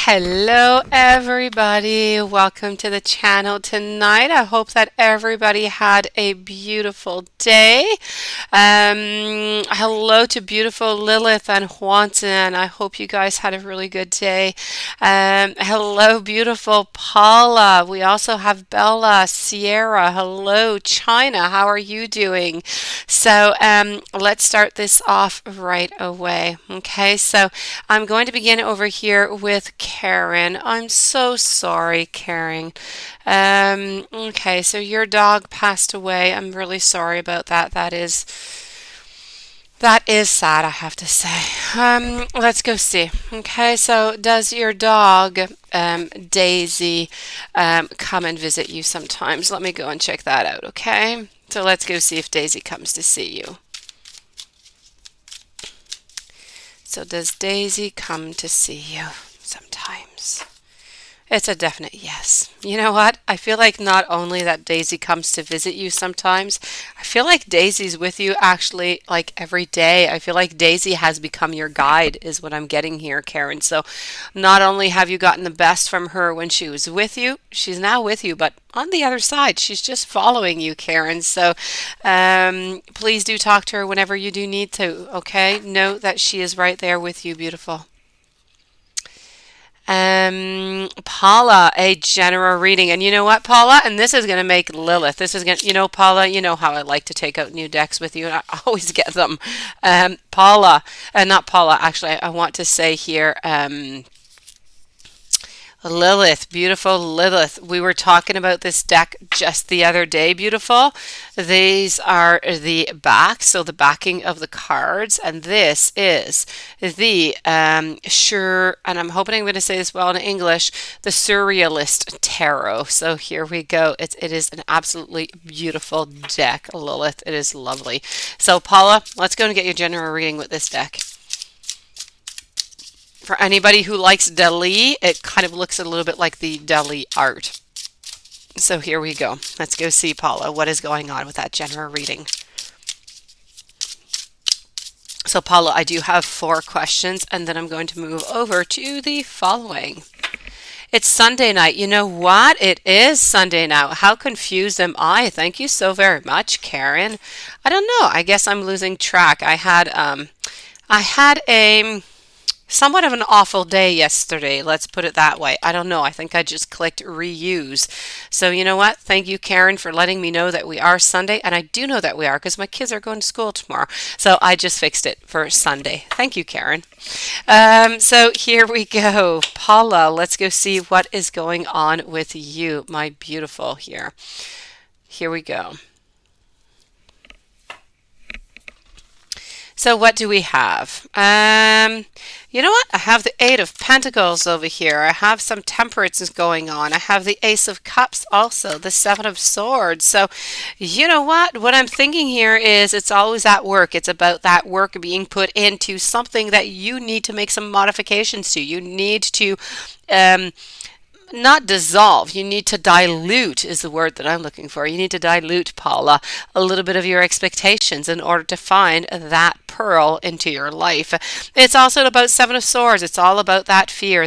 Hello, everybody. Welcome to the channel tonight. I hope that everybody had a beautiful day. Hello to beautiful Lilith and Juanton. I hope you guys had a really good day. Hello, beautiful Paula. We also have Bella, Sierra. Hello, China. How are you doing? Let's start this off right away. Okay, so I'm going to begin over here with Karen. I'm so sorry, Karen. Okay, so your dog passed away. I'm really sorry about that. That is sad, I have to say. Let's go see. Okay, so does your dog, Daisy, come and visit you sometimes? Let me go and check that out, okay? So let's go see if Daisy comes to see you. So does Daisy come to see you sometimes? It's a definite yes. You know what? I feel like not only that Daisy comes to visit you sometimes, I feel like Daisy's with you actually like every day. I feel like Daisy has become your guide, is what I'm getting here, Karen. So not only have you gotten the best from her when she was with you, she's now with you, but on the other side, she's just following you, Karen. So please do talk to her whenever you do need to, okay? Know that she is right there with you, beautiful. Paula, a general reading. And you know what, Paula? And this is going to make Lilith. This is going to, Paula, you know how I like to take out new decks with you, and I always get them. Paula, not Paula, actually, I want to say here, Lilith, beautiful Lilith. We were talking about this deck just the other day, beautiful. These are the backs, so the backing of the cards, and this is the sure, and I'm hoping I'm going to say this well in English, the Surrealist Tarot. So here we go. It is an absolutely beautiful deck, Lilith. It is lovely. So Paula, let's go and get your general reading with this deck. For anybody who likes Dali, it kind of looks a little bit like the Dali art. So here we go. Let's go see, Paula, what is going on with that general reading. So Paula, I do have 4 questions, and then I'm going to move over to the following. It's Sunday night. You know what? It is Sunday now. How confused am I? Thank you so very much, Karen. I don't know. I guess I'm losing track. I had a somewhat of an awful day yesterday, let's put it that way. I don't know. I think I just clicked reuse. So you know what? Thank you, Karen, for letting me know that we are Sunday. And I do know that we are because my kids are going to school tomorrow. So I just fixed it for Sunday. Thank you, Karen. So here we go. Paula, let's go see what is going on with you, my beautiful here. Here we go. So what do we have? You know what? I have the 8 of Pentacles over here. I have some temperance going on. I have the Ace of Cups also, the 7 of Swords. So you know what? What I'm thinking here is it's always at work. It's about that work being put into something that you need to make some modifications to. You need to not dissolve, you need to dilute is the word that I'm looking for. You need to dilute, Paula, a little bit of your expectations in order to find that pearl into your life. It's also about 7 of Swords. It's all about that fear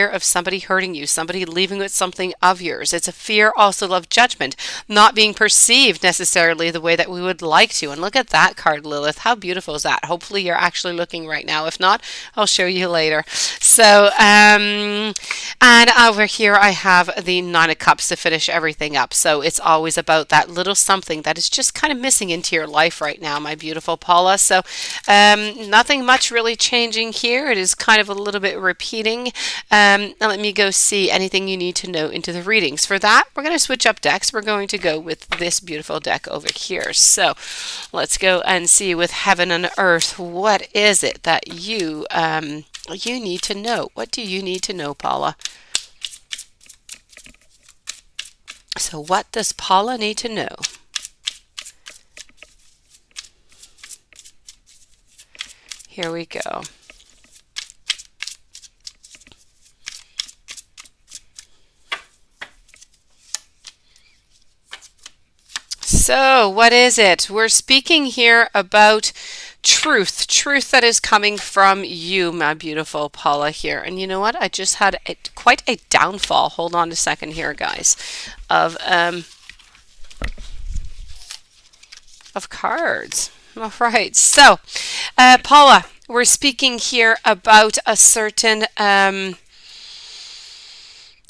of somebody hurting you, somebody leaving with something of yours. It's a fear also of judgment, not being perceived necessarily the way that we would like to. And look at that card, Lilith. How beautiful is that? Hopefully you're actually looking right now. If not, I'll show you later. So, and over here I have the 9 of Cups to finish everything up. So it's always about that little something that is just kind of missing into your life right now, my beautiful Paula. So nothing much really changing here. It is kind of a little bit repeating. Now let me go see anything you need to know into the readings. For that, we're going to switch up decks. We're going to go with this beautiful deck over here. So let's go and see with Heaven and Earth, what is it that you need to know? What do you need to know, Paula? So what does Paula need to know? Here we go. So what is it? We're speaking here about Truth that is coming from you, my beautiful Paula here. And you know what? I just had quite a downfall. Hold on a second here, guys, of cards. All right. So, Paula, we're speaking here about a certain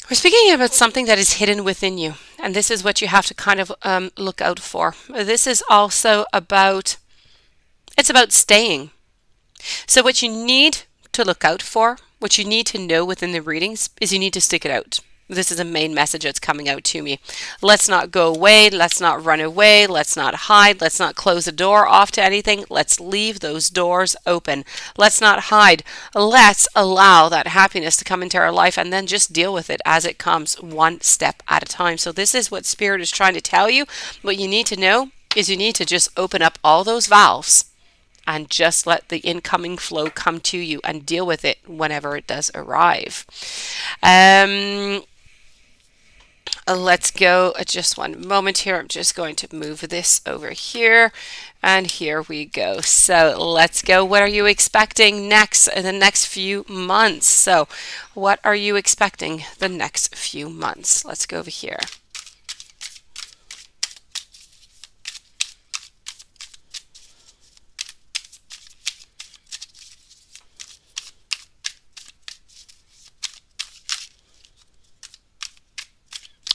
we're speaking about something that is hidden within you. And this is what you have to kind of look out for. This is also about, it's about staying. So what you need to look out for, what you need to know within the readings is you need to stick it out. This is a main message that's coming out to me. Let's not go away. Let's not run away. Let's not hide. Let's not close the door off to anything. Let's leave those doors open. Let's not hide. Let's allow that happiness to come into our life and then just deal with it as it comes, one step at a time. So this is what Spirit is trying to tell you. What you need to know is you need to just open up all those valves and just let the incoming flow come to you and deal with it whenever it does arrive. Let's go just one moment here. I'm just going to move this over here, and here we go. So let's go. What are you expecting next in the next few months? So what are you expecting the next few months? Let's go over here.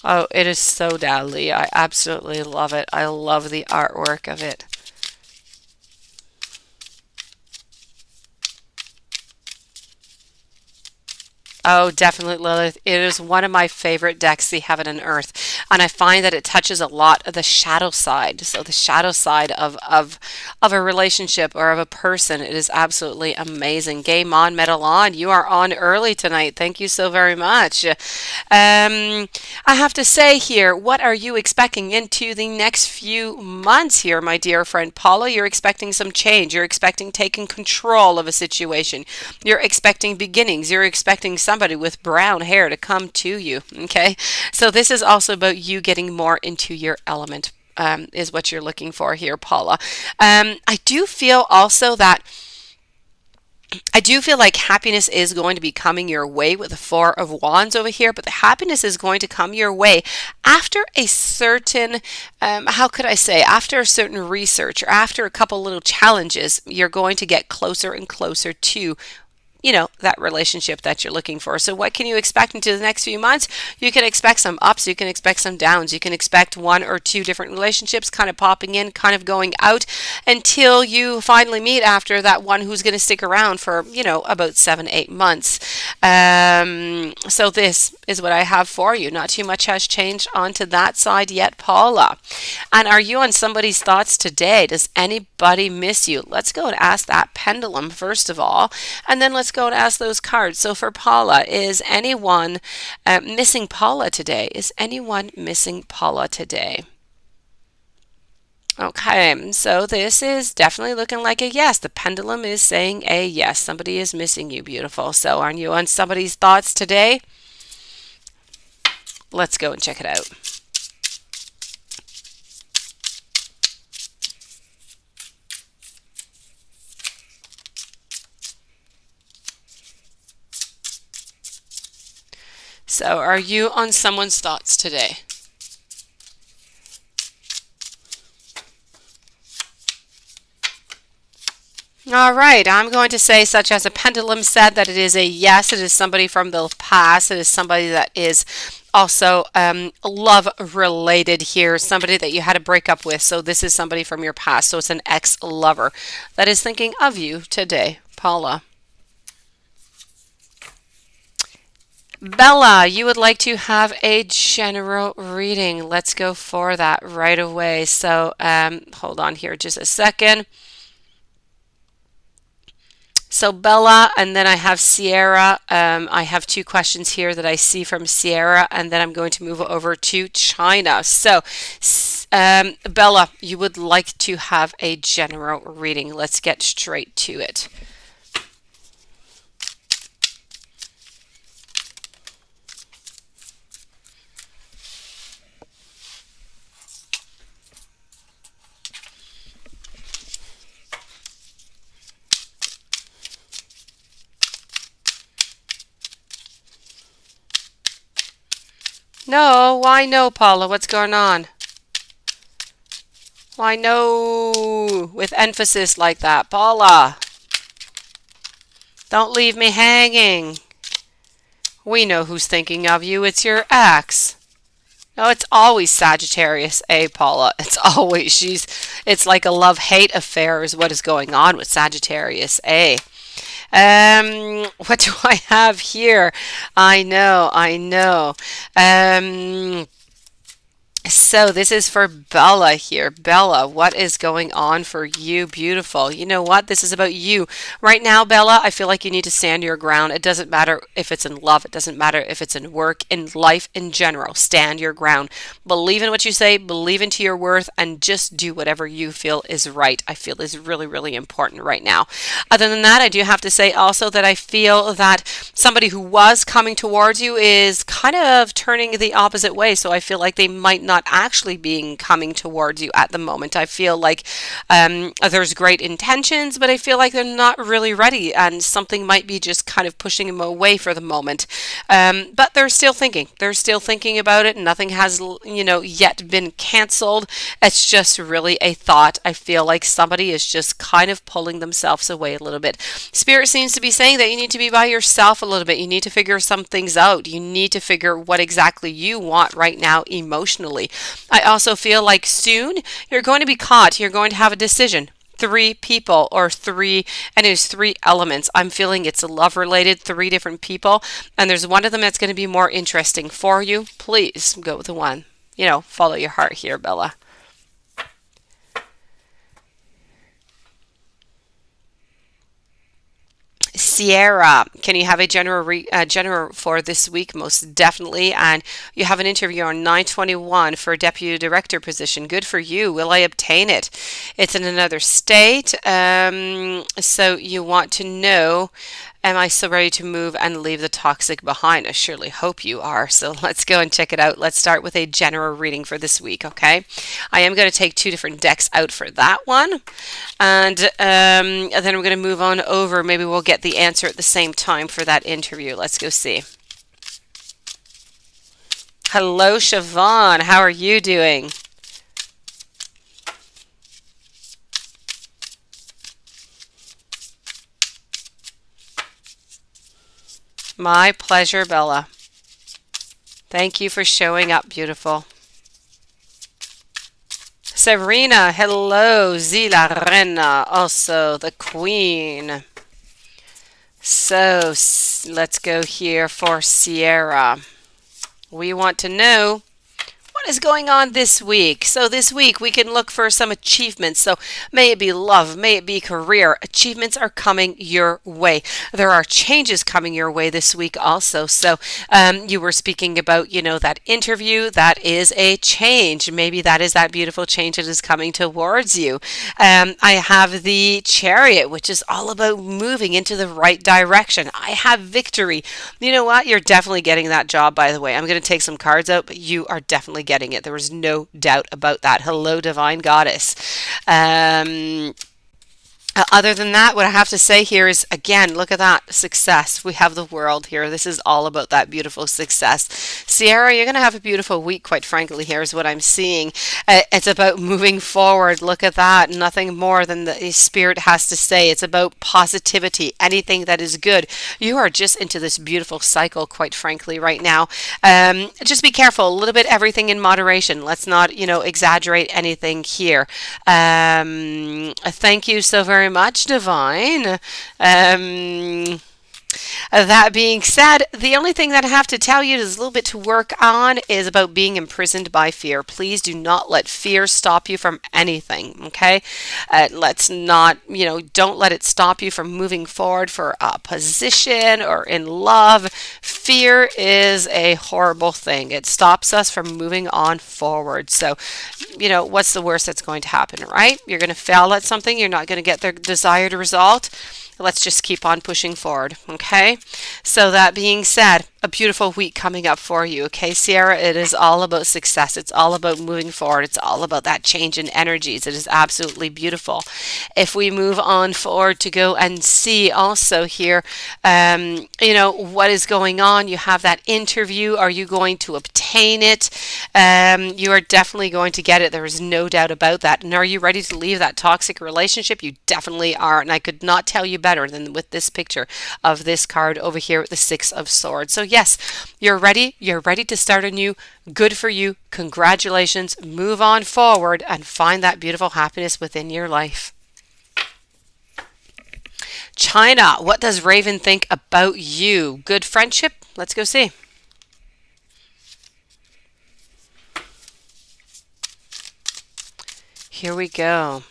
Oh, it is so deadly. I absolutely love it. I love the artwork of it. Oh, definitely, Lilith. It is one of my favorite decks, the Heaven and Earth. And I find that it touches a lot of the shadow side. So the shadow side of a relationship or of a person. It is absolutely amazing. Game on, metal on. You are on early tonight. Thank you so very much. I have to say here, what are you expecting into the next few months here, my dear friend Paula? You're expecting some change. You're expecting taking control of a situation. You're expecting beginnings. You're expecting somebody with brown hair to come to you. Okay. So this is also about you getting more into your element, is what you're looking for here, Paula. I do feel also that I do feel like happiness is going to be coming your way with the Four of Wands over here, but the happiness is going to come your way after a certain, how could I say, after a certain research or after a couple little challenges, you're going to get closer and closer to that relationship that you're looking for. So what can you expect into the next few months? You can expect some ups, you can expect some downs, you can expect one or two different relationships kind of popping in, kind of going out until you finally meet after that one who's going to stick around for, about 7-8 months. So this is what I have for you. Not too much has changed onto that side yet, Paula. And are you on somebody's thoughts today? Does anybody miss you? Let's go and ask that pendulum first of all, and then let's go and ask those cards. So for Paula, is anyone missing Paula today? Is anyone missing Paula today? Okay, so this is definitely looking like a yes. The pendulum is saying a yes. Somebody is missing you, beautiful. So are you on somebody's thoughts today? Let's go and check it out. So are you on someone's thoughts today? All right, I'm going to say, such as a pendulum said, that it is a yes. It is somebody from the past. It is somebody that is also love related here, somebody that you had a breakup with. So this is somebody from your past. So it's an ex-lover that is thinking of you today, Paula. Bella, you would like to have a general reading. Let's go for that right away. So hold on here just a second. So Bella, and then I have Sierra. I have two questions here that I see from Sierra, and then I'm going to move over to China. So Bella, you would like to have a general reading. Let's get straight to it. No, why no, Paula? What's going on? Why no? With emphasis like that, Paula. Don't leave me hanging. We know who's thinking of you. It's your ex. No, it's always Sagittarius A, Paula. It's always, it's like a love-hate affair is what is going on with Sagittarius A. What do I have here? I know. So this is for Bella here. Bella, what is going on for you? Beautiful. You know what? This is about you. Right now, Bella, I feel like you need to stand your ground. It doesn't matter if it's in love. It doesn't matter if it's in work, in life in general. Stand your ground. Believe in what you say. Believe into your worth and just do whatever you feel is right. I feel is really, really important right now. Other than that, I do have to say also that I feel that somebody who was coming towards you is kind of turning the opposite way. So I feel like they might not actually being coming towards you at the moment. I feel like there's great intentions, but I feel like they're not really ready, and something might be just kind of pushing them away for the moment. But they're still thinking. They're still thinking about it. Nothing has, yet been canceled. It's just really a thought. I feel like somebody is just kind of pulling themselves away a little bit. Spirit seems to be saying that you need to be by yourself a little bit. You need to figure some things out. You need to figure what exactly you want right now emotionally. I also feel like soon you're going to be caught. You're going to have a decision. 3 people or 3, and there's 3 elements. I'm feeling it's love related, 3 different people, and there's one of them that's going to be more interesting for you. Please go with the one. Follow your heart here, Bella. Sierra, can you have a general for this week? Most definitely. And you have an interview on 9/21 for a deputy director position. Good for you. Will I obtain it? It's in another state. So you want to know, am I still ready to move and leave the toxic behind? I surely hope you are. So let's go and check it out. Let's start with a general reading for this week, okay? I am going to take 2 different decks out for that one. And then we're going to move on over. Maybe we'll get the answer at the same time for that interview. Let's go see. Hello, Siobhan. How are you doing? My pleasure, Bella. Thank you for showing up, beautiful. Serena, hello. Zilarena, also the queen. So let's go here for Sierra. We want to know what is going on this week. So this week we can look for some achievements. So may it be love, may it be career. Achievements are coming your way. There are changes coming your way this week also. So you were speaking about, that interview. That is a change. Maybe that is that beautiful change that is coming towards you. I have the Chariot, which is all about moving into the right direction. I have Victory. You know what? You're definitely getting that job, by the way. I'm going to take some cards out, but you are definitely getting it. There was no doubt about that. Hello, Divine Goddess. Other than that, what I have to say here is, again, look at that success. We have the world here. This is all about that beautiful success. Sierra, you're going to have a beautiful week, quite frankly, here is what I'm seeing. It's about moving forward. Look at that. Nothing more than the Spirit has to say. It's about positivity, anything that is good. You are just into this beautiful cycle, quite frankly, right now. Just be careful. A little bit everything in moderation. Let's not, exaggerate anything here. Thank you so very much, Divine. That being said, the only thing that I have to tell you is a little bit to work on is about being imprisoned by fear. Please do not let fear stop you from anything, okay? Let's not, don't let it stop you from moving forward for a position or in love. Fear is a horrible thing. It stops us from moving on forward. So, what's the worst that's going to happen, right? You're going to fail at something. You're not going to get the desired result. Let's just keep on pushing forward, okay? So that being said, a beautiful week coming up for you. Okay, Sierra, it is all about success. It's all about moving forward. It's all about that change in energies. It is absolutely beautiful. If we move on forward to go and see also here, what is going on. You have that interview. Are you going to obtain it? You are definitely going to get it. There is no doubt about that. And are you ready to leave that toxic relationship? You definitely are. And I could not tell you better than with this picture of this card over here with the Six of Swords. So yes, you're ready. You're ready to start anew. Good for you. Congratulations. Move on forward and find that beautiful happiness within your life. China, what does Raven think about you? Good friendship? Let's go see. Here we go.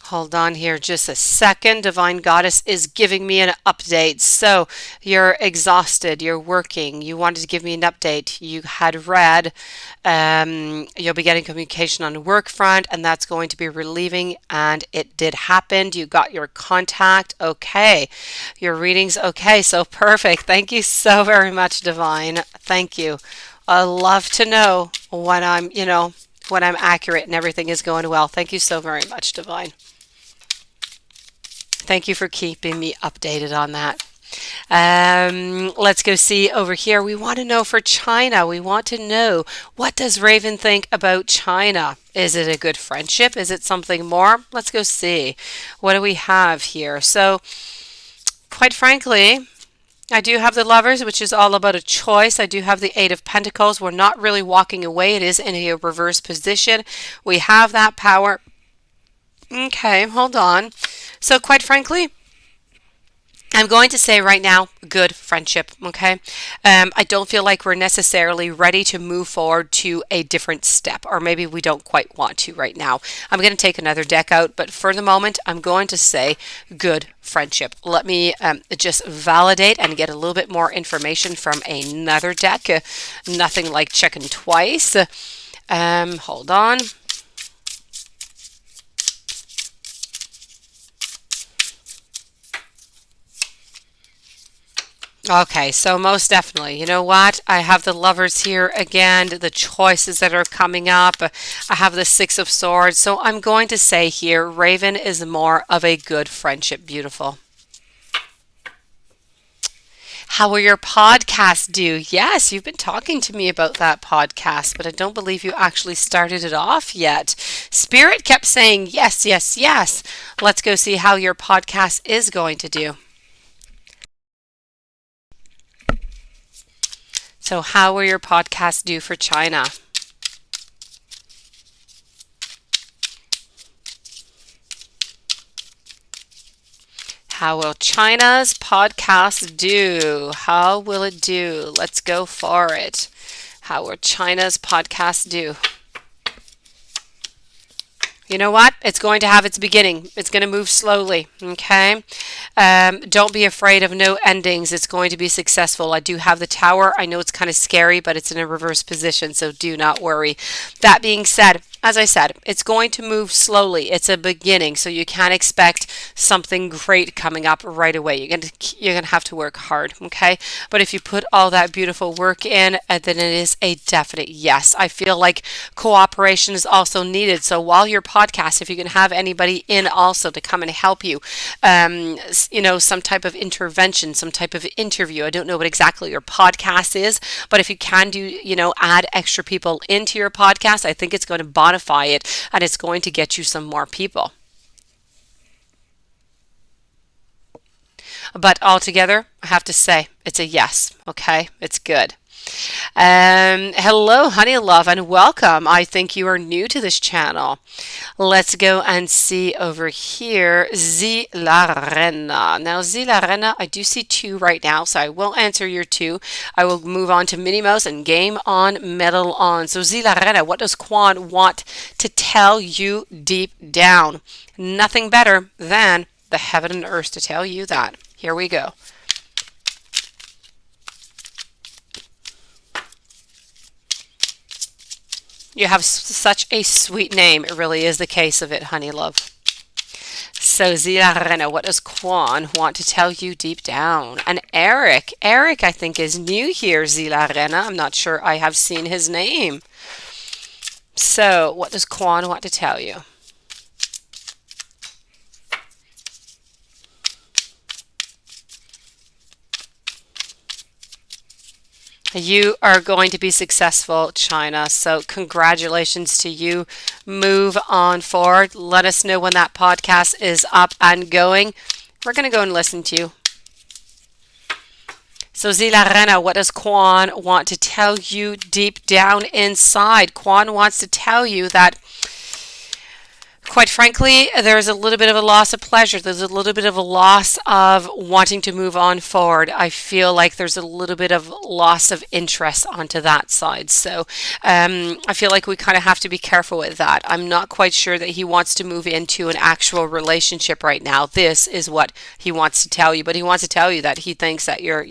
Hold on here just a second. Divine Goddess is giving me an update. So you're exhausted, you're working, you wanted to give me an update. You had read, you'll be getting communication on the work front, and that's going to be relieving, and it did happen. You got your contact. Okay. Your readings. Okay. So perfect. Thank you so very much, Divine. Thank you. I love to know when when I'm accurate and everything is going well. Thank you so very much, Divine. Thank you for keeping me updated on that. Let's go see over here. We want to know for China. We want to know, what does Raven think about China? Is it a good friendship? Is it something more? Let's go see. What do we have here? So, quite frankly, I do have the Lovers, which is all about a choice. I do have the Eight of Pentacles. We're not really walking away. It is in a reverse position. We have that power. Okay, hold on. So quite frankly, I'm going to say right now, good friendship, okay? I don't feel like we're necessarily ready to move forward to a different step, or maybe we don't quite want to right now. I'm going to take another deck out, but for the moment, I'm going to say good friendship. Let me just validate and get a little bit more information from another deck. Nothing like checking twice. Hold on. Okay, so most definitely, you know what? I have the Lovers here again, the choices that are coming up. I have the Six of Swords. So I'm going to say here, Raven is more of a good friendship. Beautiful. How will your podcast do? Yes, you've been talking to me about that podcast, but I don't believe you actually started it off yet. Spirit kept saying yes, yes, yes. Let's go see how your podcast is going to do. So how will your podcast do for China? How will China's podcast do? How will it do? Let's go for it. How will China's podcast do? You know what? It's going to have its beginning. It's going to move slowly, okay? Don't be afraid of no endings. It's going to be successful. I do have the Tower. I know it's kind of scary, but it's in a reverse position, so do not worry. That being said, as I said, it's going to move slowly. It's a beginning, so you can't expect something great coming up right away. You're gonna have to work hard, okay? But if you put all that beautiful work in, then it is a definite yes. I feel like cooperation is also needed. So while you're podcast, if you can have anybody in also to come and help you, some type of intervention, some type of interview. I don't know what exactly your podcast is, but if you can do, add extra people into your podcast, I think it's going to bonify it, and it's going to get you some more people. But altogether, I have to say, it's a yes. Okay, it's good. Hello, honey love, and welcome. I think you are new to this channel. Let's go and see over here, Zilarena. Now, Zilarena, I do see two right now, so I will answer your two. I will move on to Minnie Mouse and Game On, Metal On. So, Zilarena, what does Quan want to tell you deep down? Nothing better than the heaven and earth to tell you that. Here we go. You have such a sweet name. It really is the case of it, honey love. So Zilarena, what does Kwan want to tell you deep down? And Eric, I think is new here, Zilarena. I'm not sure I have seen his name. So what does Kwan want to tell you? You are going to be successful, China. So congratulations to you. Move on forward. Let us know when that podcast is up and going. We're going to go and listen to you. So Zilarena, what does Kwan want to tell you deep down inside? Kwan wants to tell you that, quite frankly, there's a little bit of a loss of pleasure. There's a little bit of a loss of wanting to move on forward. I feel like there's a little bit of loss of interest onto that side. So I feel like we kind of have to be careful with that. I'm not quite sure that he wants to move into an actual relationship right now. This is what he wants to tell you. But he wants to tell you that he thinks that you're,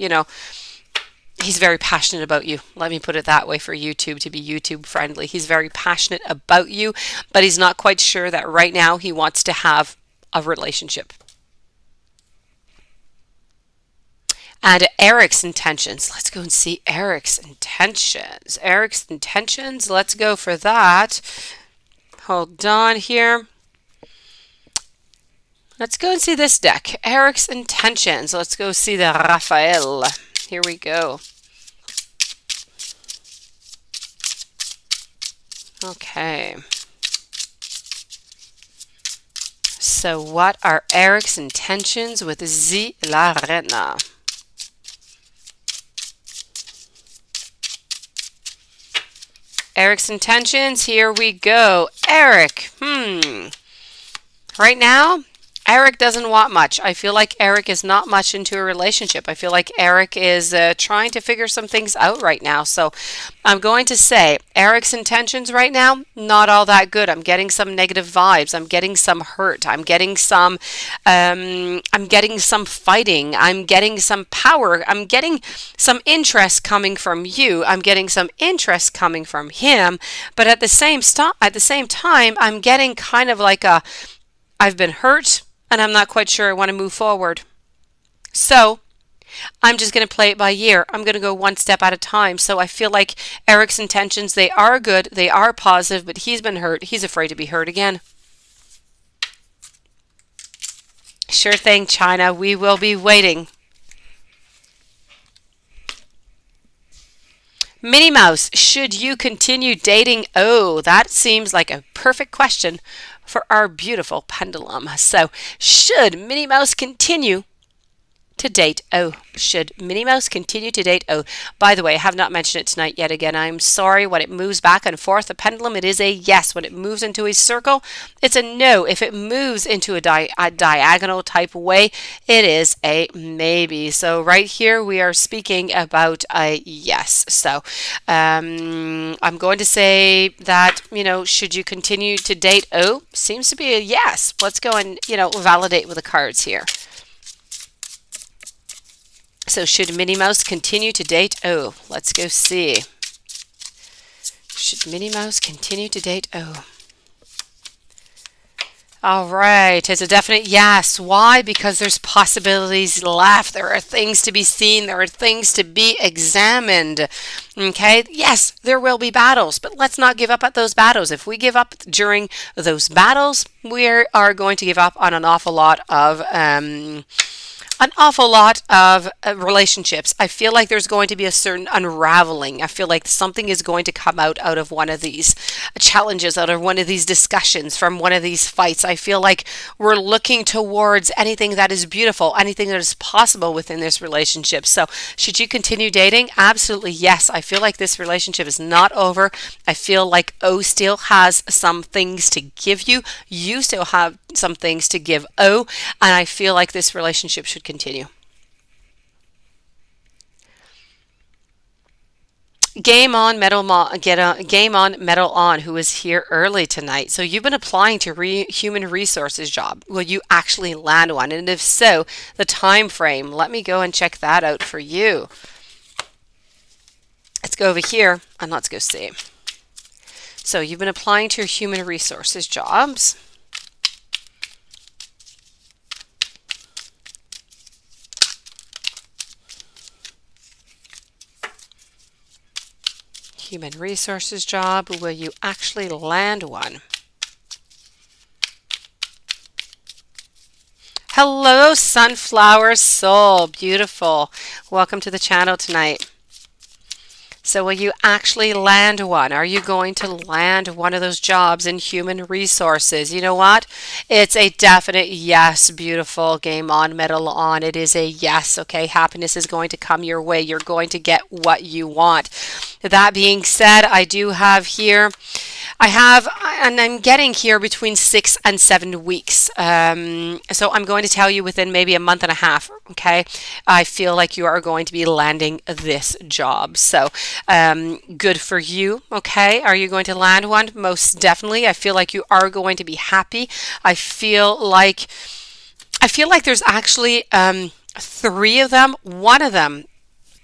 he's very passionate about you. Let me put it that way for YouTube to be YouTube friendly. He's very passionate about you, but he's not quite sure that right now he wants to have a relationship. And Eric's intentions. Let's go and see Eric's intentions. Eric's intentions. Let's go for that. Hold on here. Let's go and see this deck. Eric's intentions. Let's go see the Raphael. Here we go. Okay. So what are Eric's intentions with Zilarena? Eric's intentions, here we go. Eric, right now, Eric doesn't want much. I feel like Eric is not much into a relationship. I feel like Eric is trying to figure some things out right now. So I'm going to say Eric's intentions right now, not all that good. I'm getting some negative vibes. I'm getting some hurt. I'm getting some fighting. I'm getting some power. I'm getting some interest coming from you. I'm getting some interest coming from him. But at the same time, I'm getting kind of like I've been hurt. And I'm not quite sure I want to move forward. So I'm just going to play it by ear. I'm going to go one step at a time. So I feel like Eric's intentions, they are good, they are positive, but he's been hurt. He's afraid to be hurt again. Sure thing, China. We will be waiting. Minnie Mouse, should you continue dating? Oh, that seems like a perfect question for our beautiful pendulum. So, should Minnie Mouse continue to date? Oh, should Minnie Mouse continue to date? Oh, by the way, I have not mentioned it tonight yet again. I'm sorry. When it moves back and forth, the pendulum, it is a yes. When it moves into a circle, it's a no. If it moves into a diagonal type way, it is a maybe. So right here, we are speaking about a yes. So I'm going to say that, should you continue to date? Oh, seems to be a yes. Let's go and, validate with the cards here. So should Minnie Mouse continue to date? Oh, let's go see. Should Minnie Mouse continue to date? Oh. All right. It's a definite yes. Why? Because there's possibilities left. There are things to be seen. There are things to be examined. Okay. Yes, there will be battles, but let's not give up at those battles. If we give up during those battles, we are going to give up on an awful lot of relationships. I feel like there's going to be a certain unraveling. I feel like something is going to come out of one of these challenges, out of one of these discussions, from one of these fights. I feel like we're looking towards anything that is beautiful, anything that is possible within this relationship. So should you continue dating? Absolutely yes. I feel like this relationship is not over. I feel like O still has some things to give you. You still have some things to give O, and I feel like this relationship should continue. Game on, metal on, game on, metal on, who is here early tonight. So you've been applying to human resources job. Will you actually land one? And if so, the time frame. Let me go and check that out for you. Let's go over here and let's go see. So you've been applying to your human resources jobs. Human resources job. Will you actually land one? Hello, Sunflower Soul. Beautiful. Welcome to the channel tonight. So will you actually land one? Are you going to land one of those jobs in human resources? You know what? It's a definite yes. Beautiful. Game on, medal on. It is a yes. Okay. Happiness is going to come your way. You're going to get what you want. That being said, I do have here, and I'm getting here between 6 and 7 weeks. So I'm going to tell you within maybe a month and a half. Okay. I feel like you are going to be landing this job. So good for you. Okay. Are you going to land one? Most definitely. I feel like you are going to be happy. I feel like there's actually 3 of them. One of them,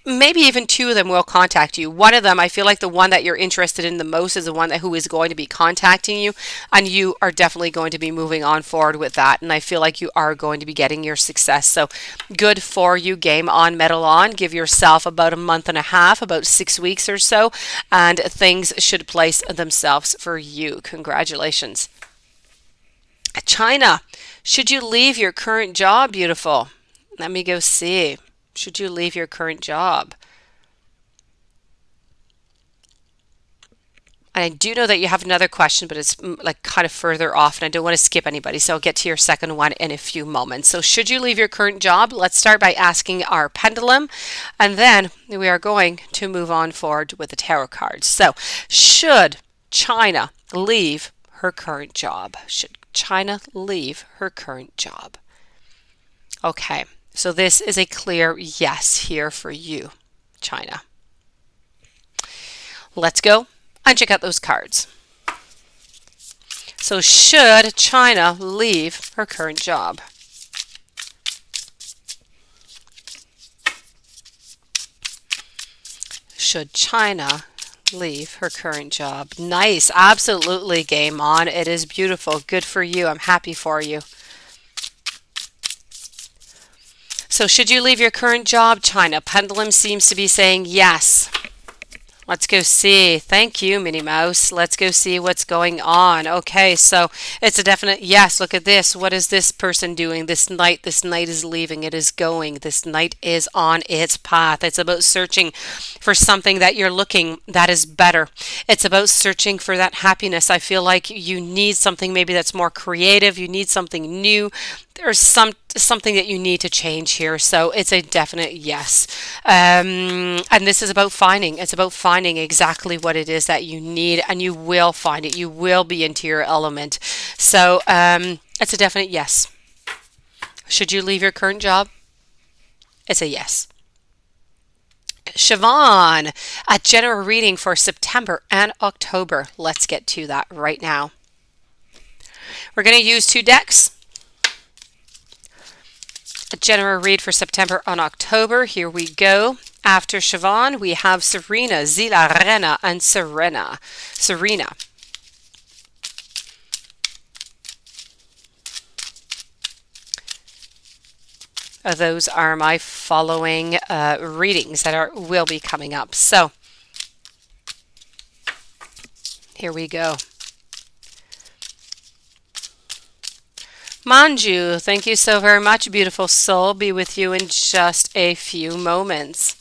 maybe even 2 of them will contact you. One of them, I feel like the one that you're interested in the most is the one who is going to be contacting you, and you are definitely going to be moving on forward with that. And I feel like you are going to be getting your success. So good for you. Game on, medal on. Give yourself about a month and a half, about 6 weeks or so, and things should place themselves for you. Congratulations. China, should you leave your current job? Beautiful. Let me go see. Should you leave your current job? And I do know that you have another question, but it's like kind of further off, and I don't want to skip anybody, so I'll get to your second one in a few moments. So should you leave your current job? Let's start by asking our pendulum, and then we are going to move on forward with the tarot cards. So should China leave her current job? Should China leave her current job? Okay. So this is a clear yes here for you, China. Let's go and check out those cards. So should China leave her current job? Should China leave her current job? Nice. Absolutely. Game on. It is beautiful. Good for you. I'm happy for you. So should you leave your current job, China? Pendulum seems to be saying yes. Let's go see. Thank you, Minnie Mouse. Let's go see what's going on. Okay, so it's a definite yes. Look at this. What is this person doing? This knight is leaving. It is going. This knight is on its path. It's about searching for something that you're looking that is better. It's about searching for that happiness. I feel like you need something maybe that's more creative. You need something new. There's something that you need to change here. So it's a definite yes. And this is about finding. It's about finding exactly what it is that you need, and you will find it. You will be into your element. So it's a definite yes. Should you leave your current job? It's a yes. Siobhan, a general reading for September and October. Let's get to that right now. We're going to use 2 decks. A general read for September and October. Here we go. After Siobhan, we have Serena, Zilarena, and Serena. Those are my following readings that will be coming up. So here we go. Manju, thank you so very much, beautiful soul. Be with you in just a few moments.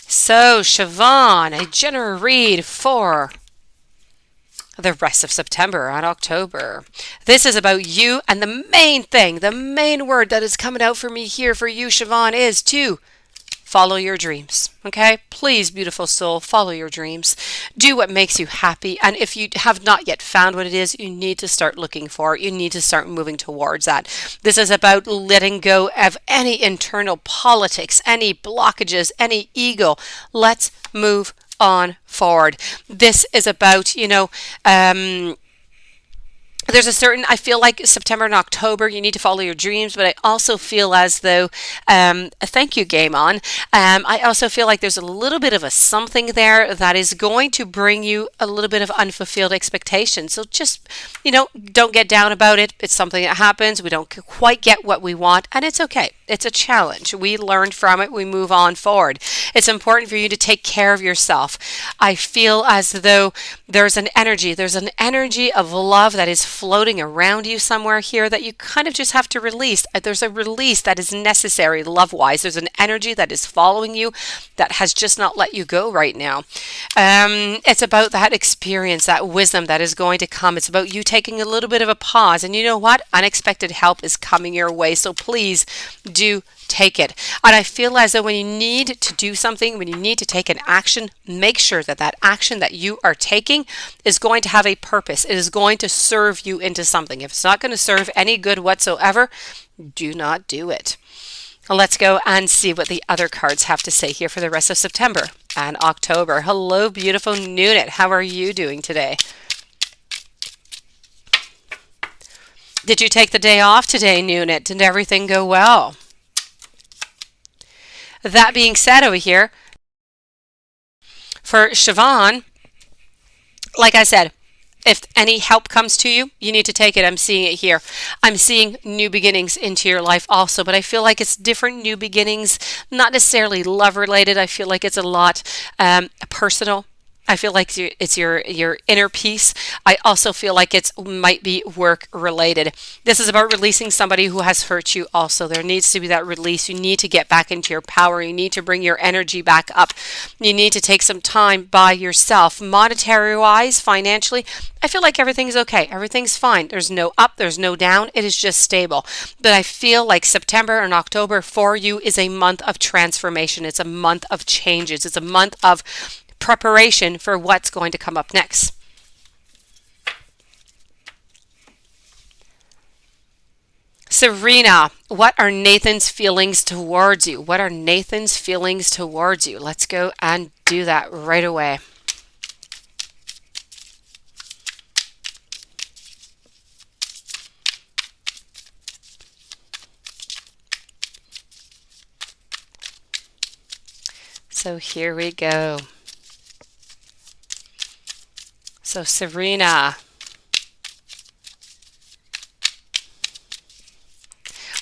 So, Siobhan, a general read for the rest of September and October. This is about you, and the main thing, the main word that is coming out for me here for you, Siobhan, is to follow your dreams. Okay? Please, beautiful soul, follow your dreams. Do what makes you happy. And if you have not yet found what it is, you need to start looking for it. You need to start moving towards that. This is about letting go of any internal politics, any blockages, any ego. Let's move on forward. This is about, this there's a certain, I feel like September and October, you need to follow your dreams, but I also feel as though, thank you, Game On. I also feel like there's a little bit of a something there that is going to bring you a little bit of unfulfilled expectations. So just, don't get down about it. It's something that happens. We don't quite get what we want, and it's okay. It's a challenge. We learn from it. We move on forward. It's important for you to take care of yourself. I feel as though there's an energy of love that is floating around you somewhere here that you kind of just have to release. There's a release that is necessary love-wise. There's an energy that is following you that has just not let you go right now. It's about that experience, that wisdom that is going to come. It's about you taking a little bit of a pause. And you know what? Unexpected help is coming your way. So please do take it. And I feel as though when you need to do something, when you need to take an action, make sure that that action that you are taking is going to have a purpose. It is going to serve you into something. If it's not going to serve any good whatsoever, do not do it. Let's go and see what the other cards have to say here for the rest of September and October. Hello, beautiful Nunit. How are you doing today? Did you take the day off today, Nunit? Did everything go well? That being said over here, for Siobhan, like I said, if any help comes to you, you need to take it. I'm seeing it here. I'm seeing new beginnings into your life also, but I feel like it's different new beginnings, not necessarily love related. I feel like it's a lot personal. I feel like it's your inner peace. I also feel like it might be work related. This is about releasing somebody who has hurt you also. There needs to be that release. You need to get back into your power. You need to bring your energy back up. You need to take some time by yourself. Monetary wise, financially, I feel like everything's okay. Everything's fine. There's no up, there's no down. It is just stable. But I feel like September and October for you is a month of transformation. It's a month of changes. It's a month of preparation for what's going to come up next. Serena, what are Nathan's feelings towards you? What are Nathan's feelings towards you? Let's go and do that right away. So here we go. So Serena,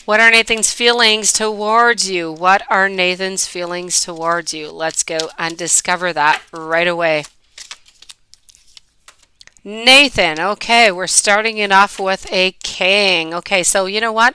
what are Nathan's feelings towards you? What are Nathan's feelings towards you? Let's go and discover that right away. Nathan, okay, we're starting it off with a king. Okay, so you know what?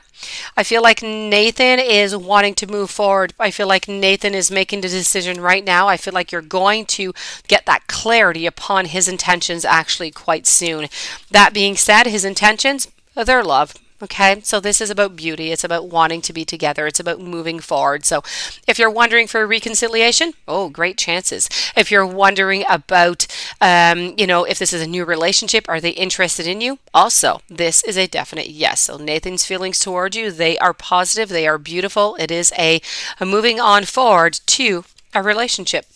I feel like Nathan is wanting to move forward. I feel like Nathan is making the decision right now. I feel like you're going to get that clarity upon his intentions actually quite soon. That being said, his intentions, they're love. Okay, so this is about beauty. It's about wanting to be together. It's about moving forward. So if you're wondering for a reconciliation, oh, great chances. If you're wondering about, if this is a new relationship, are they interested in you? Also, this is a definite yes. So Nathan's feelings towards you, they are positive. They are beautiful. It is a moving on forward to a relationship.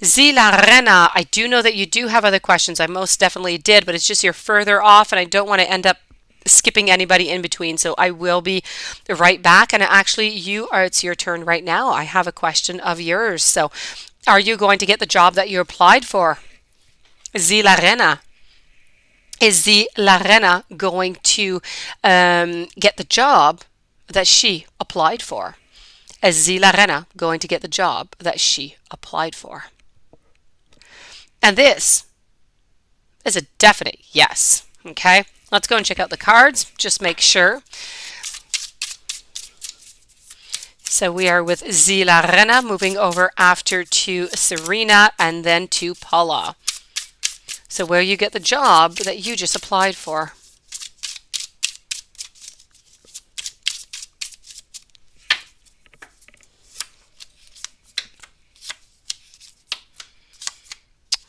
Zilarena, I do know that you do have other questions. I most definitely did, but it's just you're further off, and I don't want to end up skipping anybody in between. So I will be right back. And actually, it's your turn right now. I have a question of yours. So, are you going to get the job that you applied for? Zilarena. Is Zilarena going to get the job that she applied for? Is Zilarena going to get the job that she applied for? And this is a definite yes. Okay, let's go and check out the cards. Just make sure. So we are with Zilarena, moving over after to Serena and then to Paula. So where you get the job that you just applied for.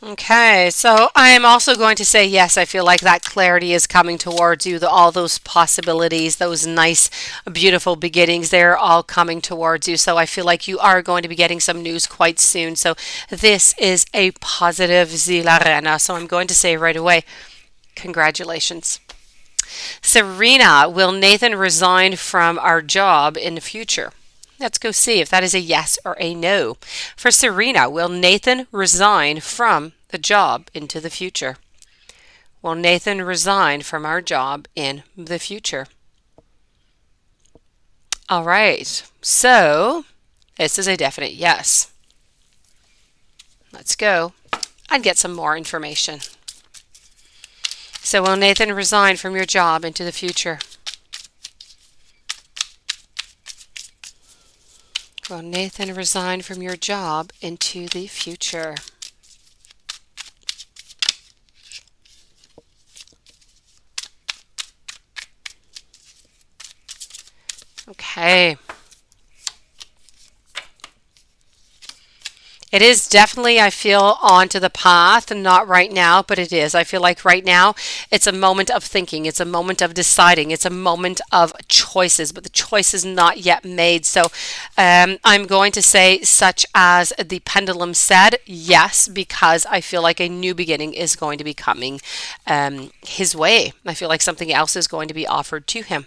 Okay, so I am also going to say yes, I feel like that clarity is coming towards you. All those possibilities, those nice, beautiful beginnings, they're all coming towards you. So I feel like you are going to be getting some news quite soon. So this is a positive Zilarena. So I'm going to say right away, congratulations. Serena, will Nathan resign from our job in the future? Let's go see if that is a yes or a no. For Serena, will Nathan resign from the job into the future? Will Nathan resign from our job in the future? All right, so this is a definite yes. Let's go and get some more information. So will Nathan resign from your job into the future? Will Nathan resign from your job into the future? Okay. It is definitely, I feel, onto the path, not right now, but it is. I feel like right now it's a moment of thinking, it's a moment of deciding, it's a moment of choices, but the choice is not yet made. So I'm going to say, such as the pendulum said, yes, because I feel like a new beginning is going to be coming his way. I feel like something else is going to be offered to him.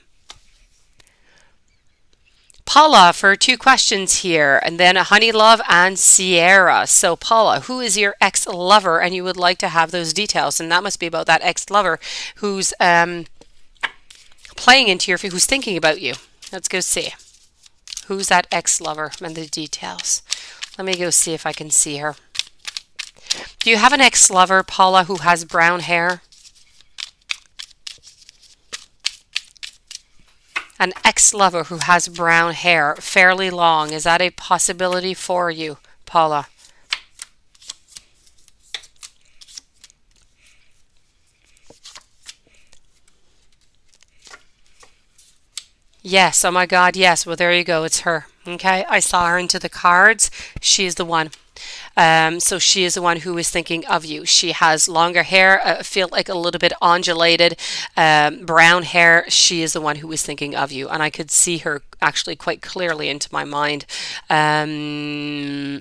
Paula for two questions here, and then Honey Love and Sierra. So Paula, who is your ex-lover, and you would like to have those details, and that must be about that ex-lover who's playing into your, who's thinking about you. Let's go see. Who's that ex-lover and the details? Let me go see if I can see her. Do you have an ex-lover, Paula, who has brown hair? An ex-lover who has brown hair, fairly long. Is that a possibility for you, Paula? Yes, oh my God, yes. Well, there you go. It's her. Okay, I saw her into the cards. She is the one. So she is the one who is thinking of you. She has longer hair, feel like a little bit undulated, brown hair. She is the one who is thinking of you, and I could see her actually quite clearly into my mind. Oh,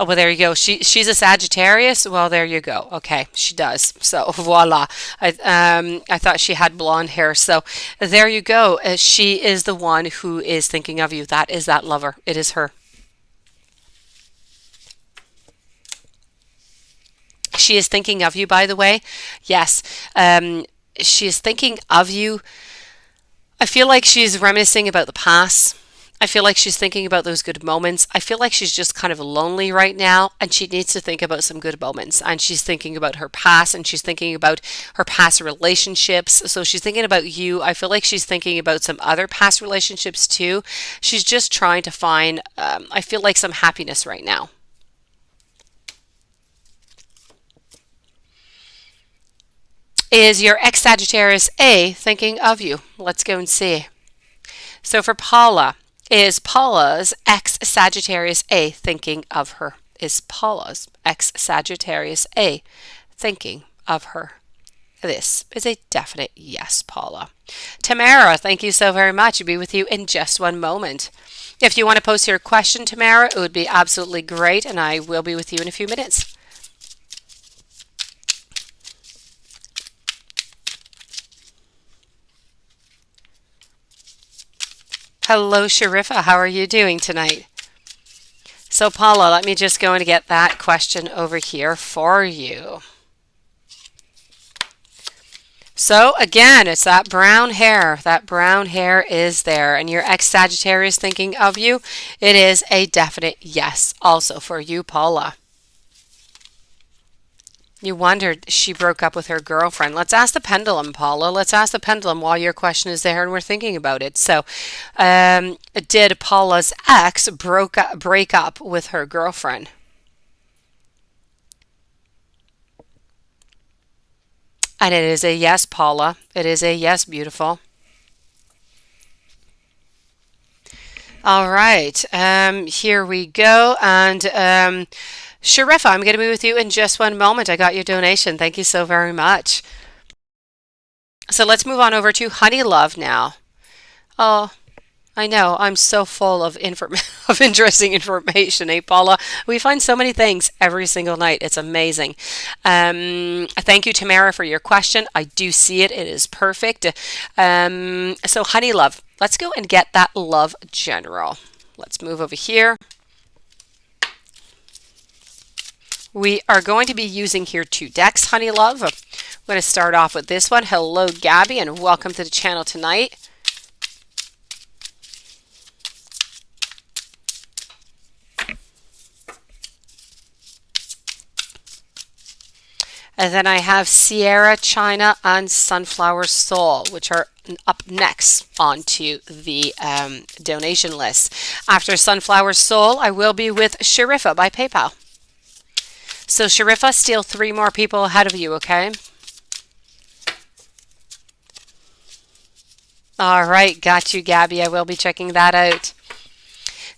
well, there you go. She's a Sagittarius. Well, there you go. Okay, she does. So voila. I thought she had blonde hair. So there you go. She is the one who is thinking of you. That is that lover. It is her. She is thinking of you, by the way. Yes. She is thinking of you. I feel like she's reminiscing about the past. I feel like she's thinking about those good moments. I feel like she's just kind of lonely right now, and she needs to think about some good moments. And she's thinking about her past, and she's thinking about her past relationships. So she's thinking about you. I feel like she's thinking about some other past relationships too. She's just trying to find, I feel like, some happiness right now. Is your ex Sagittarius A thinking of you? Let's go and see. So for Paula, is Paula's ex Sagittarius A thinking of her? Is Paula's ex Sagittarius A thinking of her? This is a definite yes, Paula. Tamara, thank you so very much. I'll be with you in just one moment. If you want to post your question, Tamara, it would be absolutely great, and I will be with you in a few minutes. Hello, Sharifah. How are you doing tonight? So, Paula, let me just go and get that question over here for you. So, again, it's that brown hair. That brown hair is there. And your ex-Sagittarius thinking of you? It is a definite yes also for you, Paula. You wondered she broke up with her girlfriend. Let's ask the pendulum, Paula. Let's ask the pendulum while your question is there and we're thinking about it. So, did Paula's ex break up with her girlfriend? And it is a yes, Paula. It is a yes, beautiful. All right, here we go. And Sharifah, I'm going to be with you in just one moment. I got your donation. Thank you so very much. So let's move on over to Honey Love now. Oh, I know. I'm so full of of interesting information, eh, Paula? We find so many things every single night. It's amazing. Thank you, Tamara, for your question. I do see it. It is perfect. So, Honey Love, let's go and get that love general. Let's move over here. We are going to be using here 2 decks, Honey Love. I'm going to start off with this one. Hello, Gabby, and welcome to the channel tonight. And then I have Sierra, China, and Sunflower Soul, which are up next onto the donation list. After Sunflower Soul, I will be with Sharifah by PayPal. So Sharifah, still 3 more people ahead of you, okay? All right, got you, Gabby. I will be checking that out.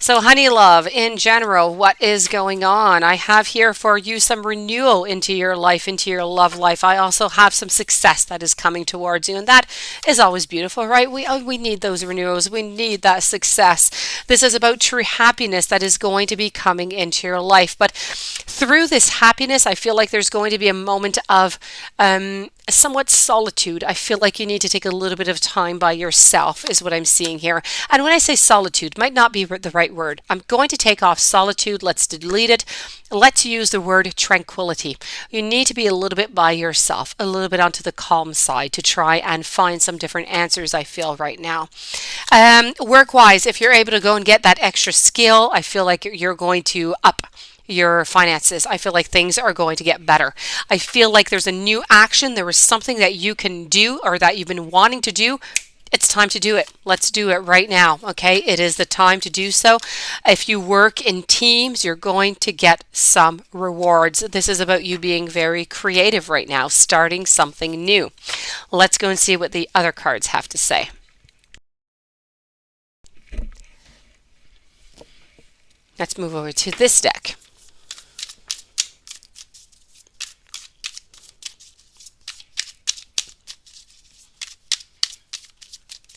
So Honey Love, in general, what is going on? I have here for you some renewal into your life, into your love life. I also have some success that is coming towards you, and that is always beautiful, right? We need those renewals. We need that success. This is about true happiness that is going to be coming into your life. But through this happiness, I feel like there's going to be a moment of somewhat solitude. I feel like you need to take a little bit of time by yourself is what I'm seeing here. And when I say solitude, might not be the right word. I'm going to take off solitude. Let's delete it. Let's use the word tranquility. You need to be a little bit by yourself, a little bit onto the calm side to try and find some different answers, I feel right now. Work-wise, if you're able to go and get that extra skill, I feel like you're going to up your finances. I feel like things are going to get better. I feel like there's a new action. There is something that you can do or that you've been wanting to do. It's time to do it. Let's do it right now. Okay. It is the time to do so. If you work in teams, you're going to get some rewards. This is about you being very creative right now, starting something new. Let's go and see what the other cards have to say. Let's move over to this deck.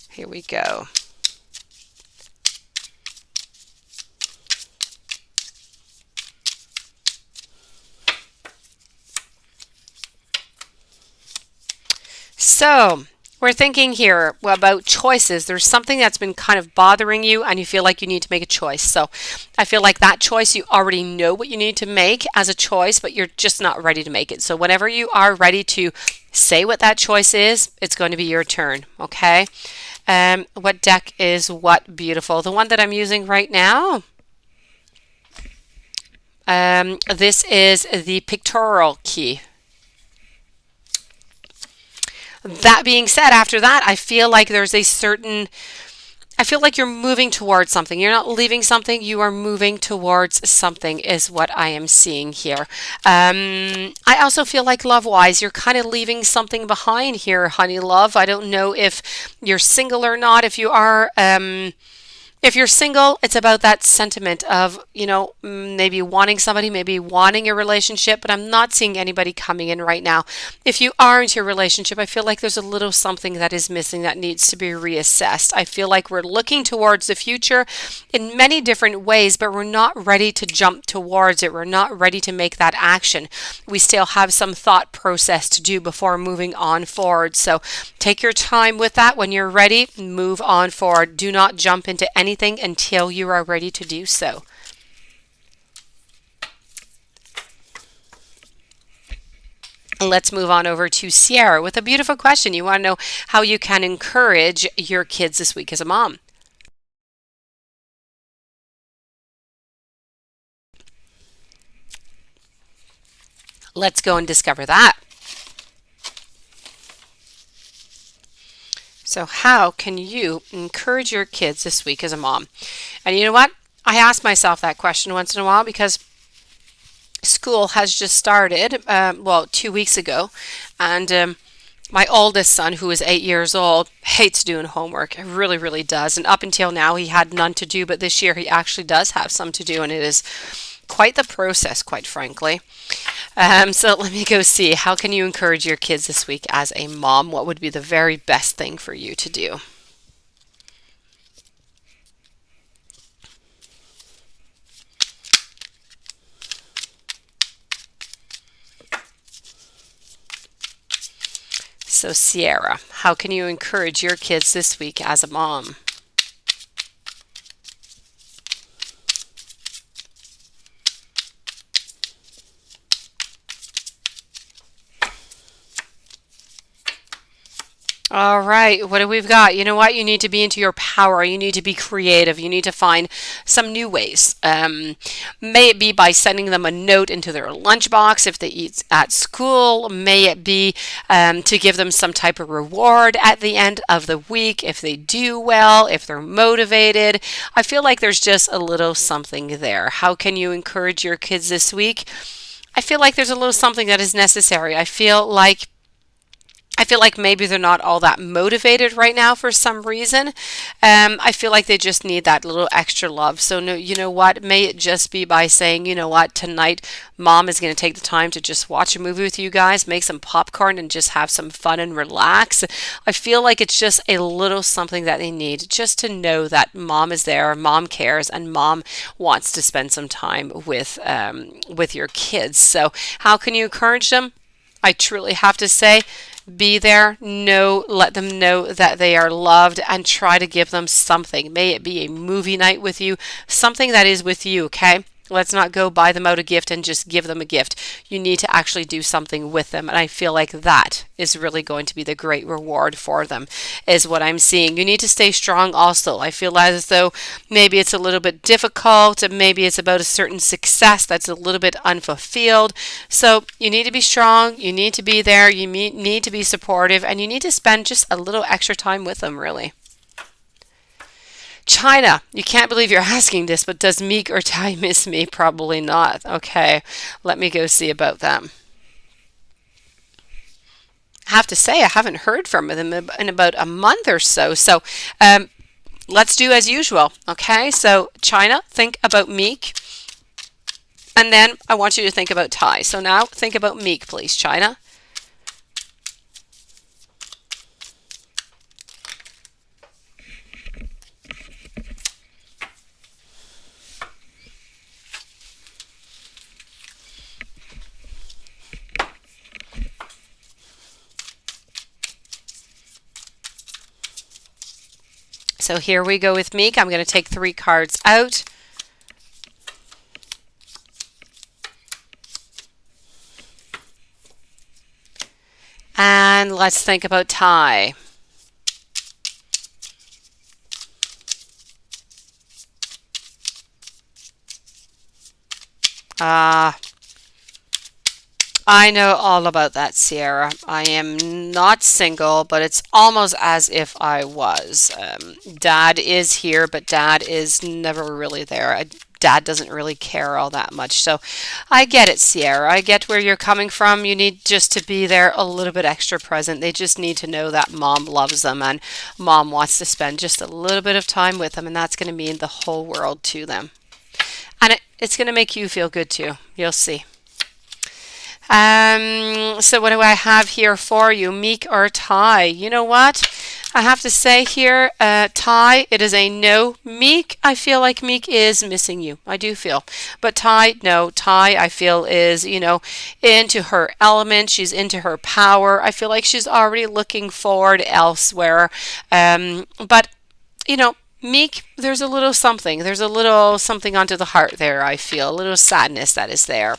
Here we go. So we're thinking here about choices. There's something that's been kind of bothering you and you feel like you need to make a choice. So I feel like that choice, you already know what you need to make as a choice, but you're just not ready to make it. So whenever you are ready to say what that choice is, it's going to be your turn. Okay. What deck is what? Beautiful. The one that I'm using right now. This is the pictorial key. That being said, after that, I feel like there's a certain, I feel like you're moving towards something. You're not leaving something, you are moving towards something is what I am seeing here. I also feel like love-wise, you're kind of leaving something behind here, Honey Love. I don't know if you're single or not. If you are, if you're single, it's about that sentiment of, you know, maybe wanting somebody, maybe wanting a relationship, but I'm not seeing anybody coming in right now. If you are into a relationship, I feel like there's a little something that is missing that needs to be reassessed. I feel like we're looking towards the future in many different ways, but we're not ready to jump towards it. We're not ready to make that action. We still have some thought process to do before moving on forward. So take your time with that. When you're ready, move on forward. Do not jump into anything until you are ready to do so. Let's move on over to Sierra with a beautiful question. You want to know how you can encourage your kids this week as a mom. Let's go and discover that. So how can you encourage your kids this week as a mom? And you know what? I ask myself that question once in a while because school has just started, well, 2 weeks ago. And My oldest son, who is 8 years old, hates doing homework. He really, really does. And up until now, he had none to do, but this year he actually does have some to do, and it is quite the process, quite frankly. So let me go see. How can you encourage your kids this week as a mom? What would be the very best thing for you to do? So, Sierra, how can you encourage your kids this week as a mom? All right, what do we've got? You know what? You need to be into your power. You need to be creative. You need to find some new ways. May it be by sending them a note into their lunchbox if they eat at school. May it be to give them some type of reward at the end of the week if they do well, if they're motivated. I feel like there's just a little something there. How can you encourage your kids this week? I feel like there's a little something that is necessary. I feel like maybe they're not all that motivated right now for some reason. I feel like they just need that little extra love. So, no, you know what? May it just be by saying, you know what, tonight mom is going to take the time to just watch a movie with you guys, make some popcorn, and just have some fun and relax. I feel like it's just a little something that they need, just to know that mom is there, mom cares, and mom wants to spend some time with your kids. So, how can you encourage them? I truly have to say, be there, let them know that they are loved, and try to give them something. May it be a movie night with you, something that is with you, okay? Let's not go buy them out a gift and just give them a gift. You need to actually do something with them. And I feel like that is really going to be the great reward for them, is what I'm seeing. You need to stay strong also. I feel as though maybe it's a little bit difficult, and maybe it's about a certain success that's a little bit unfulfilled. So you need to be strong. You need to be there. You need to be supportive. And you need to spend just a little extra time with them, really. China, you can't believe you're asking this, but does Meek or Ty miss me? Probably not. Okay, let me go see about them. I have to say, I haven't heard from them in about a month or so. So let's do as usual. Okay, so China, think about Meek. And then I want you to think about Ty. So now think about Meek, please, China. So here we go with Meek. I'm going to take 3 cards out. And let's think about Ty. I know all about that, Sierra. I am not single, but it's almost as if I was. Dad is here, but Dad is never really there. Dad doesn't really care all that much. So I get it, Sierra. I get where you're coming from. You need just to be there a little bit extra present. They just need to know that mom loves them, and mom wants to spend just a little bit of time with them, and that's going to mean the whole world to them. And it's going to make you feel good too. You'll see. So what do I have here for you? Meek or Ty? You know what? I have to say here, Ty, it is a no. Meek, I feel like Meek is missing you. I do feel. But Ty, no. Ty, I feel is, into her element. She's into her power. I feel like she's already looking forward elsewhere. But, Meek, there's a little something. There's a little something onto the heart there, I feel. A little sadness that is there.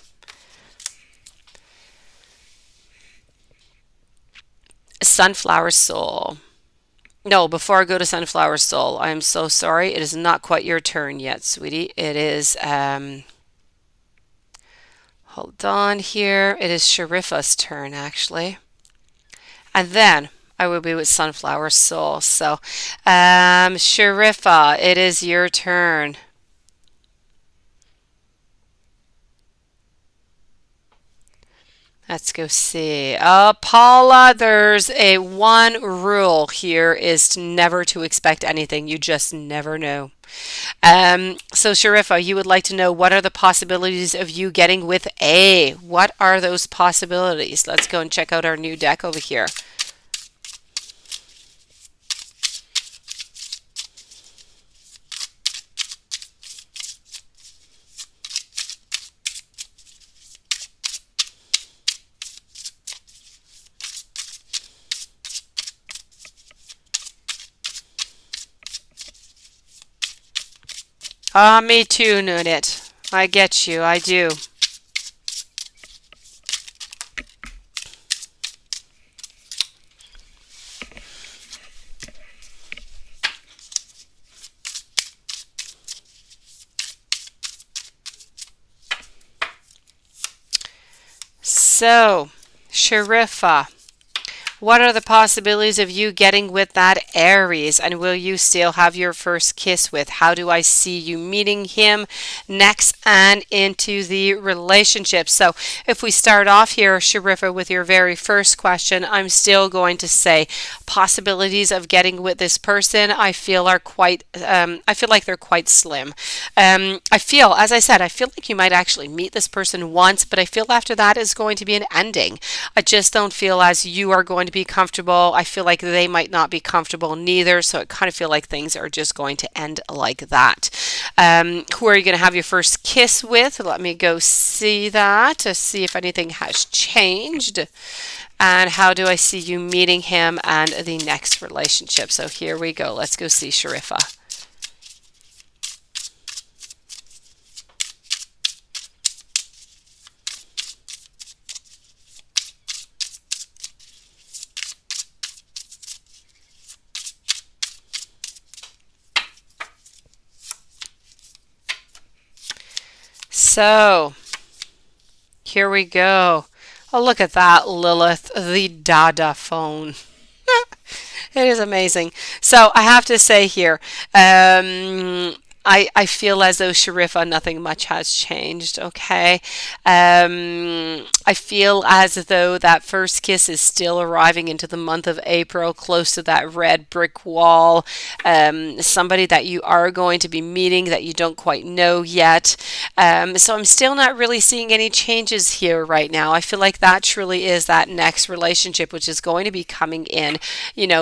Sunflower Soul. No, before I go to Sunflower Soul, I am so sorry. It is not quite your turn yet, sweetie. It is, hold on here. It is Sharifah's turn, actually. And then I will be with Sunflower Soul. So, Sharifah, it is your turn. Let's go see. Paula, there's a one rule here is to never to expect anything. You just never know. So Sharifah, you would like to know what are the possibilities of you getting with A? What are those possibilities? Let's go and check out our new deck over here. Me too, Nunit. I get you, I do. So, Sharifah, what are the possibilities of you getting with that Aries? And will you still have your first kiss with? How do I see you meeting him next and into the relationship? So if we start off here, Sharifah, with your very first question, I'm still going to say possibilities of getting with this person I feel are quite, I feel like they're quite slim. I feel, as I said, I feel like you might actually meet this person once, but I feel after that is going to be an ending. I just don't feel as you are going to be comfortable. I feel like they might not be comfortable neither. So I kind of feel like things are just going to end like that. Who are you going to have your first kiss with? Let me go see that to see if anything has changed. And how do I see you meeting him and the next relationship? So here we go. Let's go see Sharifah. So, here we go. Oh, look at that, Lilith, the Dada phone. It is amazing. So, I have to say here, I feel as though Sharifah, nothing much has changed, okay? I feel as though that first kiss is still arriving into the month of April, close to that red brick wall. Somebody that you are going to be meeting that you don't quite know yet. So I'm still not really seeing any changes here right now. I feel like that truly is that next relationship, which is going to be coming in,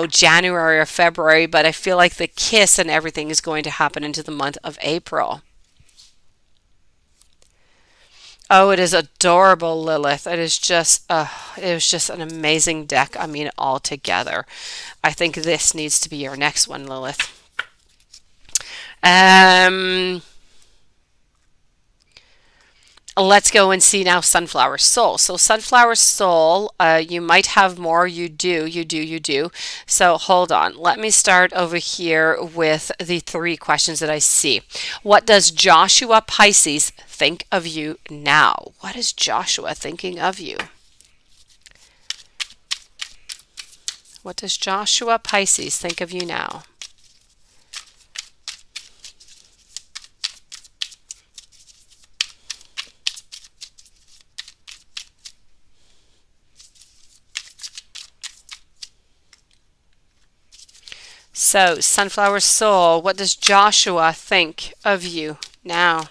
January or February, but I feel like the kiss and everything is going to happen into the month of April. Oh, it is adorable, Lilith. It was just an amazing deck. I mean, altogether. I think this needs to be your next one, Lilith. Um, let's go and see now Sunflower Soul. So Sunflower Soul, you might have more. You do, you do, you do. So hold on. Let me start over here with the three questions that I see. What does Joshua Pisces think of you now? What is Joshua thinking of you? What does Joshua Pisces think of you now? So, Sunflower Soul, what does Joshua think of you now?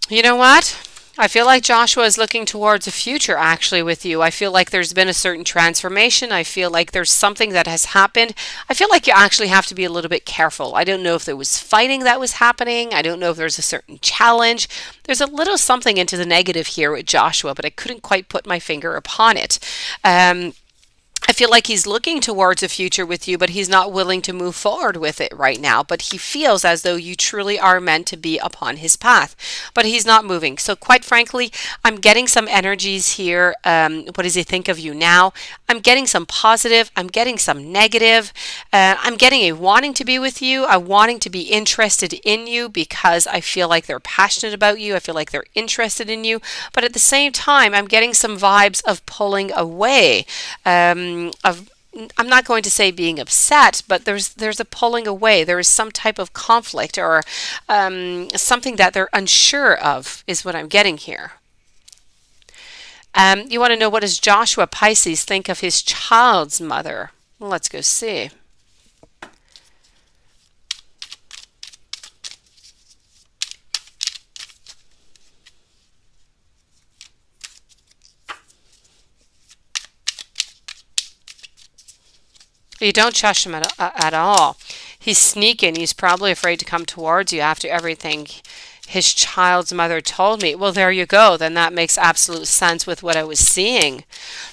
You know what? I feel like Joshua is looking towards a future actually with you. I feel like there's been a certain transformation. I feel like there's something that has happened. I feel like you actually have to be a little bit careful. I don't know if there was fighting that was happening. I don't know if there's a certain challenge. There's a little something into the negative here with Joshua, but I couldn't quite put my finger upon it. I feel like he's looking towards a future with you, but he's not willing to move forward with it right now. But he feels as though you truly are meant to be upon his path, but he's not moving. So quite frankly, I'm getting some energies here. What does he think of you now? I'm getting some positive. I'm getting some negative. I'm getting a wanting to be with you, a wanting to be interested in you because I feel like they're passionate about you. I feel like they're interested in you. But at the same time, I'm getting some vibes of pulling away. Of I'm not going to say being upset, but there's a pulling away. There is some type of conflict or something that they're unsure of is what I'm getting here. You want to know, what does Joshua Pisces think of his child's mother? Well, let's go see. You don't trust him at all. He's sneaking. He's probably afraid to come towards you after everything his child's mother told me. Well, there you go. Then that makes absolute sense with what I was seeing.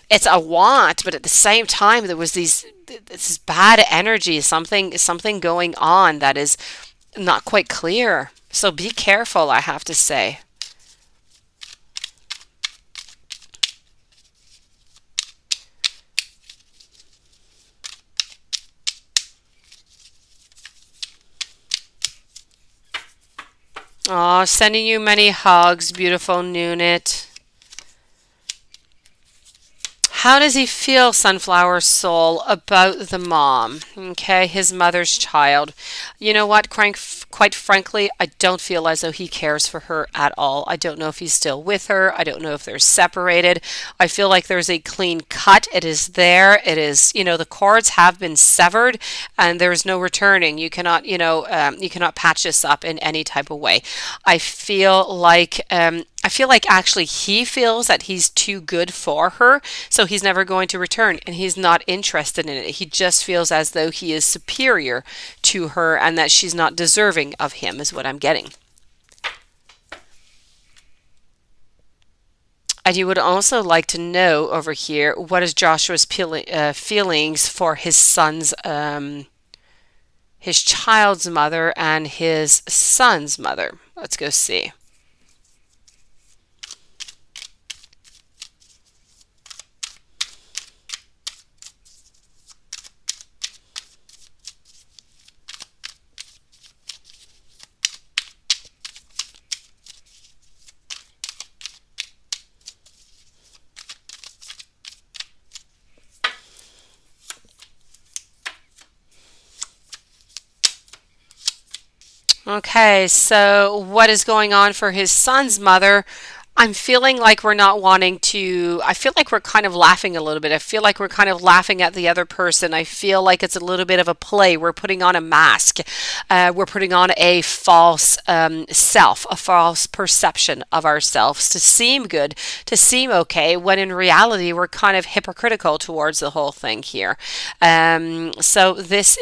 It's a want, but at the same time, there was this bad energy, something going on that is not quite clear. So be careful, I have to say. Oh, sending you many hugs, beautiful Nunit. How does he feel, Sunflower Soul, about the mom? Okay, his mother's child. You know what, quite frankly, I don't feel as though he cares for her at all. I don't know if he's still with her. I don't know if they're separated. I feel like there's a clean cut. It is there. It is, the cords have been severed and there's no returning. You cannot, you cannot patch this up in any type of way. I feel like actually he feels that he's too good for her, so he's never going to return, and he's not interested in it. He just feels as though he is superior to her and that she's not deserving of him, is what I'm getting. And you would also like to know over here, what is Joshua's feelings for his his child's mother and his son's mother. Let's go see. Okay, so what is going on for his son's mother? I'm feeling like we're not wanting to, I feel like we're kind of laughing a little bit. I feel like we're kind of laughing at the other person. I feel like it's a little bit of a play. We're putting on a mask. We're putting on a false self, a false perception of ourselves to seem good, to seem okay, when in reality we're kind of hypocritical towards the whole thing here. So this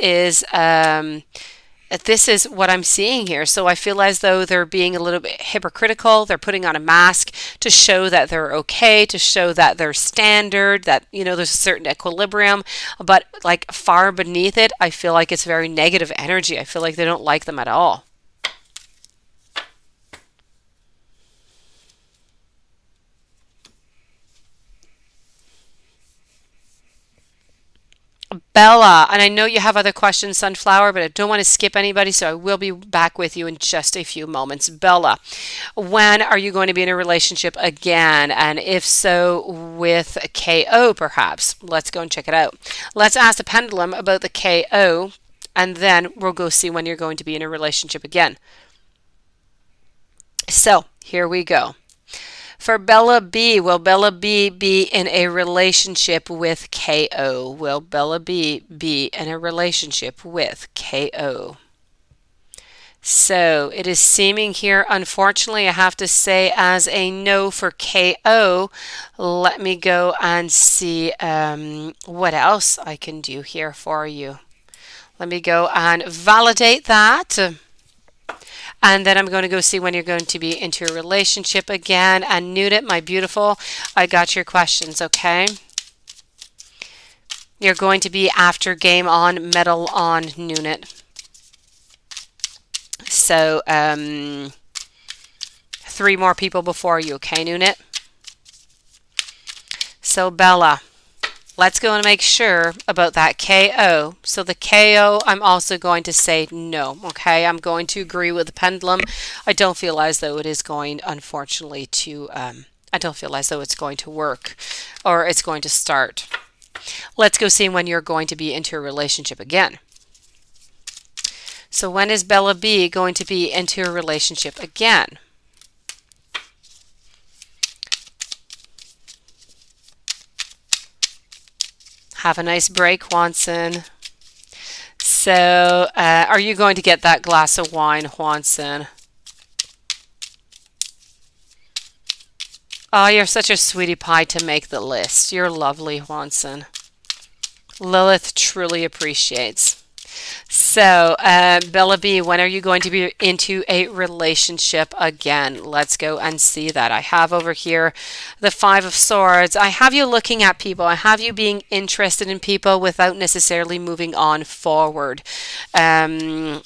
is what I'm seeing here. So I feel as though they're being a little bit hypocritical. They're putting on a mask to show that they're okay, to show that they're standard, that, there's a certain equilibrium. But like far beneath it, I feel like it's very negative energy. I feel like they don't like them at all. Bella, and I know you have other questions, Sunflower, but I don't want to skip anybody, so I will be back with you in just a few moments. Bella, when are you going to be in a relationship again? And if so, with KO, perhaps? Let's go and check it out. Let's ask the pendulum about the KO, and then we'll go see when you're going to be in a relationship again. So, here we go. For Bella B, will Bella B be in a relationship with KO? Will Bella B be in a relationship with KO? So it is seeming here, unfortunately, I have to say, as a no for KO. Let me go and see what else I can do here for you. Let me go and validate that. And then I'm going to go see when you're going to be into a relationship again. And Nunit, my beautiful, I got your questions, okay? You're going to be after game on, medal on, Nunit. So, 3 more people before you, okay, Nunit? So, Bella, let's go and make sure about that KO. So the KO, I'm also going to say no, okay? I'm going to agree with the pendulum. I don't feel as though it is going, unfortunately, I don't feel as though it's going to work or it's going to start. Let's go see when you're going to be into a relationship again. So when is Bella B going to be into a relationship again? Have a nice break, Juanson. So, are you going to get that glass of wine, Juanson? Oh, you're such a sweetie pie to make the list. You're lovely, Juanson. Lilith truly appreciates. So, Bella B, when are you going to be into a relationship again? Let's go and see that. I have over here the Five of Swords. I have you looking at people. I have you being interested in people without necessarily moving on forward. I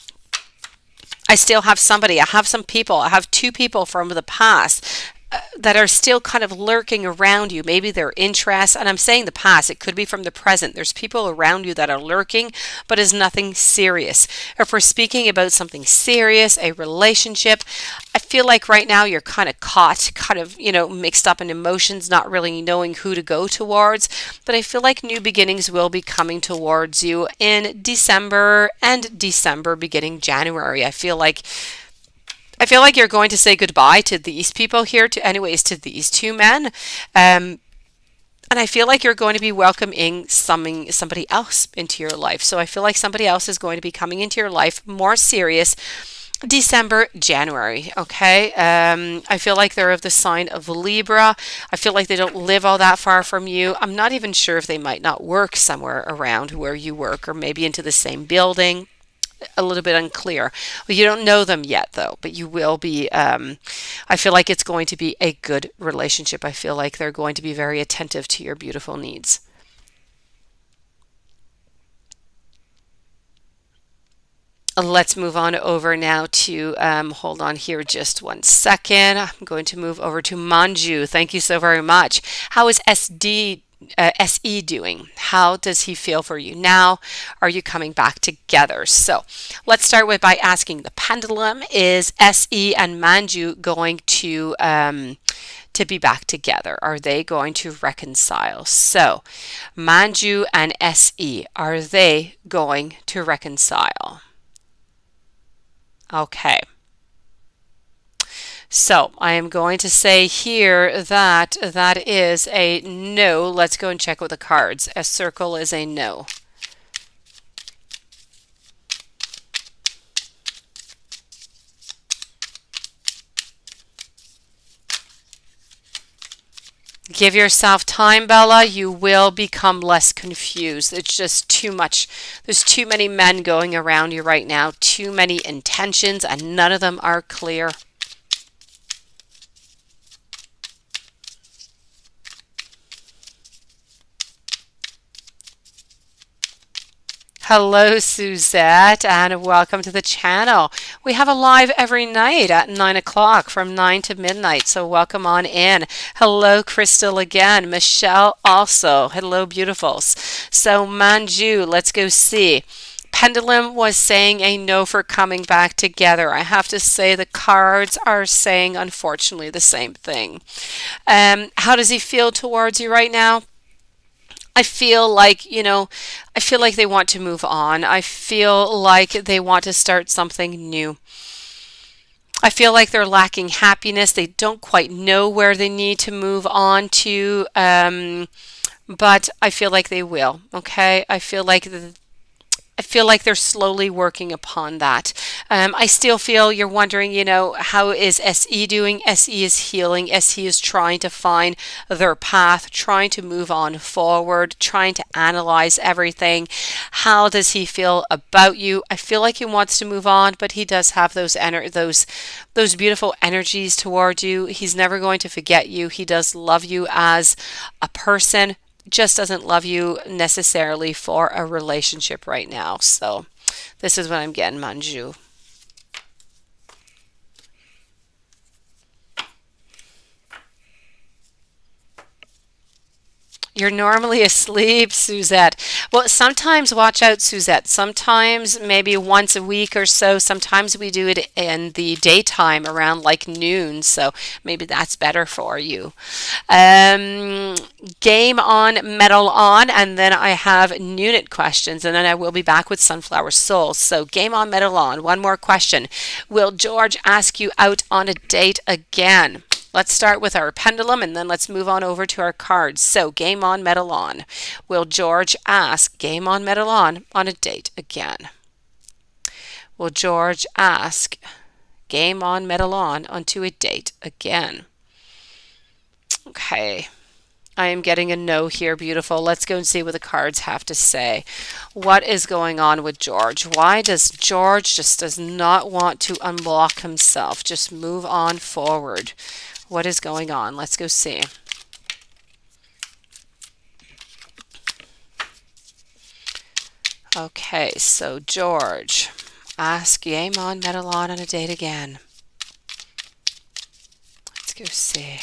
still have somebody. I have some people. I have two people from the past that are still kind of lurking around you. Maybe their interests, and I'm saying the past, it could be from the present. There's people around you that are lurking, but is nothing serious. If we're speaking about something serious, a relationship, I feel like right now you're kind of caught, kind of, mixed up in emotions, not really knowing who to go towards. But I feel like new beginnings will be coming towards you in December beginning January. I feel like you're going to say goodbye to these people here, to these two men. And I feel like you're going to be welcoming somebody else into your life. So I feel like somebody else is going to be coming into your life more serious December, January, okay? I feel like they're of the sign of Libra. I feel like they don't live all that far from you. I'm not even sure if they might not work somewhere around where you work or maybe into the same building. A little bit unclear. Well, you don't know them yet, though, but you will be. I feel like it's going to be a good relationship. I feel like they're going to be very attentive to your beautiful needs. Let's move on over now to, hold on here just one second. I'm going to move over to Manju. Thank you so very much. How is SE doing? How does he feel for you now? Are you coming back together? So let's start with by asking the pendulum, is SE and Manju going to be back together? Are they going to reconcile? So Manju and SE, are they going to reconcile? Okay. So I am going to say here that that is a no. Let's go and check with the cards. A circle is a no. Give yourself time, Bella. You will become less confused. It's just too much. There's too many men going around you right now, too many intentions, and none of them are clear. Hello, Suzette, and welcome to the channel. We have a live every night at 9 o'clock from 9 to midnight, so welcome on in. Hello, Crystal again. Michelle also. Hello, beautifuls. So, Manju, let's go see. Pendulum was saying a no for coming back together. I have to say the cards are saying, unfortunately, the same thing. How does he feel towards you right now? I feel like, I feel like they want to move on. I feel like they want to start something new. I feel like they're lacking happiness. They don't quite know where they need to move on to, but I feel like they will, okay? I feel like they're slowly working upon that. I still feel you're wondering, how is SE doing? SE is healing. SE is trying to find their path, trying to move on forward, trying to analyze everything. How does he feel about you? I feel like he wants to move on, but he does have those beautiful energies towards you. He's never going to forget you. He does love you as a person, just doesn't love you necessarily for a relationship right now. So this is what I'm getting, Manju. You're normally asleep, Suzette. Well, sometimes watch out, Suzette. Sometimes maybe once a week or so. Sometimes we do it in the daytime around like noon. So maybe that's better for you. Um, Game on, metal on, and then I have Nunit questions, and then I will be back with Sunflower Souls. So game on, metal on. One more question. Will George ask you out on a date again? Let's start with our pendulum and then let's move on over to our cards. So, game on, metal on. Will George ask game on, metal on a date again? Will George ask game on, metal on onto a date again? Okay. I am getting a no here, beautiful. Let's go and see what the cards have to say. What is going on with George? Why does George just does not want to unblock himself? Just move on forward. What is going on? Let's go see. Okay, so George, ask game on, metal on a date again. Let's go see.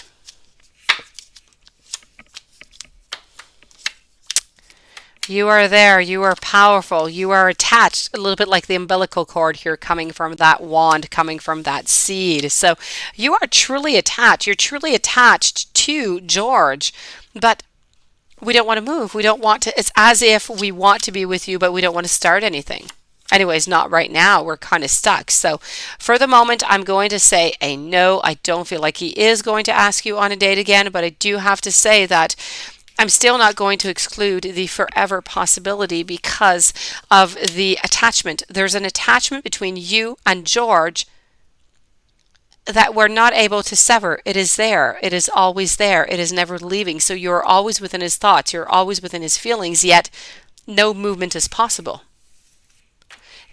You are there. You are powerful. You are attached, a little bit like the umbilical cord here coming from that wand, coming from that seed. So you are truly attached. You're truly attached to George, but we don't want to move. We don't want to. It's as if we want to be with you, but we don't want to start anything. Anyways, not right now. We're kind of stuck. So for the moment, I'm going to say a no. I don't feel like he is going to ask you on a date again, but I do have to say that I'm still not going to exclude the forever possibility because of the attachment. There's an attachment between you and George that we're not able to sever. It is there. It is always there. It is never leaving. So you're always within his thoughts. You're always within his feelings, yet no movement is possible.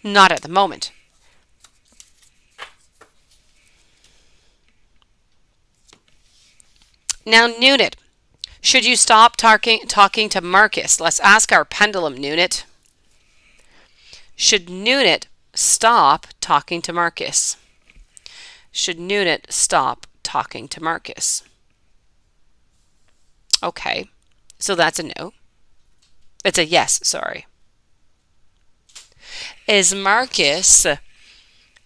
Not at the moment. Now, Nunit. Should you stop talking to Marcus? Let's ask our pendulum, Nunit. Should Nunit stop talking to Marcus? Should Nunit stop talking to Marcus? Okay, so that's a no. It's a yes, sorry. Is Marcus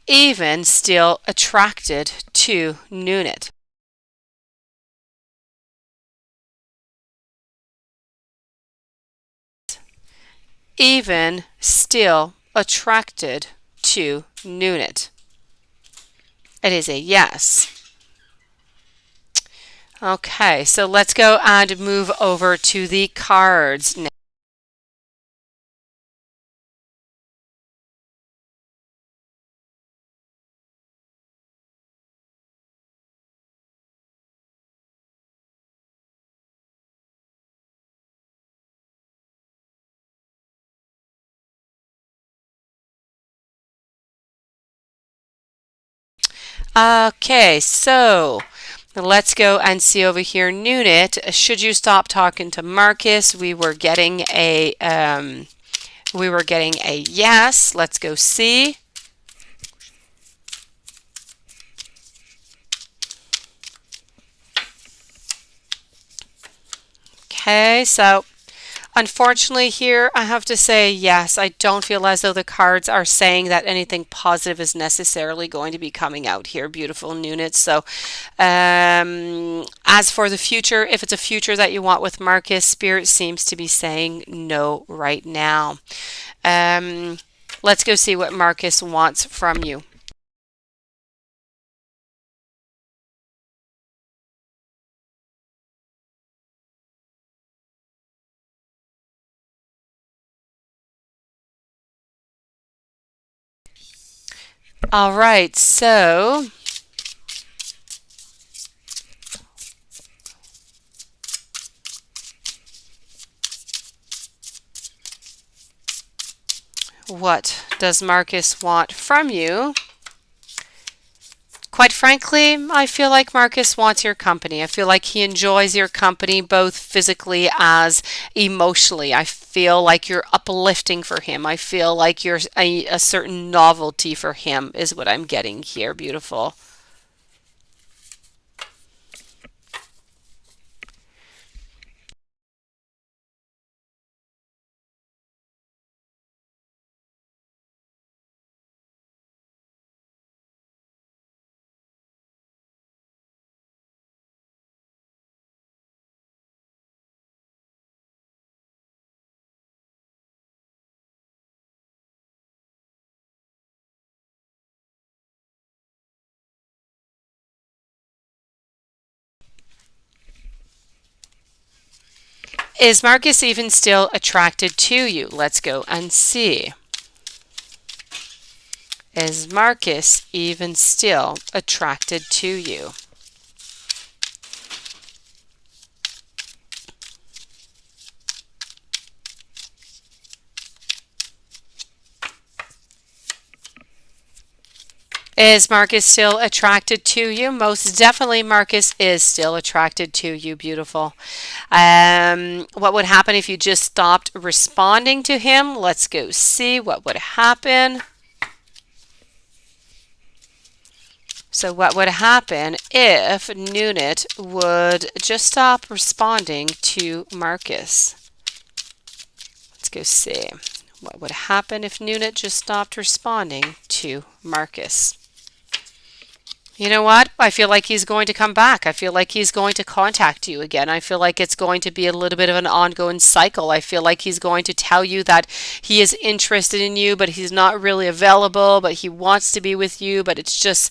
even still attracted to Nunit? Even still attracted to Nunit? It is a yes. Okay, so let's go and move over to the cards now. Okay, so let's go and see over here. Nunit, should you stop talking to Marcus? We were getting a yes. Let's go see. Okay, so unfortunately here I have to say yes. I don't feel as though the cards are saying that anything positive is necessarily going to be coming out here, beautiful Nunit. So as for the future, if it's a future that you want with Marcus, Spirit seems to be saying no right now. Let's go see what Marcus wants from you. All right, so what does Marcus want from you? Quite frankly, I feel like Marcus wants your company. I feel like he enjoys your company both physically as emotionally. I feel like you're uplifting for him. I feel like you're a certain novelty for him is what I'm getting here, beautiful. Is Marcus even still attracted to you? Let's go and see. Is Marcus even still attracted to you? Is Marcus still attracted to you? Most definitely Marcus is still attracted to you. Beautiful. What would happen if you just stopped responding to him? Let's go see what would happen. So what would happen if Nunit would just stop responding to Marcus? Let's go see. What would happen if Nunit just stopped responding to Marcus? You know what? I feel like he's going to come back. I feel like he's going to contact you again. I feel like it's going to be a little bit of an ongoing cycle. I feel like he's going to tell you that he is interested in you, but he's not really available, but he wants to be with you, but it's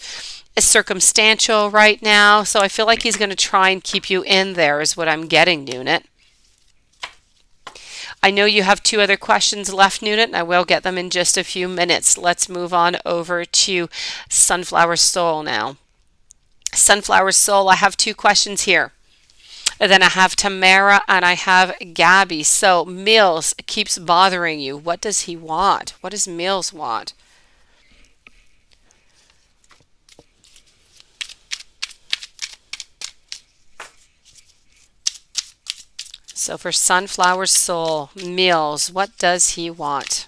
circumstantial right now. So I feel like he's going to try and keep you in there is what I'm getting, Nunit. I know you have 2 other questions left, Nunit, and I will get them in just a few minutes. Let's move on over to Sunflower Soul now. Sunflower Soul, I have 2 questions here. And then I have Tamara and I have Gabby. So Mills keeps bothering you. What does he want? What does Mills want? So for Sunflower Soul, Mills, what does he want?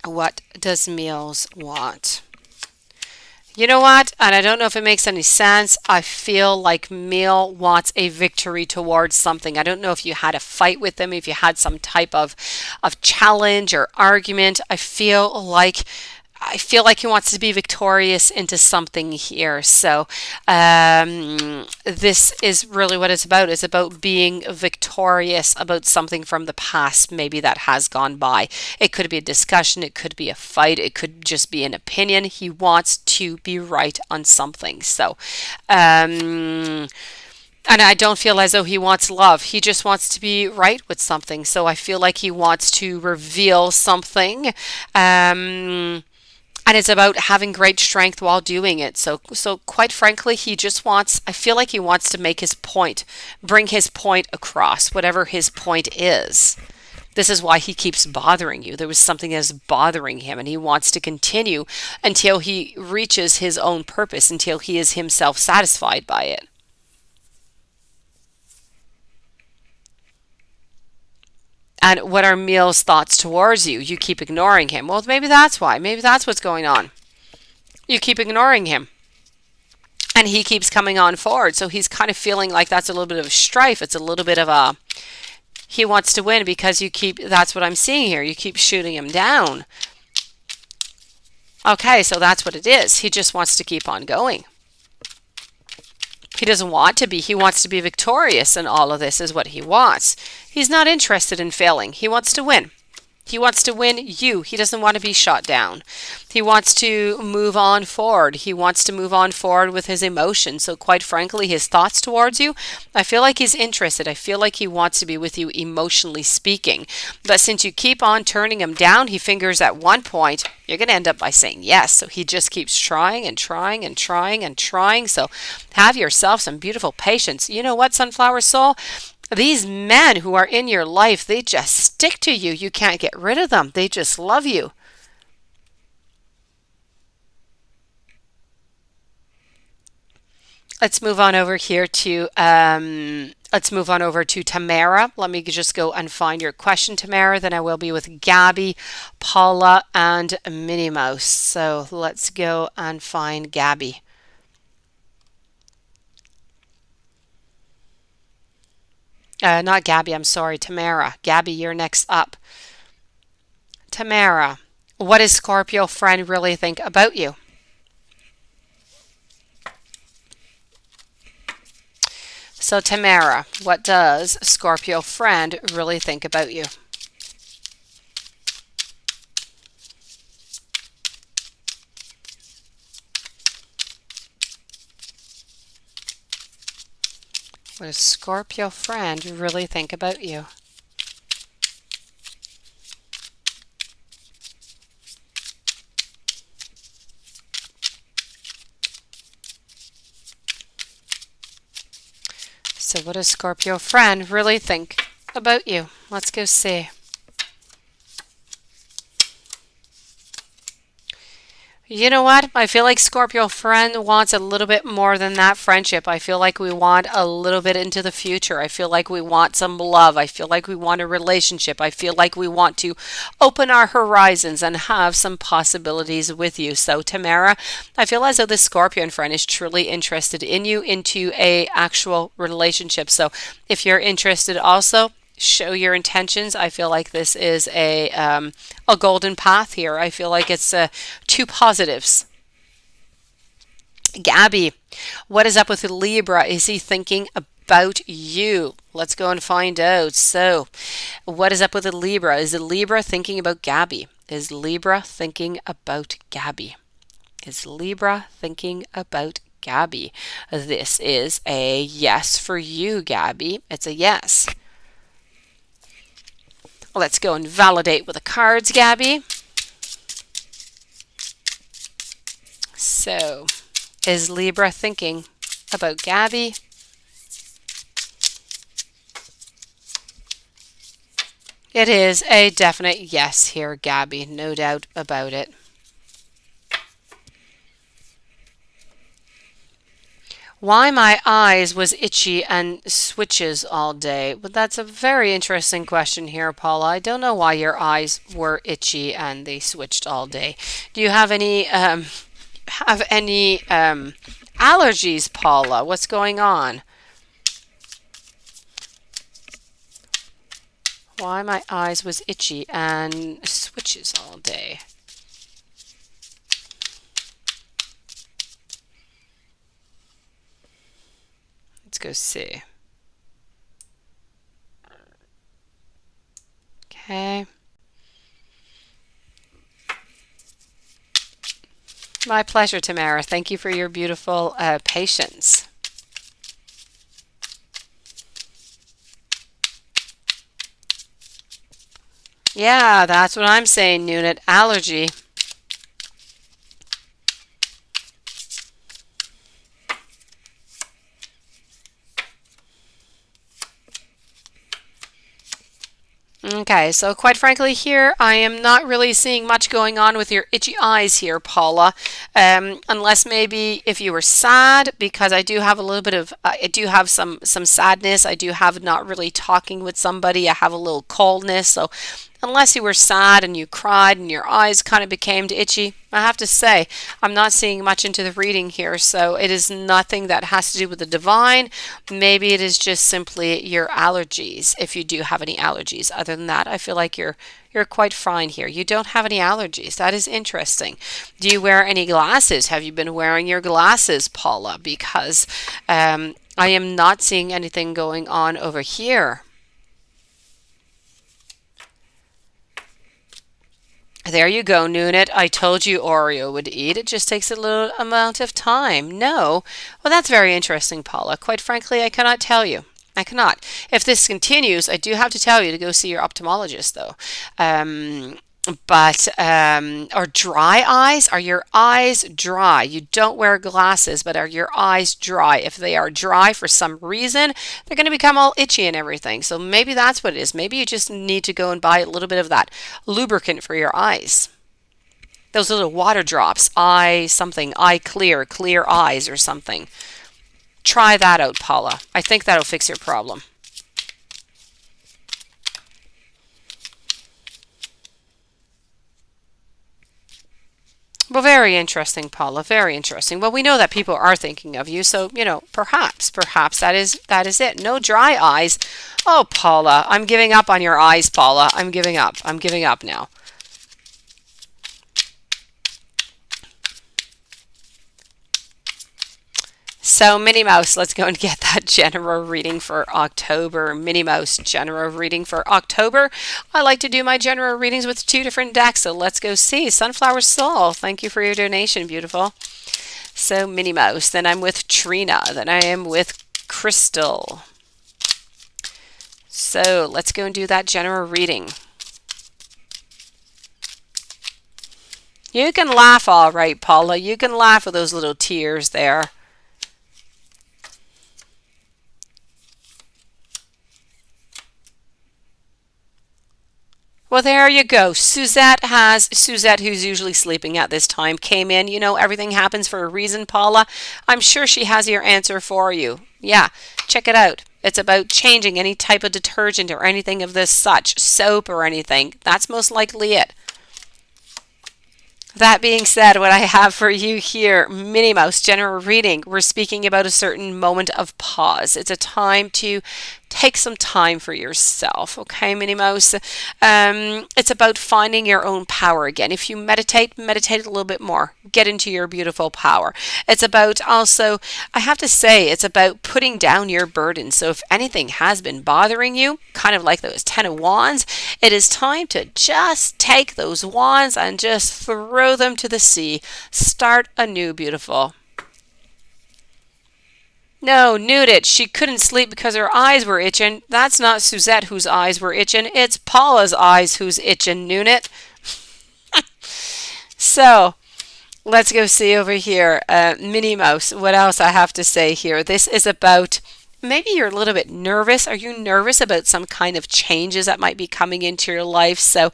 What does Mills want? You know what? And I don't know if it makes any sense. I feel like Mill wants a victory towards something. I don't know if you had a fight with him, if you had some type of challenge or argument. I feel like he wants to be victorious into something here. So this is really what it's about. It's about being victorious about something from the past, maybe that has gone by. It could be a discussion. It could be a fight. It could just be an opinion. He wants to be right on something. So and I don't feel as though he wants love. He just wants to be right with something. So I feel like he wants to reveal something. And it's about having great strength while doing it. So quite frankly, he just wants, I feel like he wants to make his point, bring his point across, whatever his point is. This is why he keeps bothering you. There was something that's bothering him, and he wants to continue until he reaches his own purpose, until he is himself satisfied by it. And what are Mill's thoughts towards you? You keep ignoring him. Well, maybe that's why. Maybe that's what's going on. You keep ignoring him. And he keeps coming on forward. So he's kind of feeling like that's a little bit of strife. It's a little bit of a, he wants to win because you keep, that's what I'm seeing here. You keep shooting him down. Okay, so that's what it is. He just wants to keep on going. He doesn't want to be. He wants to be victorious, and all of this is what he wants. He's not interested in failing. He wants to win. He wants to win you. He doesn't want to be shot down. He wants to move on forward. He wants to move on forward with his emotions. So quite frankly, his thoughts towards you, I feel like he's interested. I feel like he wants to be with you emotionally speaking. But since you keep on turning him down, he figures at one point you're going to end up by saying yes. So he just keeps trying and trying and trying and trying. So have yourself some beautiful patience. You know what, Sunflower Soul? These men who are in your life, they just stick to you. You can't get rid of them. They just love you. Let's move on over here to Tamara. Let me just go and find your question, Tamara. Then I will be with Gabby, Paula, and Minnie Mouse. So let's go and find Gabby. Not Gabby, I'm sorry, Tamara. Gabby, you're next up. Tamara, what does Scorpio friend really think about you? So Tamara, what does Scorpio friend really think about you? What does Scorpio friend really think about you? So what does Scorpio friend really think about you? Let's go see. You know what? I feel like Scorpio friend wants a little bit more than that friendship. I feel like we want a little bit into the future. I feel like we want some love. I feel like we want a relationship. I feel like we want to open our horizons and have some possibilities with you. So Tamara, I feel as though this Scorpion friend is truly interested in you into a actual relationship. So if you're interested also, show your intentions. I feel like this is a golden path here. I feel like it's two positives. Gabby, what is up with Libra? Is he thinking about you? Let's go and find out. So, what is up with the Libra? Is the Libra thinking about Gabby? Is Libra thinking about Gabby? Is Libra thinking about Gabby? This is a yes for you, Gabby. It's a yes. Let's go and validate with the cards, Gabby. So, is Libra thinking about Gabby? It is a definite yes here, Gabby. No doubt about it. Why my eyes was itchy and switches all day? Well, that's a very interesting question here, Paula. I don't know why your eyes were itchy and they switched all day. Do you have any allergies, Paula? What's going on? Why my eyes was itchy and switches all day? Let's go see. Okay. My pleasure, Tamara. Thank you for your beautiful patience. Yeah, that's what I'm saying, Nunit. Allergy. Okay, so quite frankly here, I am not really seeing much going on with your itchy eyes here, Paula. Unless maybe if you were sad, because I do have a little bit of, I do have some sadness. I do have not really talking with somebody. I have a little coldness. So unless you were sad and you cried and your eyes kind of became itchy, I have to say, I'm not seeing much into the reading here. So it is nothing that has to do with the divine. Maybe it is just simply your allergies, if you do have any allergies. Other than that, I feel like you're quite fine here. You don't have any allergies. That is interesting. Do you wear any glasses? Have you been wearing your glasses, Paula? Because I am not seeing anything going on over here. There you go, Nunit. I told you Oreo would eat. It just takes a little amount of time. No. Well, that's very interesting, Paula. Quite frankly, I cannot tell you. I cannot. If this continues, I do have to tell you to go see your ophthalmologist, though. Or dry eyes? Are your eyes dry? You don't wear glasses, but are your eyes dry? If they are dry for some reason, they're going to become all itchy and everything. So maybe that's what it is. Maybe you just need to go and buy a little bit of that lubricant for your eyes. Those little water drops, eye clear, clear eyes or something. Try that out, Paula. I think that'll fix your problem. Well, very interesting, Paula. Very interesting. Well, we know that people are thinking of you, so perhaps that is it. No dry eyes. Oh, Paula, I'm giving up on your eyes, Paula. I'm giving up. I'm giving up now. So, Minnie Mouse, let's go and get that general reading for October. Minnie Mouse general reading for October. I like to do my general readings with 2 different decks, so let's go see. Sunflower Soul, thank you for your donation, beautiful. So, Minnie Mouse. Then I'm with Trina. Then I am with Crystal. So let's go and do that general reading. You can laugh all right, Paula. You can laugh with those little tears there. Well, there you go. Suzette, who's usually sleeping at this time, came in. You know, everything happens for a reason, Paula. I'm sure she has your answer for you. Yeah, check it out. It's about changing any type of detergent or anything of this such, soap or anything. That's most likely it. That being said, what I have for you here, Minnie Mouse general reading, we're speaking about a certain moment of pause. It's a time to take some time for yourself, okay, Minnie Mouse? It's about finding your own power again. If you meditate a little bit more. Get into your beautiful power. It's about also, I have to say, it's about putting down your burden. So if anything has been bothering you, kind of like those 10 of Wands, it is time to just take those wands and just throw them to the sea. Start anew, beautiful. No, Nunit, she couldn't sleep because her eyes were itching. That's not Suzette whose eyes were itching. It's Paula's eyes who's itching, Nunit. So, let's go see over here. Minnie Mouse, what else I have to say here? This is about, maybe you're a little bit nervous. Are you nervous about some kind of changes that might be coming into your life? So,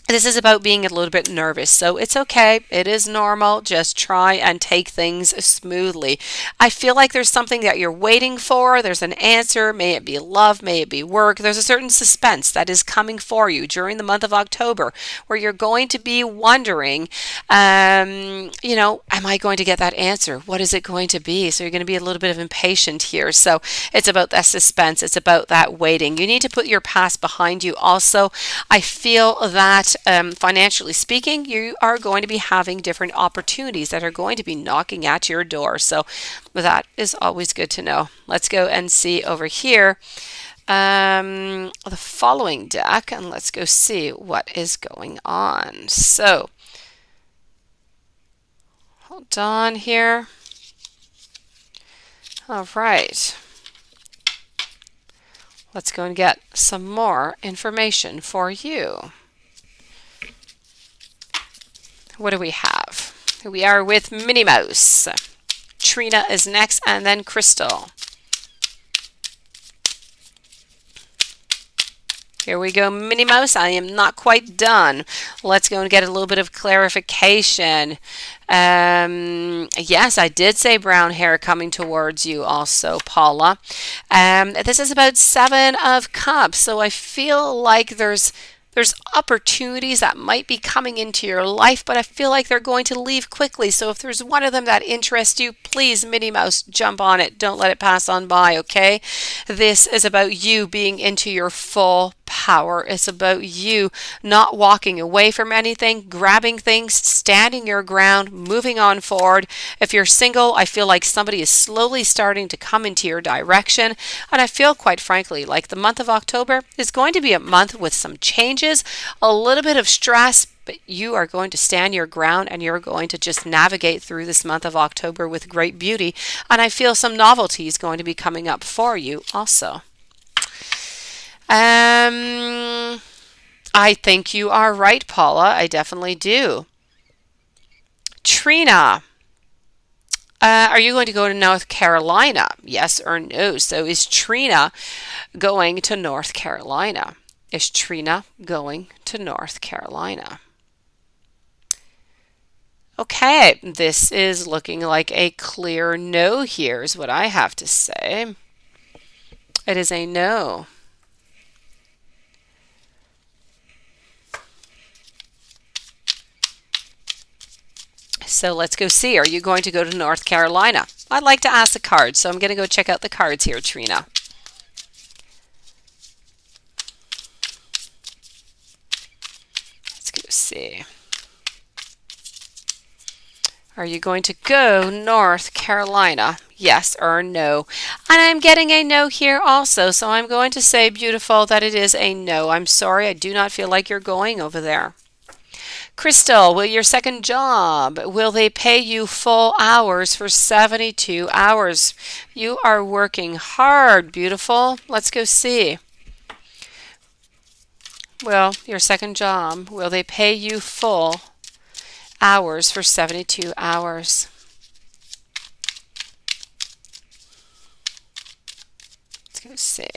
this is about being a little bit nervous, so it's okay. It is normal. Just try and take things smoothly. I feel like there's something that you're waiting for. There's an answer. May it be love, may it be work. There's a certain suspense that is coming for you during the month of October where you're going to be wondering, you know, am I going to get that answer? What is it going to be? So you're going to be a little bit of impatient here. So it's about that suspense. It's about that waiting. You need to put your past behind you also. I feel that financially speaking, you are going to be having different opportunities that are going to be knocking at your door. So that is always good to know. Let's go and see over here the following deck, and let's go see what is going on. So hold on here. All right. Let's go and get some more information for you. What do we have? We are with Minnie Mouse. Trina is next, and then Crystal. Here we go, Minnie Mouse. I am not quite done. Let's go and get a little bit of clarification. Yes, I did say brown hair coming towards you also, Paula. This is about 7 of Cups, so I feel like there's opportunities that might be coming into your life, but I feel like they're going to leave quickly. So if there's one of them that interests you, please, Minnie Mouse, jump on it. Don't let it pass on by, okay? This is about you being into your full power. It's about you not walking away from anything, grabbing things, standing your ground, moving on forward. If you're single, I feel like somebody is slowly starting to come into your direction. And I feel, quite frankly, like the month of October is going to be a month with some changes, a little bit of stress, but you are going to stand your ground and you're going to just navigate through this month of October with great beauty. And I feel some novelty is going to be coming up for you also. I think you are right, Paula. I definitely do. Trina, are you going to go to North Carolina? Yes or no? So is Trina going to North Carolina? Is Trina going to North Carolina? Okay, this is looking like a clear no here is what I have to say. It is a no. So let's go see. Are you going to go to North Carolina? I'd like to ask the cards, so I'm going to go check out the cards here, Trina. Let's go see. Are you going to go North Carolina? Yes or no? And I'm getting a no here also, so I'm going to say, beautiful, that it is a no. I'm sorry, I do not feel like you're going over there. Crystal, will your second job, will they pay you full hours for 72 hours? You are working hard, beautiful. Let's go see. Well, your second job, will they pay you full hours for 72 hours? Let's go see.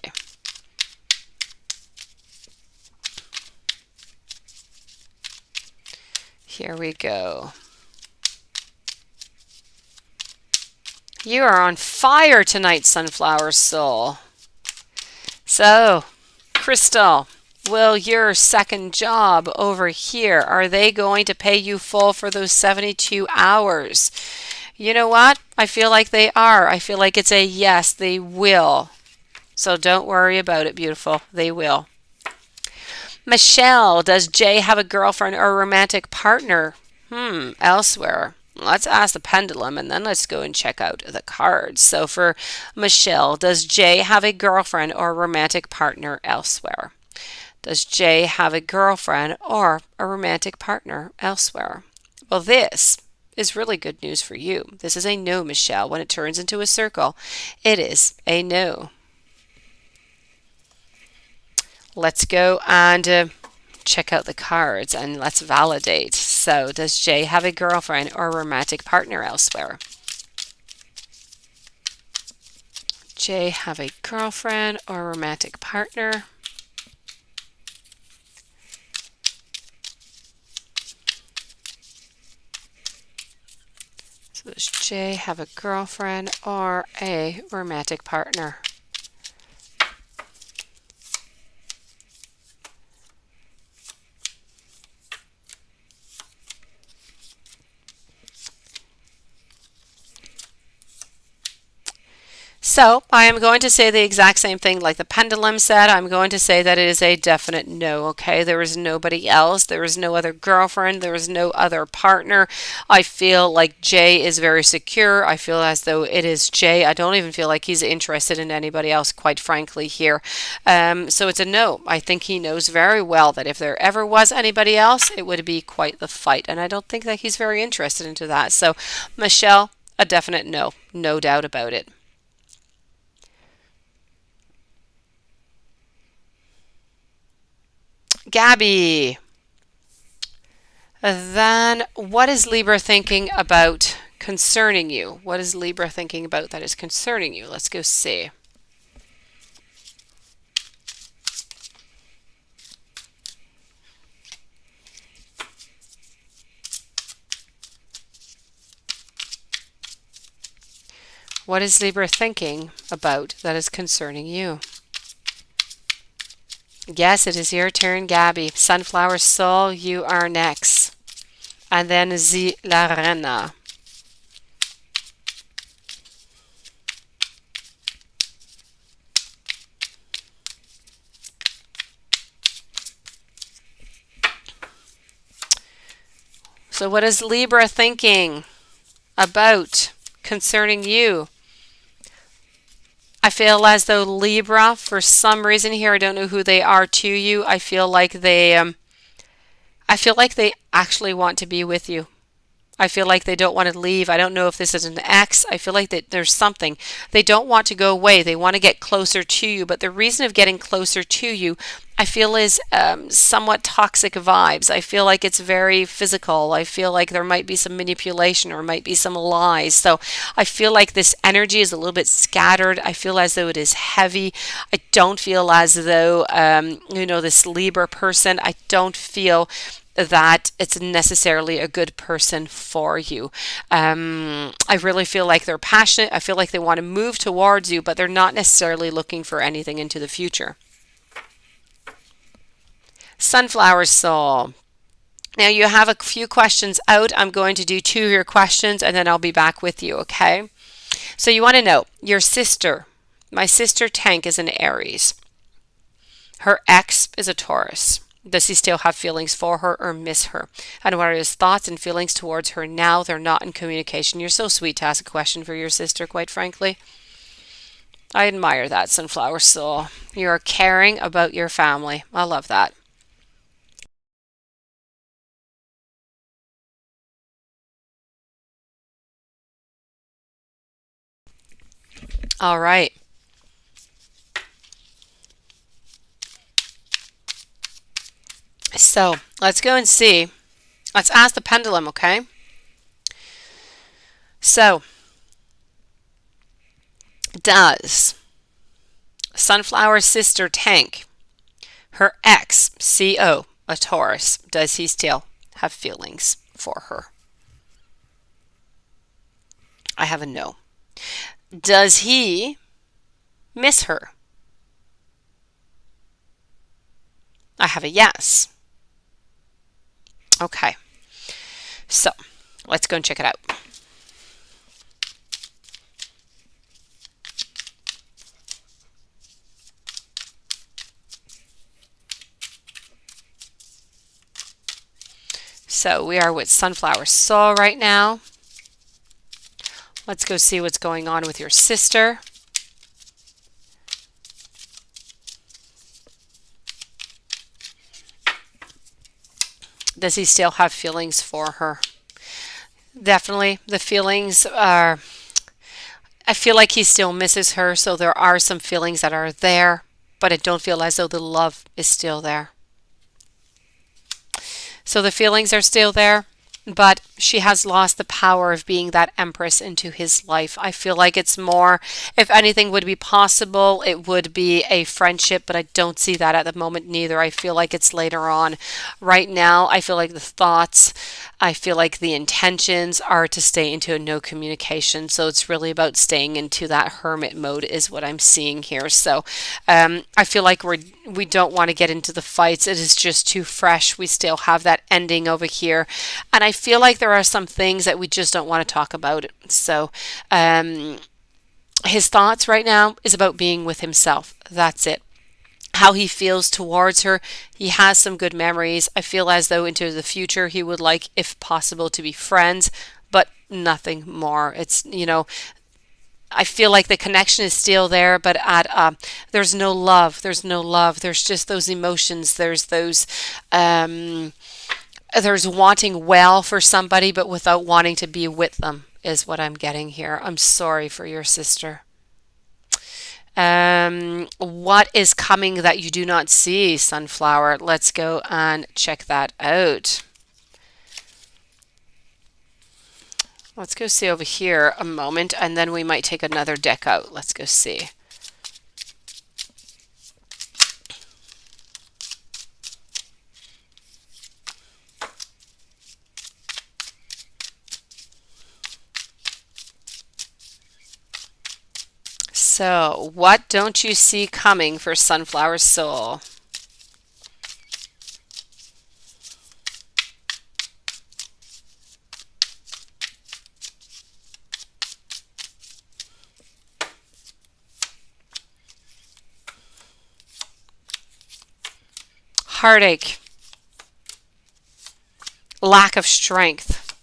Here we go. You are on fire tonight, Sunflower Soul. So, Crystal, will your second job over here, are they going to pay you full for those 72 hours? You know what? I feel like they are. I feel like it's a yes, they will. So don't worry about it, beautiful. They will. Michelle, does Jay have a girlfriend or a romantic partner? Elsewhere. Let's ask the pendulum and then let's go and check out the cards. So for Michelle, does Jay have a girlfriend or a romantic partner elsewhere? Does Jay have a girlfriend or a romantic partner elsewhere? Well, this is really good news for you. This is a no, Michelle. When it turns into a circle, it is a no. Let's go and check out the cards and let's validate. So, does Jay have a girlfriend or a romantic partner elsewhere? Jay have a girlfriend or a romantic partner? So, does Jay have a girlfriend or a romantic partner? So I am going to say the exact same thing like the pendulum said. I'm going to say that it is a definite no, okay? There is nobody else. There is no other girlfriend. There is no other partner. I feel like Jay is very secure. I feel as though it is Jay. I don't even feel like he's interested in anybody else, quite frankly, here. So it's a no. I think he knows very well that if there ever was anybody else, it would be quite the fight. And I don't think that he's very interested into that. So Michelle, a definite no. No doubt about it. Gabby, then what is Libra thinking about concerning you? What is Libra thinking about that is concerning you? Let's go see. What is Libra thinking about that is concerning you? Yes, it is your turn, Gabby. Sunflower Soul, you are next. And then Zilarena. So what is Libra thinking about concerning you? I feel as though Libra, for some reason here, I don't know who they are to you. I feel like they actually want to be with you. I feel like they don't want to leave. I don't know if this is an ex. I feel like that there's something. They don't want to go away. They want to get closer to you. But the reason of getting closer to you, I feel is somewhat toxic vibes. I feel like it's very physical. I feel like there might be some manipulation or might be some lies. So I feel like this energy is a little bit scattered. I feel as though it is heavy. I don't feel as though, this Libra person, I don't feel that it's necessarily a good person for you. I really feel like they're passionate. I feel like they want to move towards you, but they're not necessarily looking for anything into the future. Sunflower Soul. Now you have a few questions out. I'm going to do 2 of your questions and then I'll be back with you, okay? So you want to know, your sister, my sister Tank is an Aries. Her ex is a Taurus. Does he still have feelings for her or miss her? And what are his thoughts and feelings towards her now? They're not in communication. You're so sweet to ask a question for your sister, quite frankly. I admire that, Sunflower Soul. You are caring about your family. I love that. All right. So let's go and see. Let's ask the pendulum, okay? So, does Sunflower's sister Tank, her ex, CO, a Taurus, does he still have feelings for her? I have a no. Does he miss her? I have a yes. Okay, so let's go and check it out. So we are with Sunflower Soul right now. Let's go see what's going on with your sister. Does he still have feelings for her? Definitely. The feelings are, I feel like he still misses her, so there are some feelings that are there, but I don't feel as though the love is still there. So the feelings are still there, but she has lost the power of being that empress into his life. I feel like it's more, if anything would be possible, it would be a friendship, but I don't see that at the moment neither. I feel like it's later on. Right now, I feel like the thoughts, I feel like the intentions are to stay into a no communication. So it's really about staying into that hermit mode is what I'm seeing here. So I feel like we don't want to get into the fights. It is just too fresh. We still have that ending over here. And I feel like there are some things that we just don't want to talk about. So his thoughts right now is about being with himself. That's it. How he feels towards her. He has some good memories. I feel as though into the future he would like, if possible, to be friends, but nothing more. It's, I feel like the connection is still there, but there's no love. There's no love. There's just those emotions. There's those, there's wanting well for somebody, but without wanting to be with them is what I'm getting here. I'm sorry for your sister. What is coming that you do not see, Sunflower? Let's go and check that out. Let's go see over here a moment, and then we might take another deck out. Let's go see. So, what don't you see coming for Sunflower Soul? Heartache, lack of strength,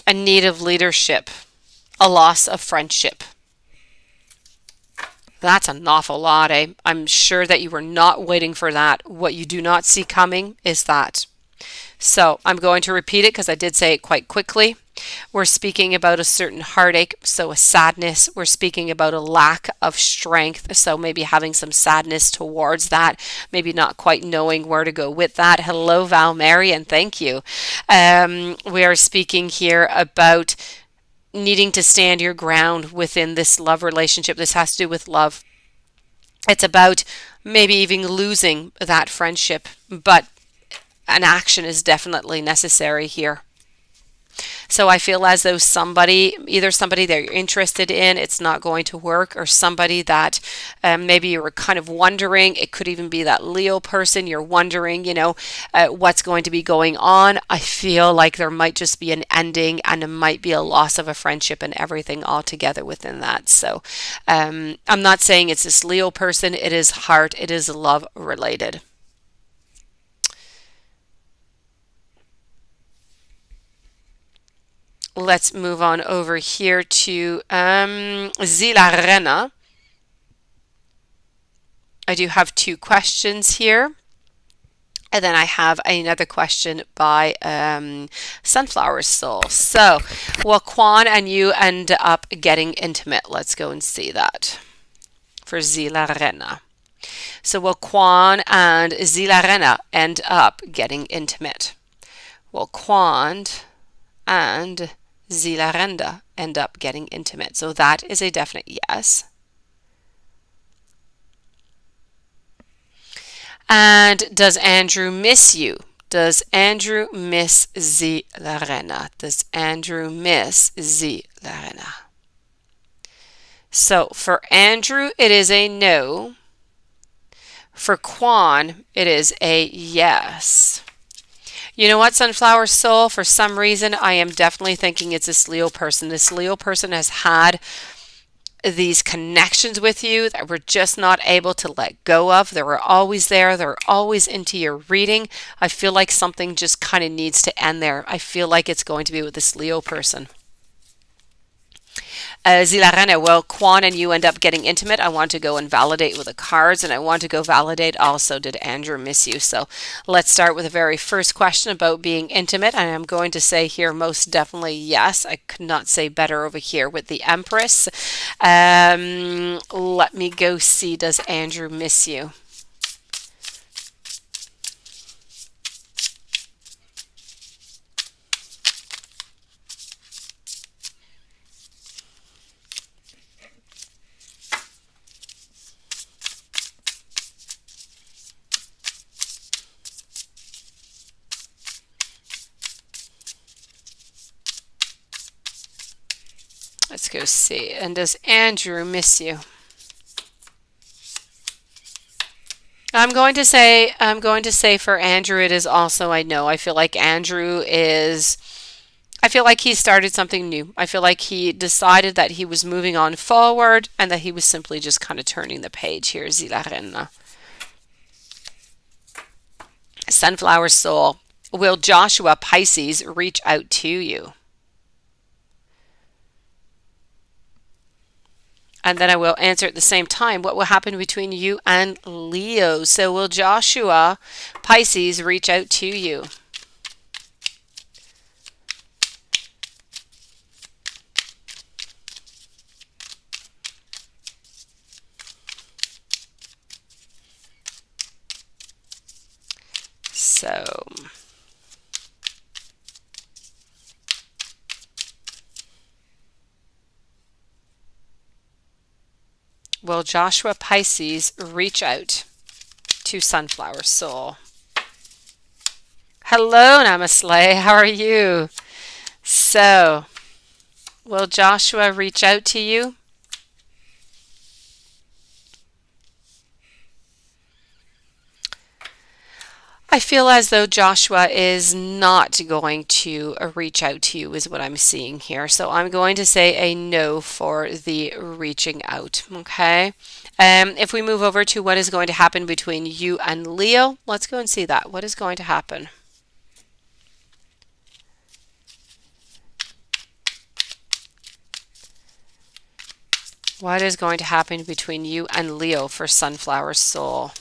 a need of leadership, a loss of friendship. That's an awful lot, eh? I'm sure that you were not waiting for that. What you do not see coming is that. So I'm going to repeat it because I did say it quite quickly. We're speaking about a certain heartache, so a sadness. We're speaking about a lack of strength, so maybe having some sadness towards that, maybe not quite knowing where to go with that. Hello, Val Mary, and thank you. We are speaking here about needing to stand your ground within this love relationship. This has to do with love. It's about maybe even losing that friendship, but an action is definitely necessary here. So I feel as though somebody, either somebody that you're interested in, it's not going to work, or somebody that maybe you were kind of wondering, it could even be that Leo person, you're wondering, what's going to be going on. I feel like there might just be an ending, and it might be a loss of a friendship and everything altogether within that. So I'm not saying it's this Leo person, it is heart, it is love related. Let's move on over here to Zilarena. I do have two questions here. And then I have another question by Sunflower Soul. So, will Quan and you end up getting intimate? Let's go and see that for Zilarena. So, will Quan and Zilarena end up getting intimate? Will Quan and Zilarenda end up getting intimate? So, that is a definite yes. And does Andrew miss you? Does Andrew miss Zilarena? Does Andrew miss Zilarena? So for Andrew, it is a no. For Quan, it is a yes. You know what, Sunflower Soul? For some reason, I am definitely thinking it's this Leo person. This Leo person has had these connections with you that we're just not able to let go of. They were always there. They're always into your reading. I feel like something just kind of needs to end there. I feel like it's going to be with this Leo person. Zilarena, will Quan and you end up getting intimate? I want to go and validate with the cards, and I want to go validate also, did Andrew miss you? So let's start with the very first question about being intimate, and I'm going to say here most definitely yes. I could not say better over here with the Empress. Let me go see, does Andrew miss you? Let's go see. And does Andrew miss you? I'm going to say for Andrew it is also I know. I feel like he started something new. I feel like he decided that he was moving on forward and that he was simply just kind of turning the page here, Zilarena. Sunflower Soul, will Joshua Pisces reach out to you? And then I will answer at the same time, what will happen between you and Leo? So will Joshua Pisces reach out to you? So will Joshua Pisces reach out to Sunflower Soul? Hello, Namaste. How are you? So, will Joshua reach out to you? I feel as though Joshua is not going to reach out to you is what I'm seeing here. So I'm going to say a no for the reaching out, okay? If we move over to what is going to happen between you and Leo, let's go and see that. What is going to happen? What is going to happen between you and Leo for Sunflower Soul?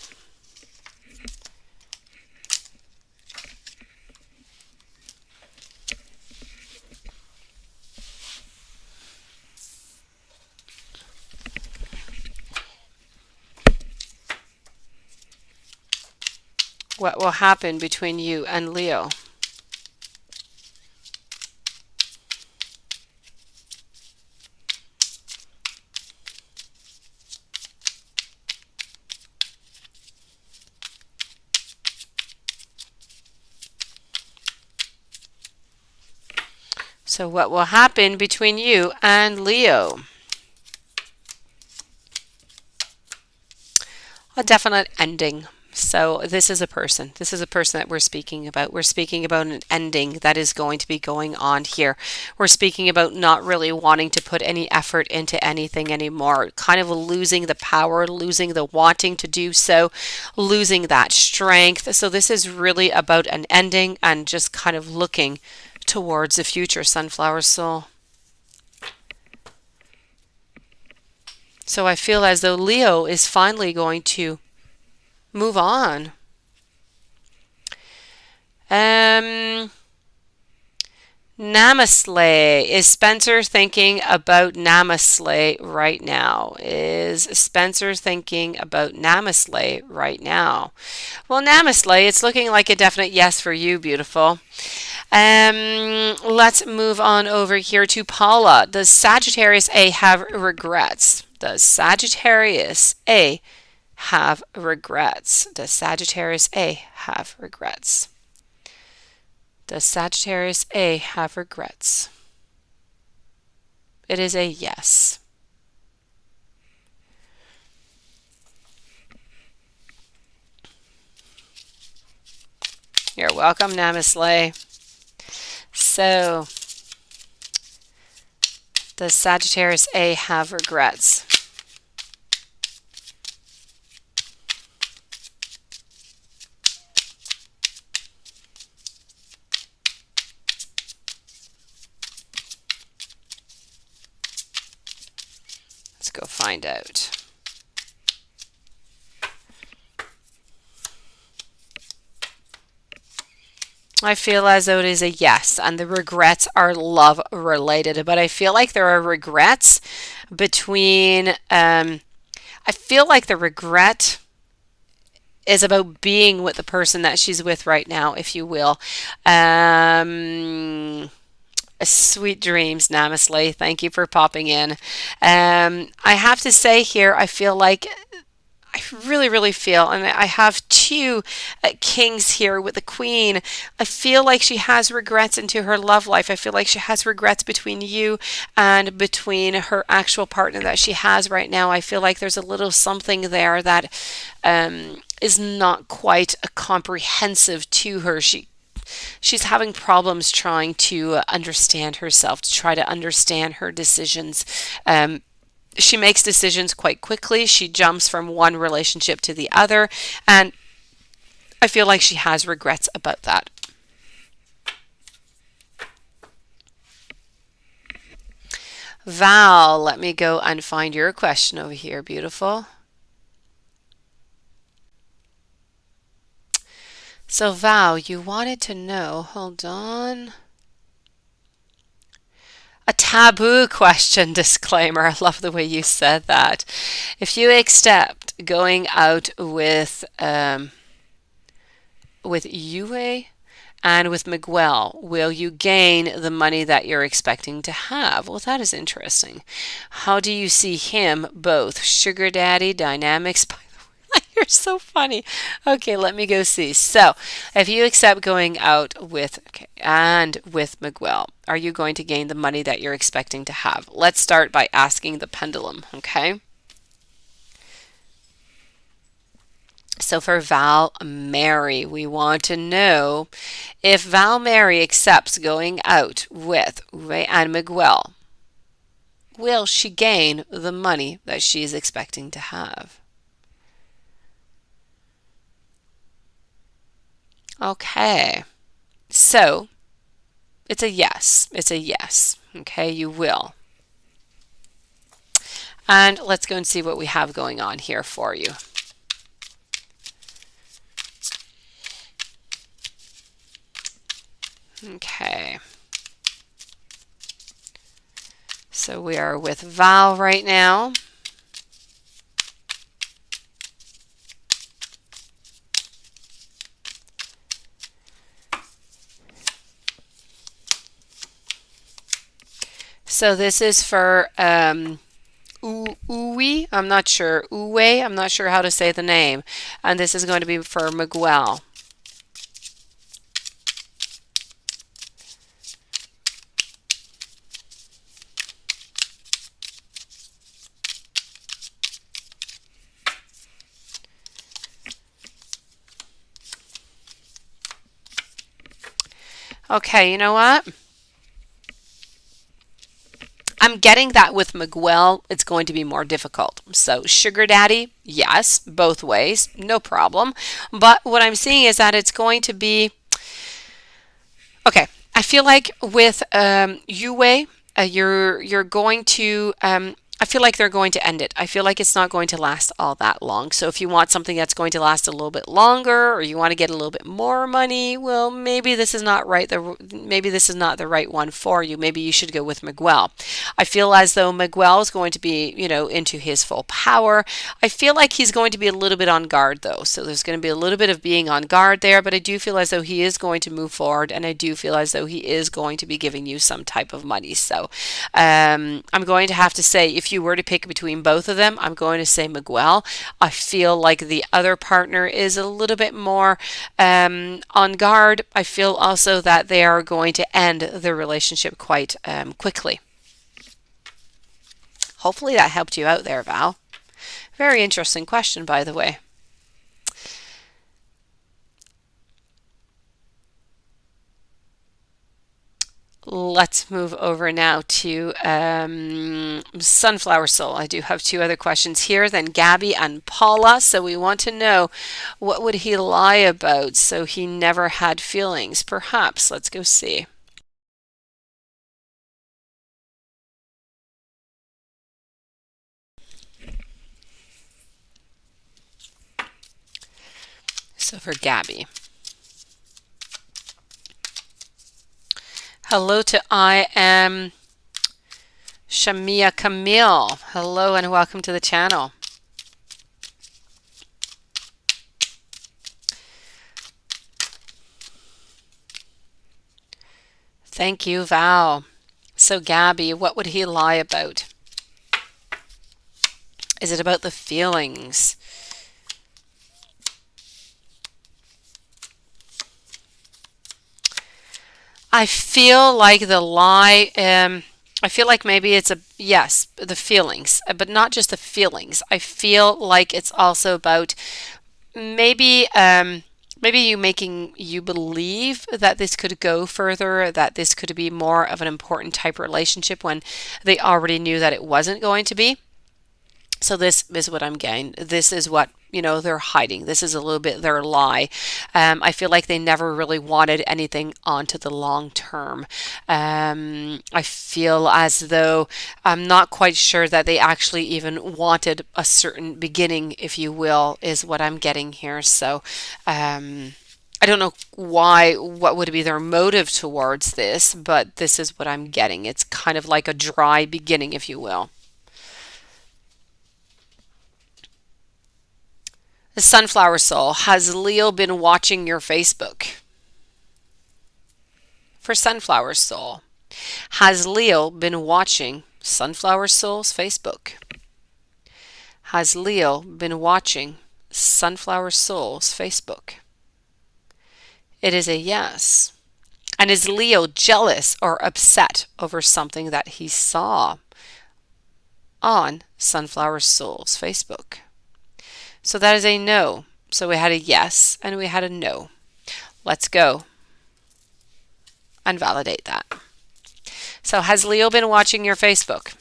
What will happen between you and Leo? So what will happen between you and Leo? A definite ending. So this is a person. This is a person that we're speaking about. We're speaking about an ending that is going to be going on here. We're speaking about not really wanting to put any effort into anything anymore, kind of losing the power, losing the wanting to do so, losing that strength. So this is really about an ending and just kind of looking towards the future, Sunflower Soul. So I feel as though Leo is finally going to move on. Um, Namaste. Is Spencer thinking about Namaste right now? Is Spencer thinking about Namaste right now? Well, Namaste, it's looking like a definite yes for you, beautiful. Let's move on over here to Paula. Does Sagittarius A have regrets? Does Sagittarius A have regrets? Does Sagittarius A have regrets? Does Sagittarius A have regrets? It is a yes. You're welcome, Namaste. So, does Sagittarius A have regrets? Let's go find out. I feel as though it is a yes, and the regrets are love related, but I feel like there are regrets between, I feel like the regret is about being with the person that she's with right now, if you will. Sweet dreams, Namaste. Thank you for popping in. I have to say here, I feel like I really, really feel, and I have two kings here with the queen. I feel like she has regrets into her love life. I feel like she has regrets between you and between her actual partner that she has right now. I feel like there's a little something there that is not quite comprehensive to her. She's having problems trying to understand herself, to try to understand her decisions. She makes decisions quite quickly. She jumps from one relationship to the other, and I feel like she has regrets about that. Val, let me go and find your question over here, beautiful. So Val, you wanted to know, hold on. A taboo question disclaimer. I love the way you said that. If you accept going out with Yue and with Miguel, will you gain the money that you're expecting to have? Well, that is interesting. How do you see him both? Sugar daddy dynamics. You're so funny. Okay, let me go see. So, if you accept going out with and with Miguel, are you going to gain the money that you're expecting to have? Let's start by asking the pendulum, okay? So for Val Mary, we want to know if Val Mary accepts going out with Uwe and Miguel, will she gain the money that she is expecting to have? Okay, so it's a yes. It's a yes. Okay, you will. And let's go and see what we have going on here for you. Okay. So we are with Val right now. So this is for Uwe, I'm not sure, Uwe, I'm not sure how to say the name. And this is going to be for Miguel. Okay, you know what? I'm getting that with Miguel, it's going to be more difficult. So sugar daddy, yes, both ways, no problem. But what I'm seeing is that it's going to be, okay, I feel like with Yue, you're going to I feel like they're going to end it. I feel like it's not going to last all that long. So if you want something that's going to last a little bit longer, or you want to get a little bit more money, well, maybe this is not right. Maybe this is not the right one for you. Maybe you should go with Miguel. I feel as though Miguel is going to be, into his full power. I feel like he's going to be a little bit on guard though. So there's going to be a little bit of being on guard there, but I do feel as though he is going to move forward, and I do feel as though he is going to be giving you some type of money. So I'm going to have to say, if you were to pick between both of them, I'm going to say Miguel. I feel like the other partner is a little bit more on guard. I feel also that they are going to end the relationship quite quickly. Hopefully that helped you out there, Val. Very interesting question, by the way. Let's move over now to Sunflower Soul. I do have two other questions here, then Gabby and Paula. So we want to know, what would he lie about so he never had feelings? Perhaps. Let's go see. So for Gabby. Hello to I am Shamia Camille. Hello and welcome to the channel. Thank you, Val. So Gabby, what would he lie about? Is it about the feelings? I feel like the lie, I feel like maybe it's yes, the feelings, but not just the feelings. I feel like it's also about maybe maybe you making you believe that this could go further, that this could be more of an important type of relationship when they already knew that it wasn't going to be. So this is what I'm getting. This is what, they're hiding. This is a little bit their lie. I feel like they never really wanted anything onto the long term. I feel as though I'm not quite sure that they actually even wanted a certain beginning, if you will, is what I'm getting here. So I don't know what would be their motive towards this, but this is what I'm getting. It's kind of like a dry beginning, if you will. The Sunflower Soul, has Leo been watching your Facebook? For Sunflower Soul, has Leo been watching Sunflower Soul's Facebook? Has Leo been watching Sunflower Soul's Facebook? It is a yes. And is Leo jealous or upset over something that he saw on Sunflower Soul's Facebook? So that is a no. So we had a yes and we had a no. Let's go and validate that. So has Leo been watching your Facebook?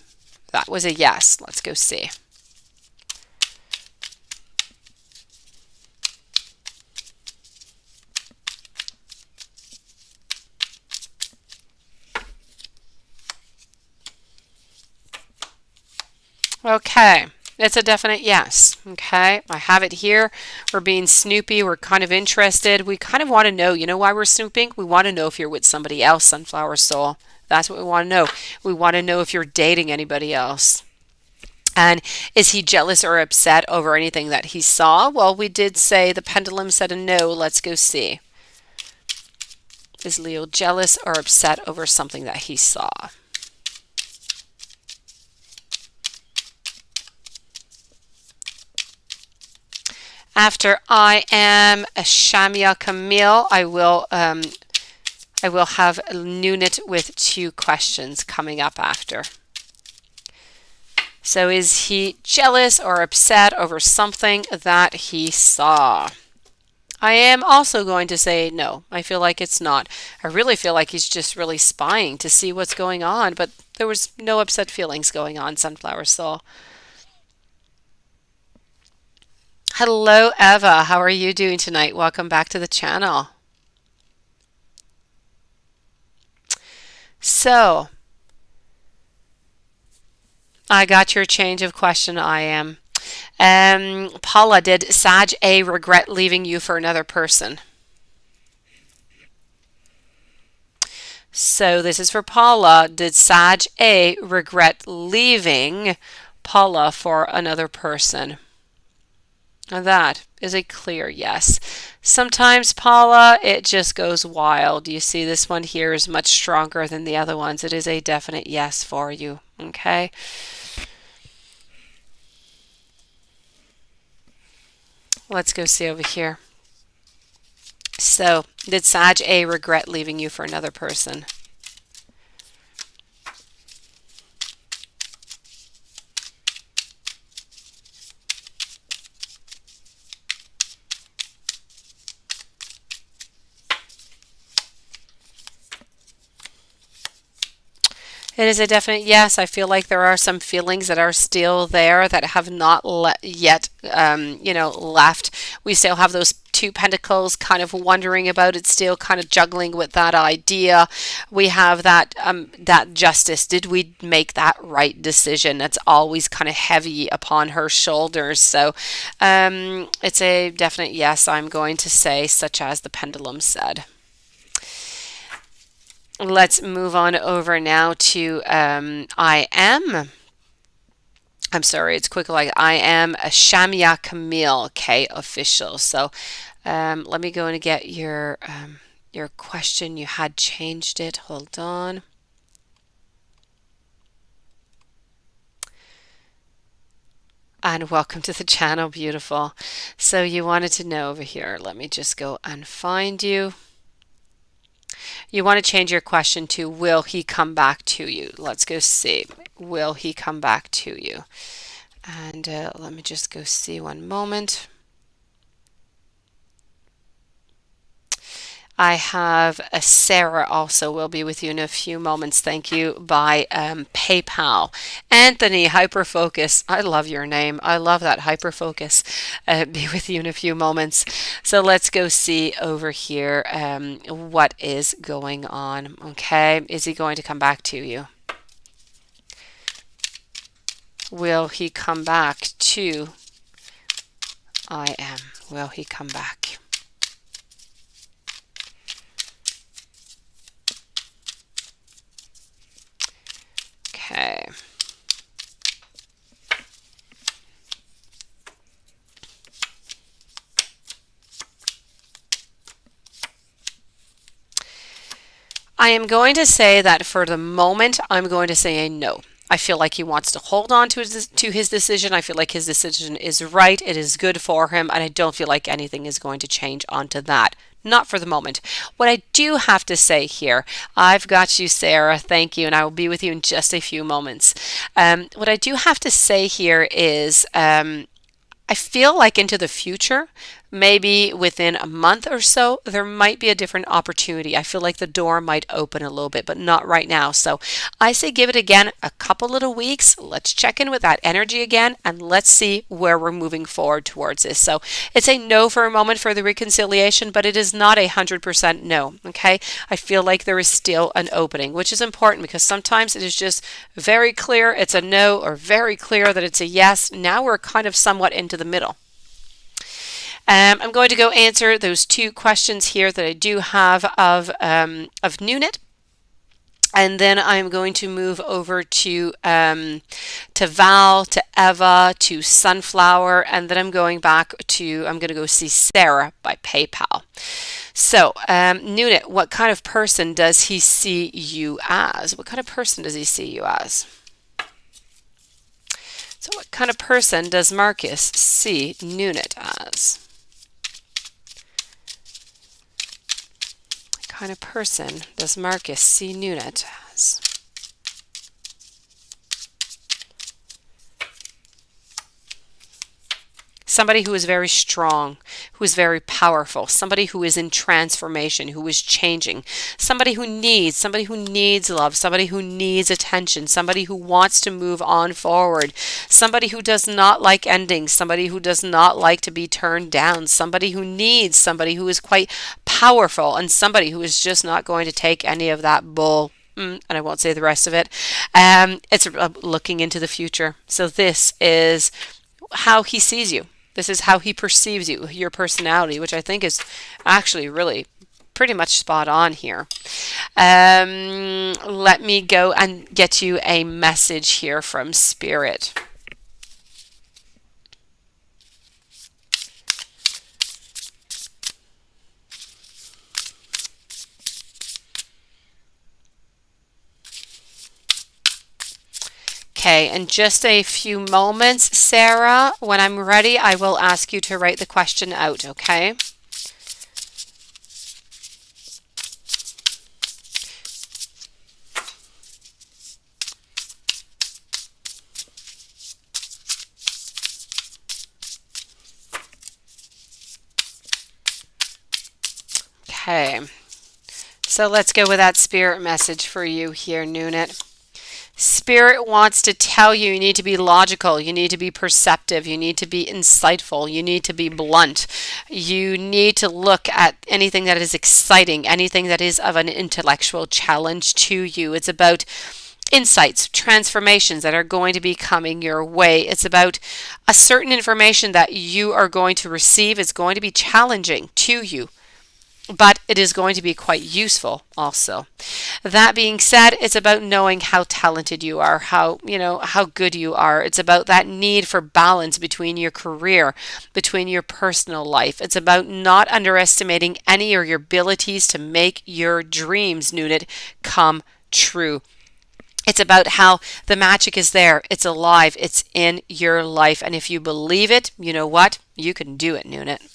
That was a yes. Let's go see. Okay. It's a definite yes. Okay, I have it here. We're being snoopy. We're kind of interested. We kind of want to know, why we're snooping? We want to know if you're with somebody else, Sunflower Soul. That's what we want to know. We want to know if you're dating anybody else. And is he jealous or upset over anything that he saw? Well, we did say the pendulum said a no. Let's go see. Is Leo jealous or upset over something that he saw? After I am a Shamia Camille, I will have Nunit with two questions coming up after. So is he jealous or upset over something that he saw? I am also going to say no. I feel like it's not. I really feel like he's just really spying to see what's going on, but there was no upset feelings going on, Sunflower Soul. Hello, Eva. How are you doing tonight? Welcome back to the channel. So I got your change of question. I am. Paula, did Sag A regret leaving you for another person? So this is for Paula. Did Sag A regret leaving Paula for another person? Now that is a clear yes. Sometimes, Paula, it just goes wild. You see, this one here is much stronger than the other ones. It is a definite yes for you. Okay. Let's go see over here. So, did Sag A regret leaving you for another person? It is a definite yes. I feel like there are some feelings that are still there that have not yet, left. We still have those two pentacles kind of wondering about it, still kind of juggling with that idea. We have that justice. Did we make that right decision? That's always kind of heavy upon her shoulders. So it's a definite yes, I'm going to say, such as the pendulum said. Let's move on over now to I am. I'm sorry, it's quick like I am a Shamia Camille K official. So let me go and get your question. You had changed it. Hold on. And welcome to the channel, beautiful. So you wanted to know over here. Let me just go and find you. You want to change your question to, will he come back to you? Let's go see. Will he come back to you? And let me just go see one moment. I have a Sarah also will be with you in a few moments. Thank you by PayPal. Anthony, Hyperfocus. I love your name. I love that Hyperfocus. Be with you in a few moments. So let's go see over here what is going on. Okay. Is he going to come back to you? Will he come back to I am? Will he come back? Okay. I am going to say that for the moment, I'm going to say a no. I feel like he wants to hold on to his decision. I feel like his decision is right. It is good for him. And I don't feel like anything is going to change onto that. Not for the moment. What I do have to say here, I've got you, Sarah. Thank you. And I will be with you in just a few moments. What I do have to say here is I feel like into the future, maybe within a month or so, there might be a different opportunity. I feel like the door might open a little bit, but not right now. So I say give it again a couple little weeks. Let's check in with that energy again, and let's see where we're moving forward towards this. So it's a no for a moment for the reconciliation, but it is not 100% no. Okay. I feel like there is still an opening, which is important because sometimes it is just very clear it's a no or very clear that it's a yes. Now we're kind of somewhat into the middle. I'm going to go answer those two questions here that I do have of Nunit. And then I'm going to move over to Val, to Eva, to Sunflower, and then I'm going to go see Sarah by PayPal. So, Nunit, what kind of person does he see you as? What kind of person does he see you as? So what kind of person does Marcus see Nunit as? What kind of person does Marcus see Nunit as? Somebody who is very strong, who is very powerful, somebody who is in transformation, who is changing, somebody who needs love, somebody who needs attention, somebody who wants to move on forward, somebody who does not like endings, somebody who does not like to be turned down, somebody who needs somebody who is quite powerful, and somebody who is just not going to take any of that bull. and I won't say the rest of it. It's looking into the future. So this is how he sees you. This is how he perceives you, your personality, which I think is actually really pretty much spot on here. Let me go and get you a message here from Spirit. Okay, in just a few moments, Sarah, when I'm ready, I will ask you to write the question out, okay? Okay, so let's go with that spirit message for you here, Nunit. Spirit wants to tell you need to be logical, you need to be perceptive, you need to be insightful, you need to be blunt. You need to look at anything that is exciting, anything that is of an intellectual challenge to you. It's about insights, transformations that are going to be coming your way. It's about a certain information that you are going to receive. It's going to be challenging to you, but it is going to be quite useful also. That being said, it's about knowing how talented you are, how good you are. It's about that need for balance between your career, between your personal life. It's about not underestimating any of your abilities to make your dreams, Nunit, come true. It's about how the magic is there. It's alive. It's in your life. And if you believe it, you know what? You can do it, Nunit.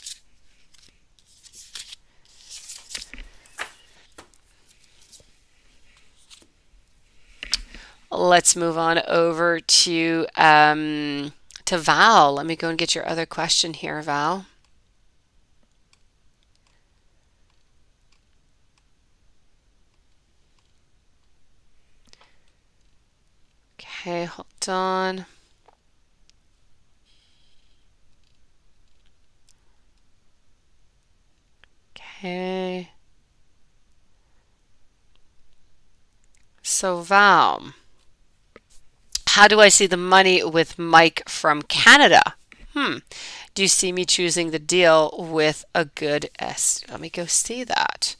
Let's move on over to Val. Let me go and get your other question here, Val. Okay, hold on. Okay. So Val, how do I see the money with Mike from Canada? Do you see me choosing the deal with a good S? Let me go see that.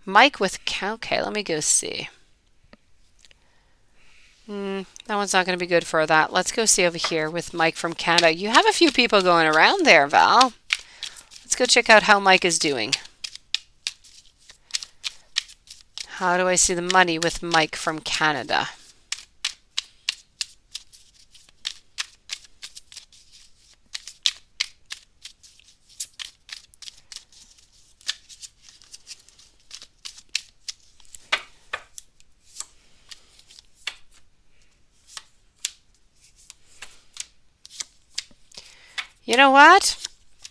Mike with okay, let me go see. That one's not going to be good for that. Let's go see over here with Mike from Canada. You have a few people going around there, Val. Let's go check out how Mike is doing. How do I see the money with Mike from Canada? You know what?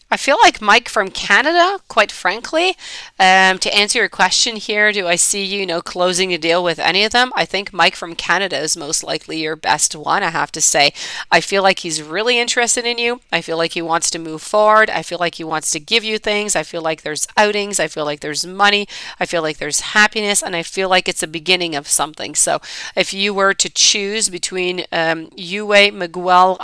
I feel like Mike from Canada, quite frankly, to answer your question here, do I see you, closing a deal with any of them? I think Mike from Canada is most likely your best one, I have to say. I feel like he's really interested in you. I feel like he wants to move forward. I feel like he wants to give you things. I feel like there's outings. I feel like there's money. I feel like there's happiness, and I feel like it's a beginning of something. So if you were to choose between Yue, Miguel,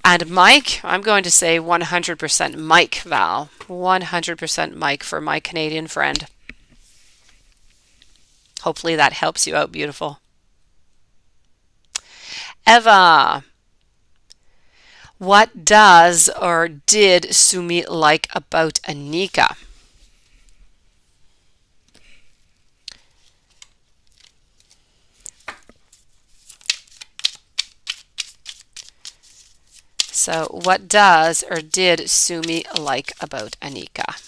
and Mike, I'm going to say 100% Mike, Val. 100% Mike for my Canadian friend. Hopefully that helps you out, beautiful. Eva, what does or did Sumi like about Anika? So what does or did Sumi like about Anika?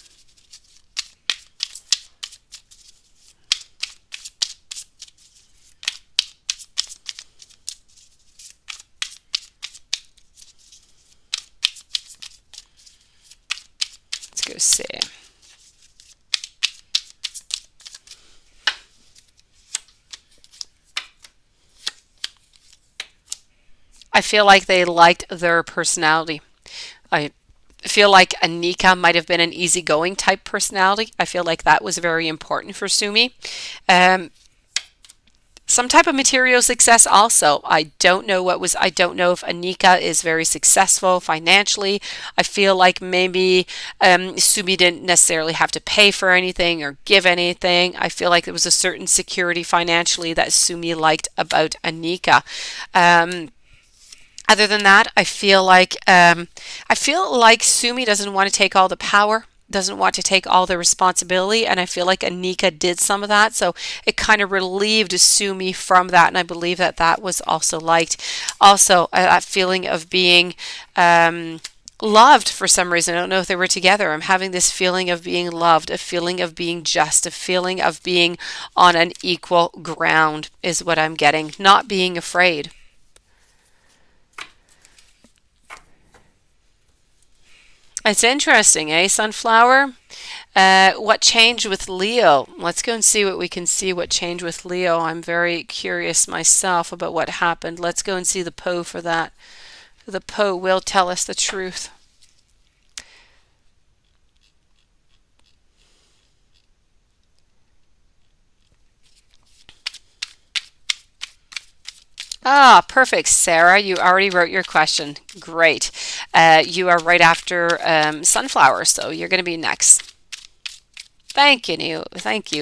Let's go see. I feel like they liked their personality. I feel like Anika might have been an easygoing type personality. I feel like that was very important for Sumi. Um, some type of material success also. I don't know if Anika is very successful financially. I feel like maybe Sumi didn't necessarily have to pay for anything or give anything. I feel like there was a certain security financially that Sumi liked about Anika. Um, Other than that, I feel like Sumi doesn't want to take all the power, doesn't want to take all the responsibility, and I feel like Anika did some of that, so it kind of relieved Sumi from that, and I believe that that was also liked. Also, that feeling of being loved for some reason. I don't know if they were together. I'm having this feeling of being loved, a feeling of being just, a feeling of being on an equal ground is what I'm getting, not being afraid. It's interesting, eh, Sunflower? What changed with Leo? Let's go and see what we can see what changed with Leo. I'm very curious myself about what happened. Let's go and see the Poe for that. The Poe will tell us the truth. Ah, perfect, Sarah. You already wrote your question. Great. You are right after Sunflower, so you're going to be next. Thank you,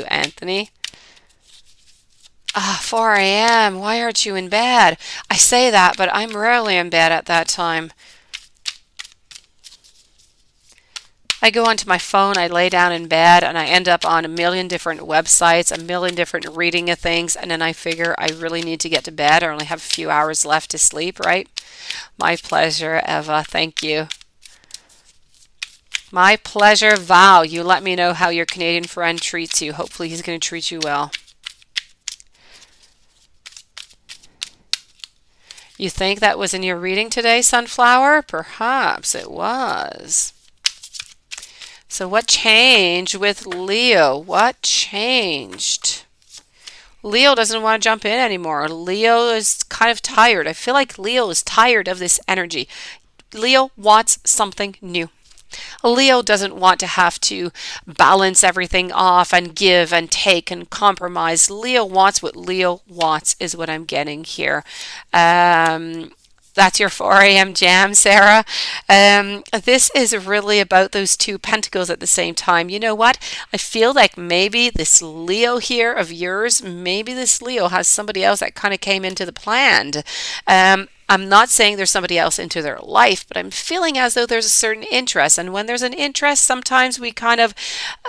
Anthony. Ah, 4 a.m. Why aren't you in bed? I say that, but I'm rarely in bed at that time. I go onto my phone, I lay down in bed, and I end up on a million different websites, a million different reading of things, and then I figure I really need to get to bed. I only have a few hours left to sleep, right? My pleasure, Eva. Thank you. My pleasure, Val. You let me know how your Canadian friend treats you. Hopefully he's going to treat you well. You think that was in your reading today, Sunflower? Perhaps it was. So what changed with Leo? What changed? Leo doesn't want to jump in anymore. Leo is kind of tired. I feel like Leo is tired of this energy. Leo wants something new. Leo doesn't want to have to balance everything off and give and take and compromise. Leo wants what Leo wants, is what I'm getting here. That's your 4 a.m. jam, Sarah. This is really about those two pentacles at the same time. You know what? I feel like maybe this Leo here of yours, maybe this Leo has somebody else that kind of came into the plan. I'm not saying there's somebody else into their life, but I'm feeling as though there's a certain interest. And when there's an interest, sometimes we kind of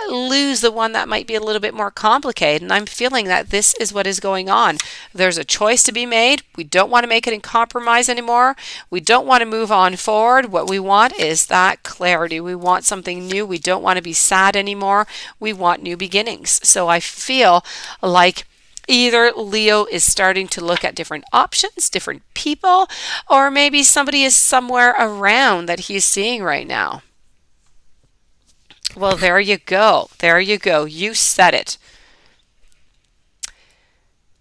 lose the one that might be a little bit more complicated. And I'm feeling that this is what is going on. There's a choice to be made. We don't want to make it in compromise anymore. We don't want to move on forward. What we want is that clarity. We want something new. We don't want to be sad anymore. We want new beginnings. So I feel like either Leo is starting to look at different options, different people, or maybe somebody is somewhere around that he's seeing right now. Well, there you go. There you go. You said it.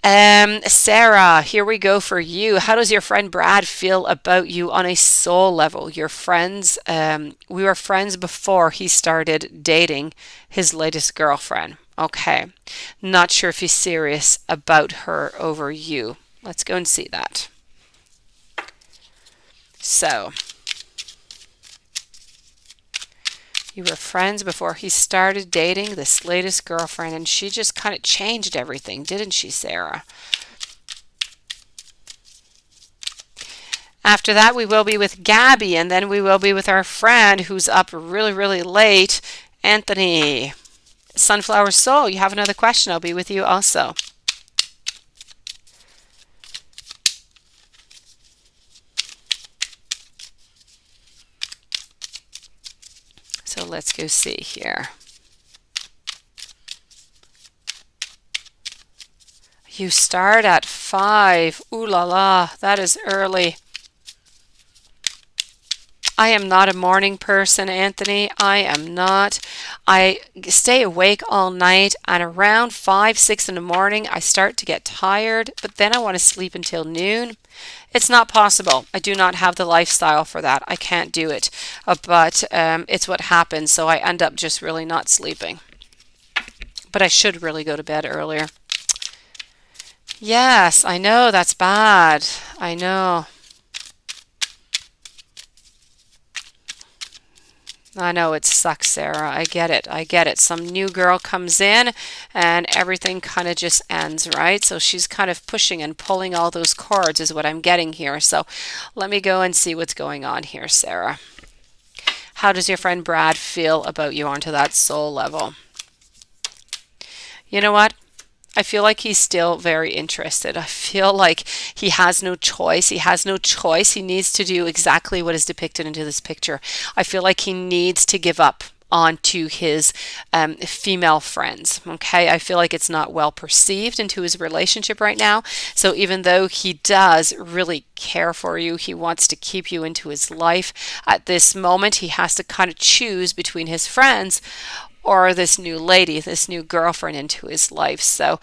Sarah, here we go for you. How does your friend Brad feel about you on a soul level? Your friends, we were friends before he started dating his latest girlfriend. Okay. Not sure if he's serious about her over you. Let's go and see that. So, you were friends before he started dating this latest girlfriend, and she just kind of changed everything, didn't she, Sarah? After that, we will be with Gabby, and then we will be with our friend who's up really, really late, Anthony. Sunflower Soul, you have another question. I'll be with you also. So let's go see here. You start at 5. Ooh la la, that is early. I am not a morning person, Anthony. I am not. I stay awake all night, and around 5, 6 in the morning, I start to get tired, but then I want to sleep until noon. It's not possible. I do not have the lifestyle for that. I can't do it. But it's what happens, so I end up just really not sleeping. But I should really go to bed earlier. Yes, I know that's bad. I know. I know it sucks, Sarah. I get it. I get it. Some new girl comes in and everything kind of just ends, right? So she's kind of pushing and pulling all those cords is what I'm getting here. So let me go and see what's going on here, Sarah. How does your friend Brad feel about you onto that soul level? You know what? I feel like he's still very interested. I feel like he has no choice. He has no choice. He needs to do exactly what is depicted into this picture. I feel like he needs to give up onto his female friends. Okay, I feel like it's not well perceived into his relationship right now. So even though he does really care for you, he wants to keep you into his life. At this moment, he has to kind of choose between his friends or this new lady, this new girlfriend into his life. So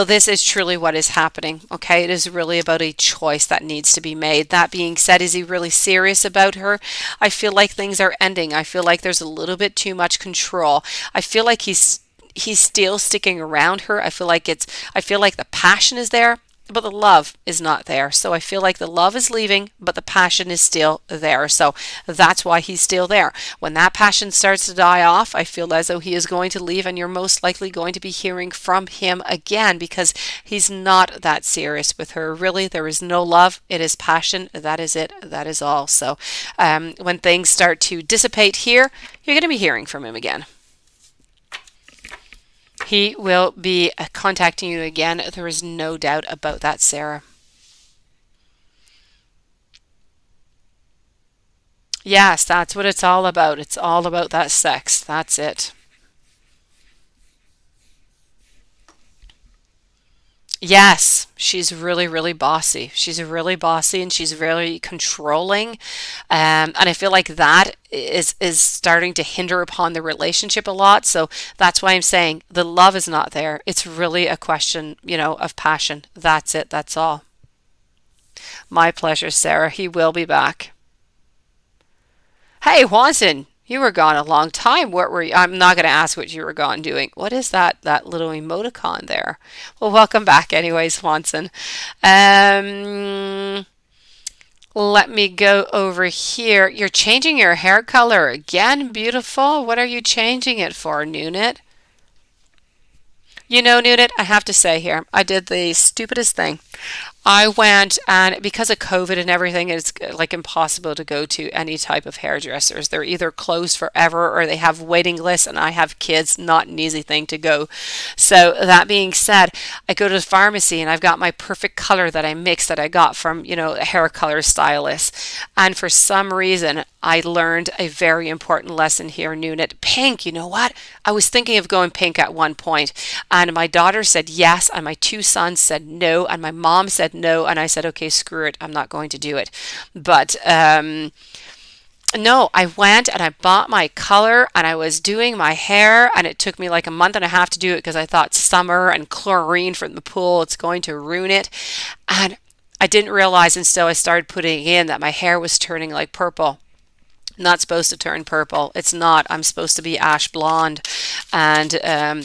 this is truly what is happening, okay? It is really about a choice that needs to be made. That being said, is he really serious about her? I feel like things are ending. I feel like there's a little bit too much control. I feel like he's still sticking around her. I feel like the passion is there, but the love is not there. So I feel like the love is leaving, but the passion is still there. So that's why he's still there. When that passion starts to die off, I feel as though he is going to leave, and you're most likely going to be hearing from him again because he's not that serious with her. Really, there is no love. It is passion. That is it. That is all. So when things start to dissipate here, you're going to be hearing from him again. He will be contacting you again. There is no doubt about that, Sarah. Yes, that's what it's all about. It's all about that sex. That's it. Yes, she's really, really bossy. She's really bossy and she's very controlling. And I feel like that is starting to hinder upon the relationship a lot. So that's why I'm saying the love is not there. It's really a question, of passion. That's it. That's all. My pleasure, Sarah. He will be back. Hey, Watson, you were gone a long time. What were you? I'm not going to ask what you were gone doing. What is that little emoticon there? Well, welcome back anyways, Swanson. Let me go over here. You're changing your hair color again. Beautiful. What are you changing it for, Nunit? Nunit, I have to say here, I did the stupidest thing. I went, and because of COVID and everything, it's like impossible to go to any type of hairdressers. They're either closed forever or they have waiting lists, and I have kids, not an easy thing to go. So that being said, I go to the pharmacy and I've got my perfect color that I mix that I got from, a hair color stylist. And for some reason, I learned a very important lesson here, Nunit. Pink, you know what? I was thinking of going pink at one point, and my daughter said yes, and my two sons said no, and my mom said no, and I said, okay, screw it, I'm not going to do it. But no, I went and I bought my color and I was doing my hair, and it took me like a month and a half to do it because I thought summer and chlorine from the pool, it's going to ruin it. And I didn't realize until I started putting in that my hair was turning like purple. Not supposed to turn purple. It's not. I'm supposed to be ash blonde. And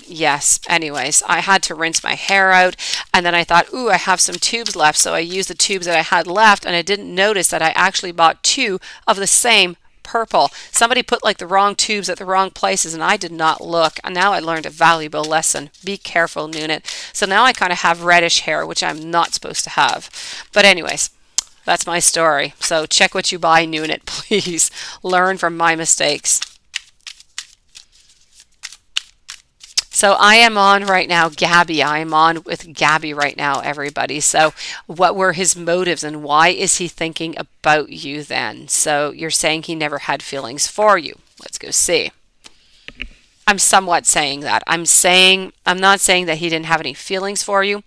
yes, anyways, I had to rinse my hair out, and then I thought, ooh, I have some tubes left, so I used the tubes that I had left, and I didn't notice that I actually bought two of the same purple. Somebody put like the wrong tubes at the wrong places, and I did not look, and now I learned a valuable lesson. Be careful, Nunit. So now I kind of have reddish hair, which I'm not supposed to have. But anyways, that's my story. So check what you buy, Nunit, please. Learn from my mistakes. So I am on right now, Gabby. I am on with Gabby right now, everybody. So what were his motives and why is he thinking about you then? So you're saying he never had feelings for you. Let's go see. I'm somewhat saying that. I'm not saying that he didn't have any feelings for you.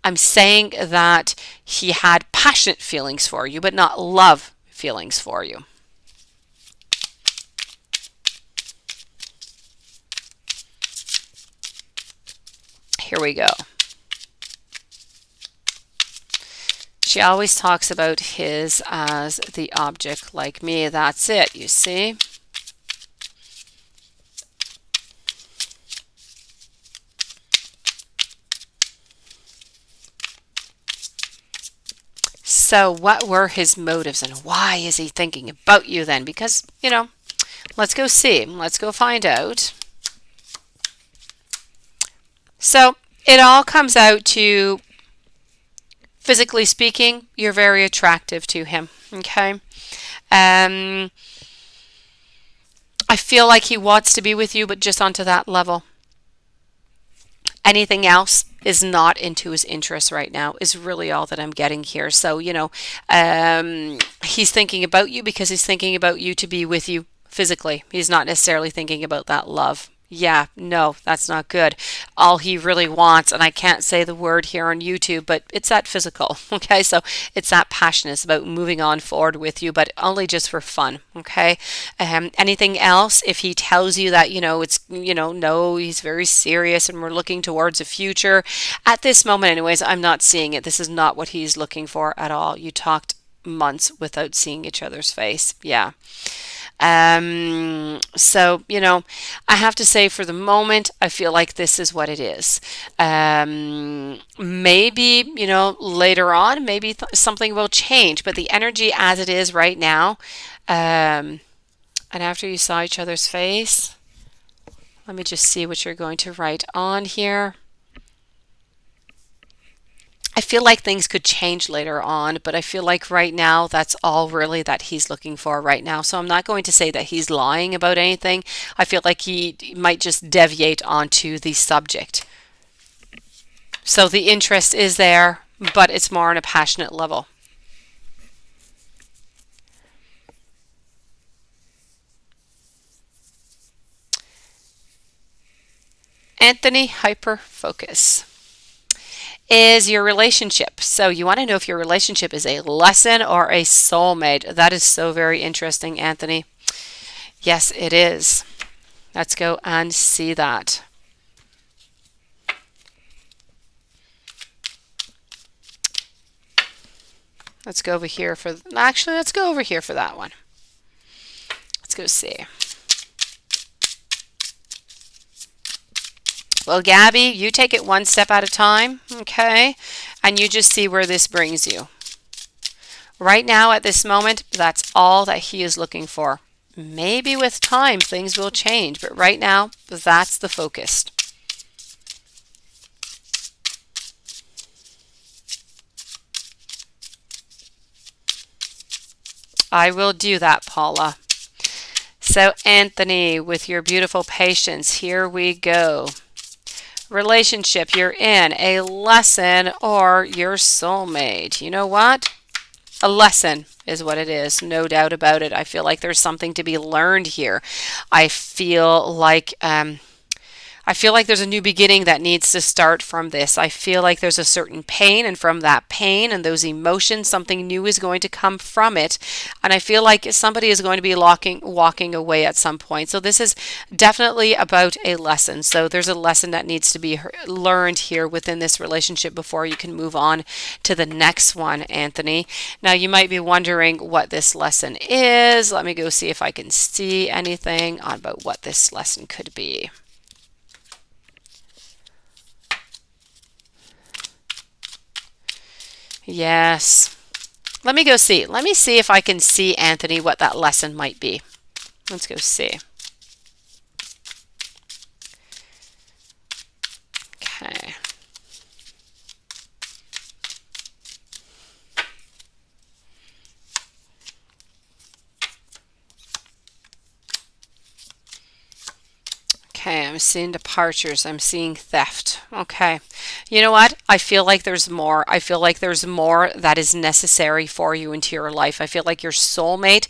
I'm saying that he had passionate feelings for you, but not love feelings for you. Here we go. She always talks about his as the object like me. That's it, you see? So what were his motives and why is he thinking about you then? Because, let's go see. Let's go find out. So it all comes out to, physically speaking, you're very attractive to him, okay? I feel like he wants to be with you, but just onto that level. Anything else is not into his interest right now, is really all that I'm getting here. So, he's thinking about you because he's thinking about you to be with you physically. He's not necessarily thinking about that love. Yeah, no, that's not good. All he really wants, and I can't say the word here on YouTube, but it's that physical, okay? So it's that passion. It's about moving on forward with you, but only just for fun, okay? Anything else, if he tells you that, it's, no, he's very serious and we're looking towards a future. At this moment, anyways, I'm not seeing it. This is not what he's looking for at all. You talked months without seeing each other's face. Yeah. So, I have to say for the moment, I feel like this is what it is. Maybe, later on, maybe something will change, but the energy as it is right now, and after you saw each other's face, let me just see what you're going to write on here. I feel like things could change later on, but I feel like right now that's all really that he's looking for right now. So I'm not going to say that he's lying about anything. I feel like he might just deviate onto the subject. So the interest is there, but it's more on a passionate level. Anthony, hyper focus is your relationship. So you want to know if your relationship is a lesson or a soulmate. That is so very interesting, Anthony. Yes, it is. Let's go and see that. Let's go over here for, actually, let's go over here for that one. Let's go see. Well, Gabby, you take it one step at a time, okay? And you just see where this brings you. Right now, at this moment, that's all that he is looking for. Maybe with time, things will change, but right now, that's the focus. I will do that, Paula. So, Anthony, with your beautiful patience, here we go. Relationship you're in, a lesson or your soulmate. You know what? A lesson is what it is, no doubt about it. I feel like there's something to be learned here. I feel like there's a new beginning that needs to start from this. I feel like there's a certain pain, and from that pain and those emotions, something new is going to come from it. And I feel like somebody is going to be walking away at some point. So this is definitely about a lesson. So there's a lesson that needs to be learned here within this relationship before you can move on to the next one, Anthony. Now you might be wondering what this lesson is. Let me go see if I can see anything about what this lesson could be. Yes. Let me go see. Let me see if I can see, Anthony, what that lesson might be. Let's go see. Okay. Okay, I'm seeing departures. I'm seeing theft. Okay. You know what? I feel like there's more. I feel like there's more that is necessary for you into your life. I feel like your soulmate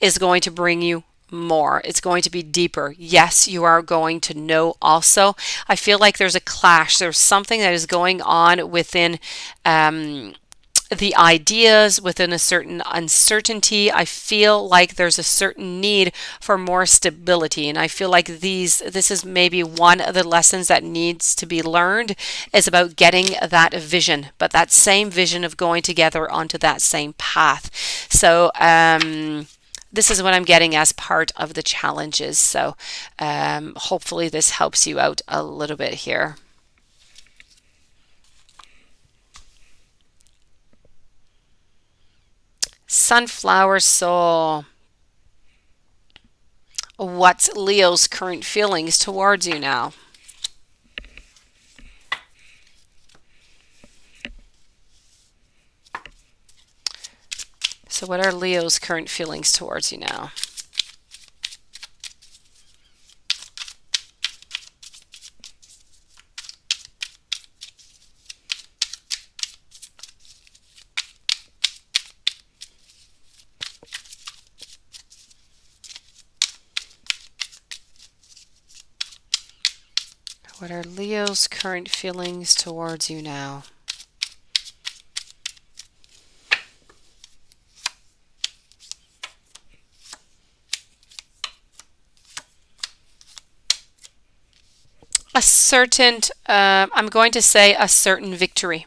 is going to bring you more. It's going to be deeper. Yes, you are going to know also. I feel like there's a clash. There's something that is going on within the ideas, within a certain uncertainty. I feel like there's a certain need for more stability, and I feel like this is maybe one of the lessons that needs to be learned, is about getting that vision, but that same vision of going together onto that same path. So this is what I'm getting as part of the challenges. So hopefully this helps you out a little bit here. Sunflower soul. What's Leo's current feelings towards you now? So what are Leo's current feelings towards you now? What are Leo's current feelings towards you now? I'm going to say a certain victory.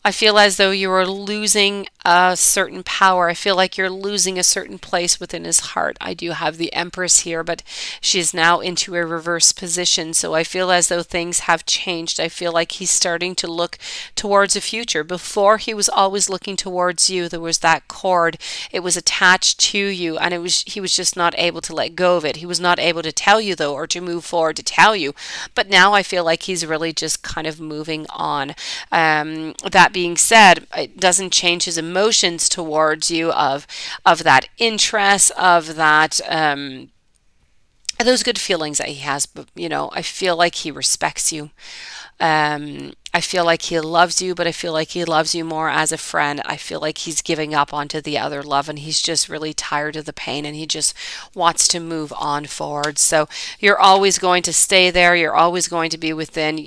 I feel as though you are losing a certain power. I feel like you're losing a certain place within his heart. I do have the Empress here, but she's now into a reverse position. So I feel as though things have changed. I feel like he's starting to look towards the future. Before, he was always looking towards you. There was that cord. It was attached to you, and he was just not able to let go of it. He was not able to tell you, though, or to move forward to tell you. But now I feel like he's really just kind of moving on. That being said, it doesn't change his emotions towards you of that interest, of that those good feelings that he has. But I feel like he respects you. I feel like he loves you, but I feel like he loves you more as a friend. I feel like he's giving up onto the other love, and he's just really tired of the pain, and he just wants to move on forward. So you're always going to stay there. You're always going to be within,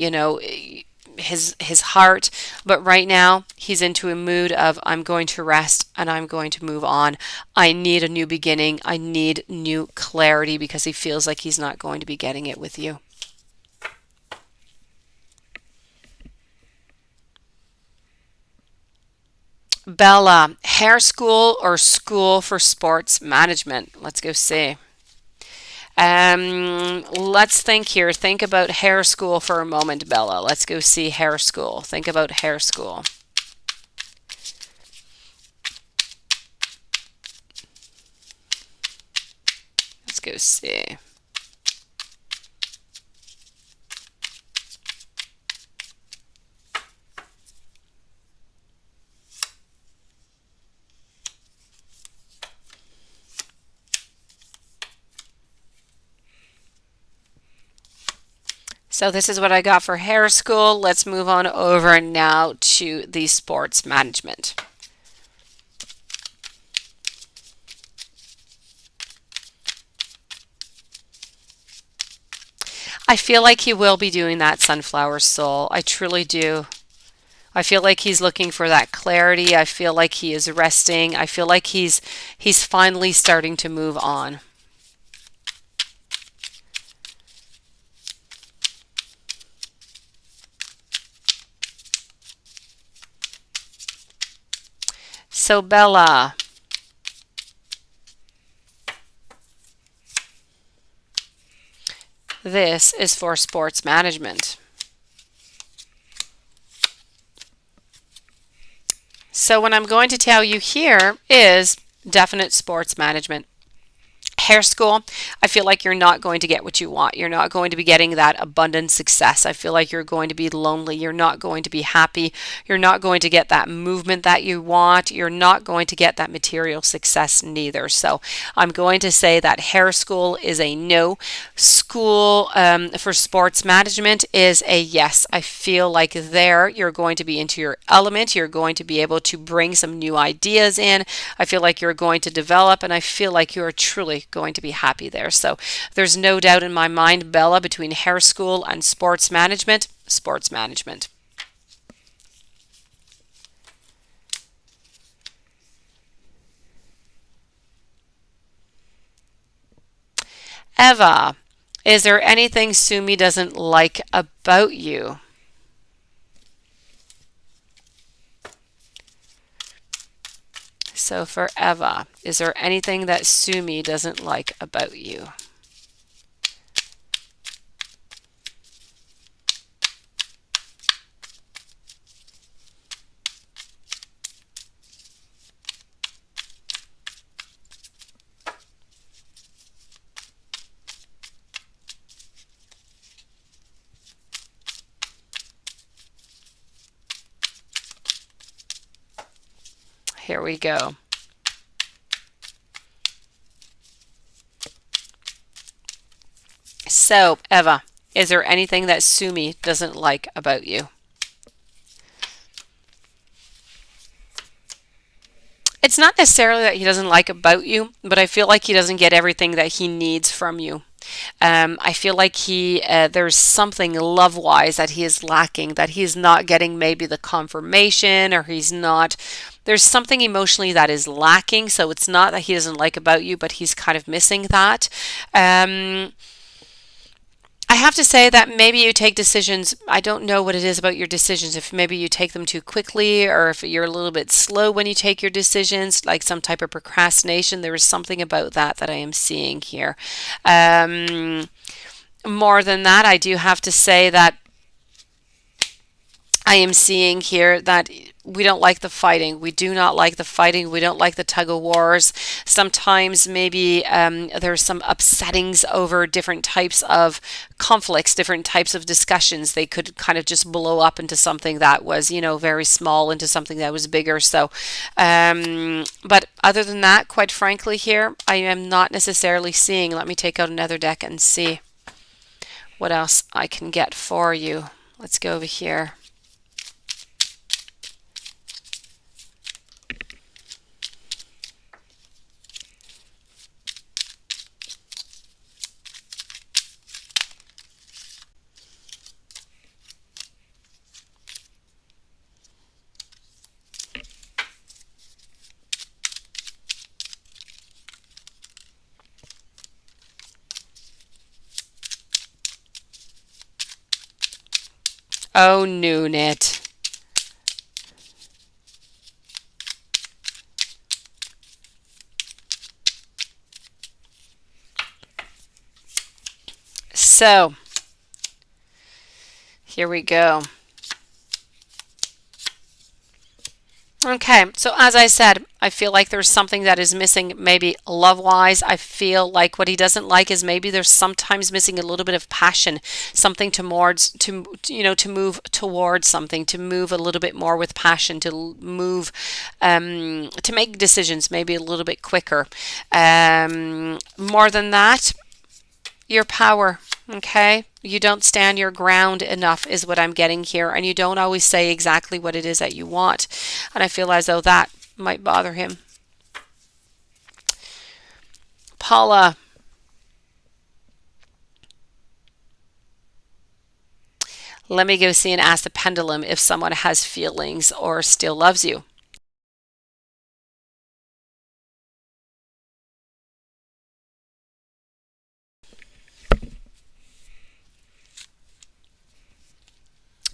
his heart, but right now he's into a mood of, I'm going to rest and I'm going to move on. I need a new beginning. I need new clarity, because he feels like he's not going to be getting it with you. Bella, hair school or school for sports management? Let's go see. Let's think here. Think about hair school for a moment, Bella. Let's go see hair school. Think about hair school. Let's go see. So this is what I got for hair school. Let's move on over now to the sports management. I feel like he will be doing that, Sunflower Soul. I truly do. I feel like he's looking for that clarity. I feel like he is resting. I feel like he's finally starting to move on. So Bella, this is for sports management. So what I'm going to tell you here is definite sports management. Hair school, I feel like you're not going to get what you want. You're not going to be getting that abundant success. I feel like you're going to be lonely. You're not going to be happy. You're not going to get that movement that you want. You're not going to get that material success neither. So I'm going to say that hair school is a no. School for sports management is a yes. I feel like there you're going to be into your element. You're going to be able to bring some new ideas in. I feel like you're going to develop, and I feel like you're truly going going to be happy there. So there's no doubt in my mind, Bella, between hair school and sports management, sports management. Eva, is there anything Sumi doesn't like about you? So for Eva, is there anything that Sumi doesn't like about you? Here we go. So, Eva, is there anything that Sumi doesn't like about you? It's not necessarily that he doesn't like about you, but I feel like he doesn't get everything that he needs from you. I feel like there's something love-wise that he is lacking, that he's not getting maybe the confirmation, or there's something emotionally that is lacking. So it's not that he doesn't like about you, but he's kind of missing that. I have to say that maybe you take decisions. I don't know what it is about your decisions. If maybe you take them too quickly, or if you're a little bit slow when you take your decisions, like some type of procrastination. There is something about that I am seeing here. More than that, I do have to say that I am seeing here that we don't like the fighting. We do not like the fighting. We don't like the tug of wars. Sometimes maybe there's some upsettings over different types of conflicts, different types of discussions. They could kind of just blow up into something that was, very small, into something that was bigger. So, but other than that, quite frankly here, I am not necessarily seeing. Let me take out another deck and see what else I can get for you. Let's go over here. Oh, Nunit. So, here we go. Okay, so as I said, I feel like there's something that is missing, maybe love-wise. I feel like what he doesn't like is maybe there's sometimes missing a little bit of passion, something to move towards something, to move a little bit more with passion, to move, to make decisions maybe a little bit quicker. More than that, your power. Okay, you don't stand your ground enough is what I'm getting here, and you don't always say exactly what it is that you want, and I feel as though that might bother him. Paula, let me go see and ask the pendulum if someone has feelings or still loves you.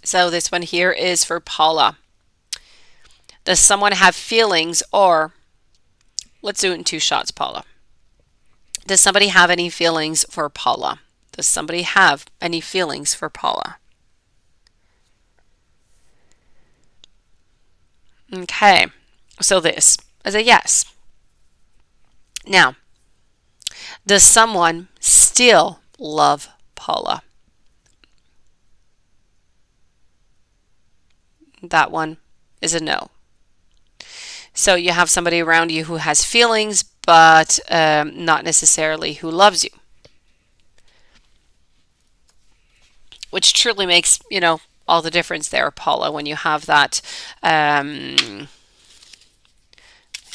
So this one here is for Paula. Does someone have feelings, or let's do it in two shots, Paula. Does somebody have any feelings for Paula? Does somebody have any feelings for Paula? Okay, so this is a yes. Now, does someone still love Paula? That one is a no. So you have somebody around you who has feelings, but not necessarily who loves you. Which truly makes, all the difference there, Paula, when you have that,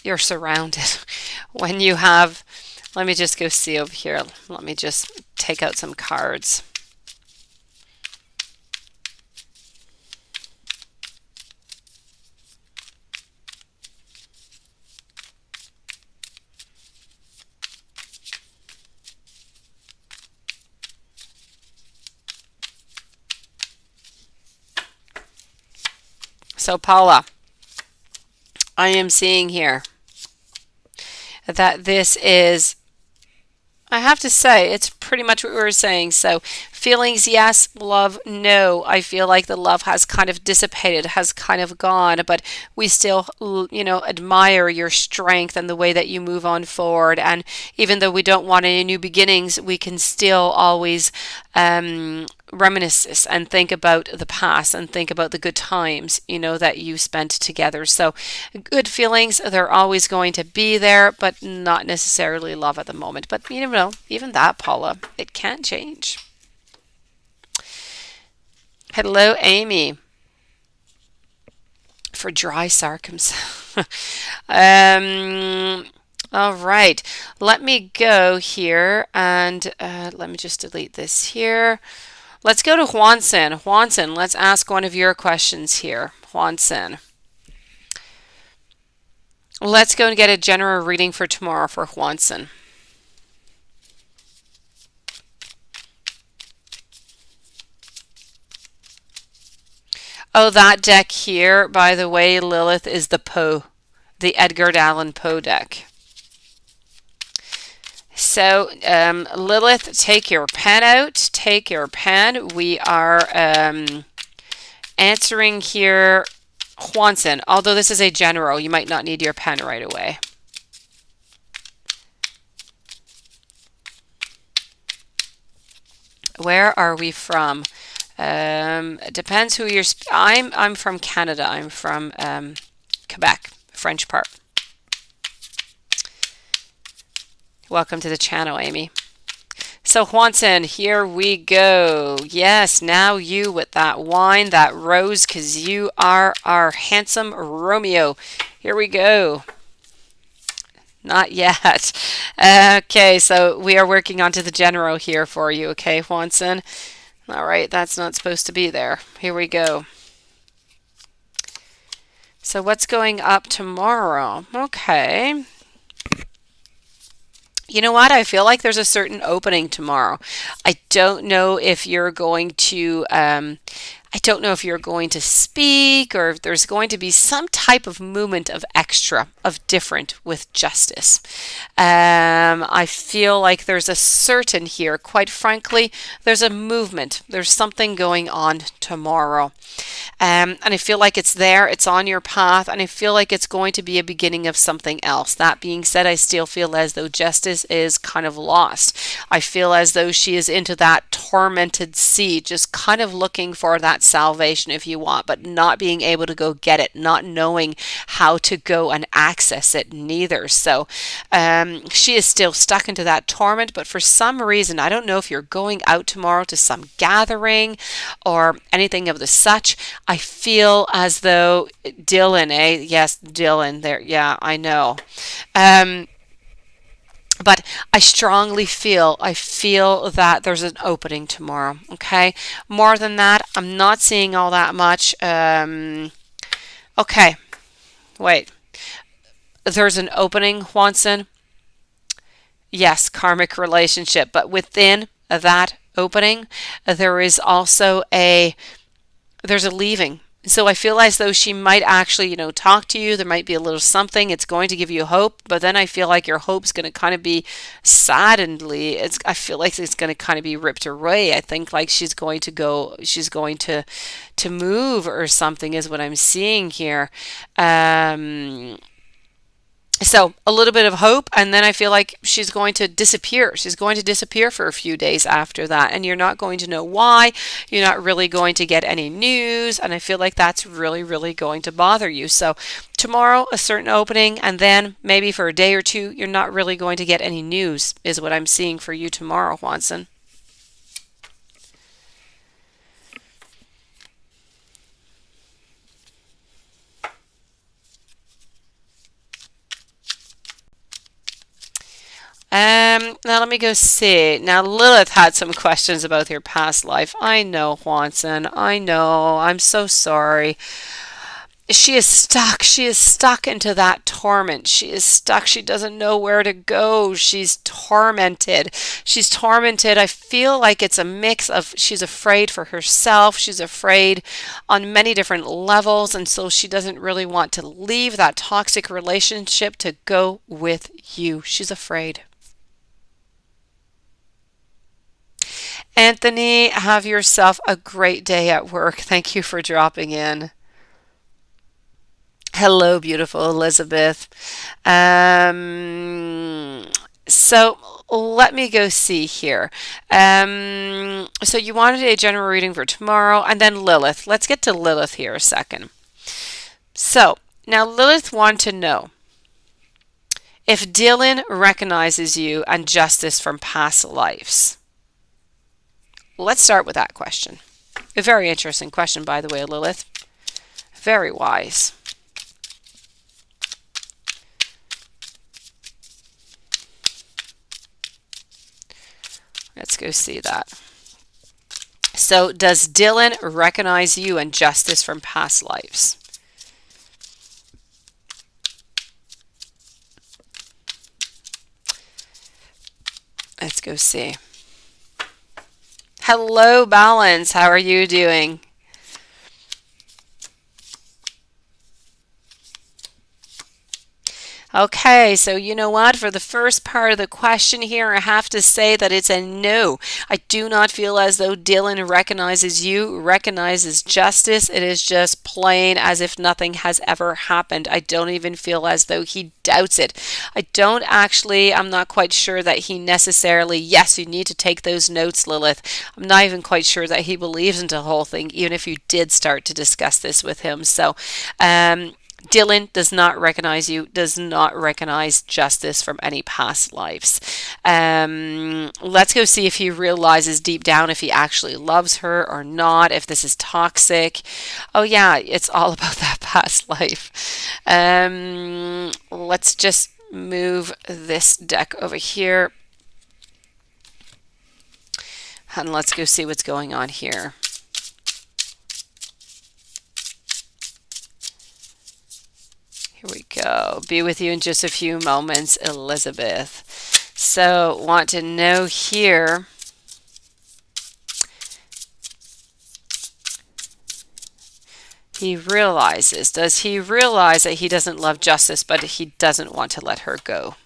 you're surrounded. When you have Let me just go see over here. Let me just take out some cards. So Paula, I am seeing here that this is, I have to say, it's pretty much what we were saying. So, feelings, yes. Love, no. I feel like the love has kind of dissipated, has kind of gone, but we still, admire your strength and the way that you move on forward. And even though we don't want any new beginnings, we can still always reminisce and think about the past and think about the good times, that you spent together. So good feelings, they're always going to be there, but not necessarily love at the moment. But even that, Paula, it can change. Hello, Amy. For dry circumstances. All right, let me go here and let me just delete this here. Let's go to Juanson. Juanson, let's ask one of your questions here. Juanson. Let's go and get a general reading for tomorrow for Juanson. Oh, that deck here, by the way, Lilith, is the Edgar Allan Poe deck. So, Lilith, take your pen out. Take your pen. We are answering here Juanson. Although this is a general, you might not need your pen right away. Where are we from? It depends who you're. I'm from Canada. I'm from Quebec, French part. Welcome to the channel, Amy. So Juanson, here we go. Yes, now you with that wine, that rose, because you are our handsome Romeo. Here we go. Not yet. Okay, so we are working onto the general here for you, okay, Juanson? All right, that's not supposed to be there. Here we go. So what's going up tomorrow? Okay. You know what? I feel like there's a certain opening tomorrow. I don't know if you're going to speak, or if there's going to be some type of movement of extra, of different with justice. I feel like there's a certain here, quite frankly, there's a movement. There's something going on tomorrow. And I feel like it's there, it's on your path, and I feel like it's going to be a beginning of something else. That being said, I still feel as though justice is kind of lost. I feel as though she is into that tormented sea, just kind of looking for that salvation, if you want, but not being able to go get it, not knowing how to go and access it neither. So she is still stuck into that torment, but for some reason, I don't know if you're going out tomorrow to some gathering or anything of the such. I feel as though Dylan, yes, Dylan there. Yeah, I know. But I strongly feel, that there's an opening tomorrow, okay? More than that, I'm not seeing all that much. Okay, wait. There's an opening, Juanson. Yes, karmic relationship. But within that opening, there is also there's a leaving. So I feel as though she might actually, talk to you. There might be a little something. It's going to give you hope, but then I feel like your hope's going to kind of be saddenedly. I feel like it's going to kind of be ripped away. I think like she's going to move or something is what I'm seeing here. So a little bit of hope, and then I feel like she's going to disappear. She's going to disappear for a few days after that, and you're not going to know why. You're not really going to get any news, and I feel like that's really, really going to bother you. So tomorrow, a certain opening, and then maybe for a day or two, you're not really going to get any news, is what I'm seeing for you tomorrow, Juanson. Now let me go see. Now Lilith had some questions about your past life. I know, Juanson. I know. I'm so sorry. She is stuck. She is stuck into that torment. She is stuck. She doesn't know where to go. She's tormented. She's tormented. I feel like it's a mix of she's afraid for herself. She's afraid on many different levels. And so she doesn't really want to leave that toxic relationship to go with you. She's afraid. Anthony, have yourself a great day at work. Thank you for dropping in. Hello, beautiful Elizabeth. So let me go see here. So you wanted a general reading for tomorrow, and then Lilith. Let's get to Lilith here a second. So now Lilith wanted to know if Dylan recognizes you and justice from past lives. Let's start with that question. A very interesting question, by the way, Lilith. Very wise. Let's go see that. So, does Dylan recognize you and justice from past lives? Let's go see. Hello, Balance. How are you doing? Okay, so you know what? For the first part of the question here, I have to say that it's a no. I do not feel as though Dylan recognizes you, recognizes justice. It is just plain as if nothing has ever happened. I don't even feel as though he doubts it. I'm not quite sure that he necessarily, yes, you need to take those notes, Lilith. I'm not even quite sure that he believes into the whole thing, even if you did start to discuss this with him. So, Dylan does not recognize you, does not recognize justice from any past lives. Let's go see if he realizes deep down if he actually loves her or not, if this is toxic. Oh yeah, it's all about that past life. Let's just move this deck over here. And let's go see what's going on here. Here we go. Be with you in just a few moments, Elizabeth. So, want to know here. He realizes. Does he realize that he doesn't love justice, but he doesn't want to let her go?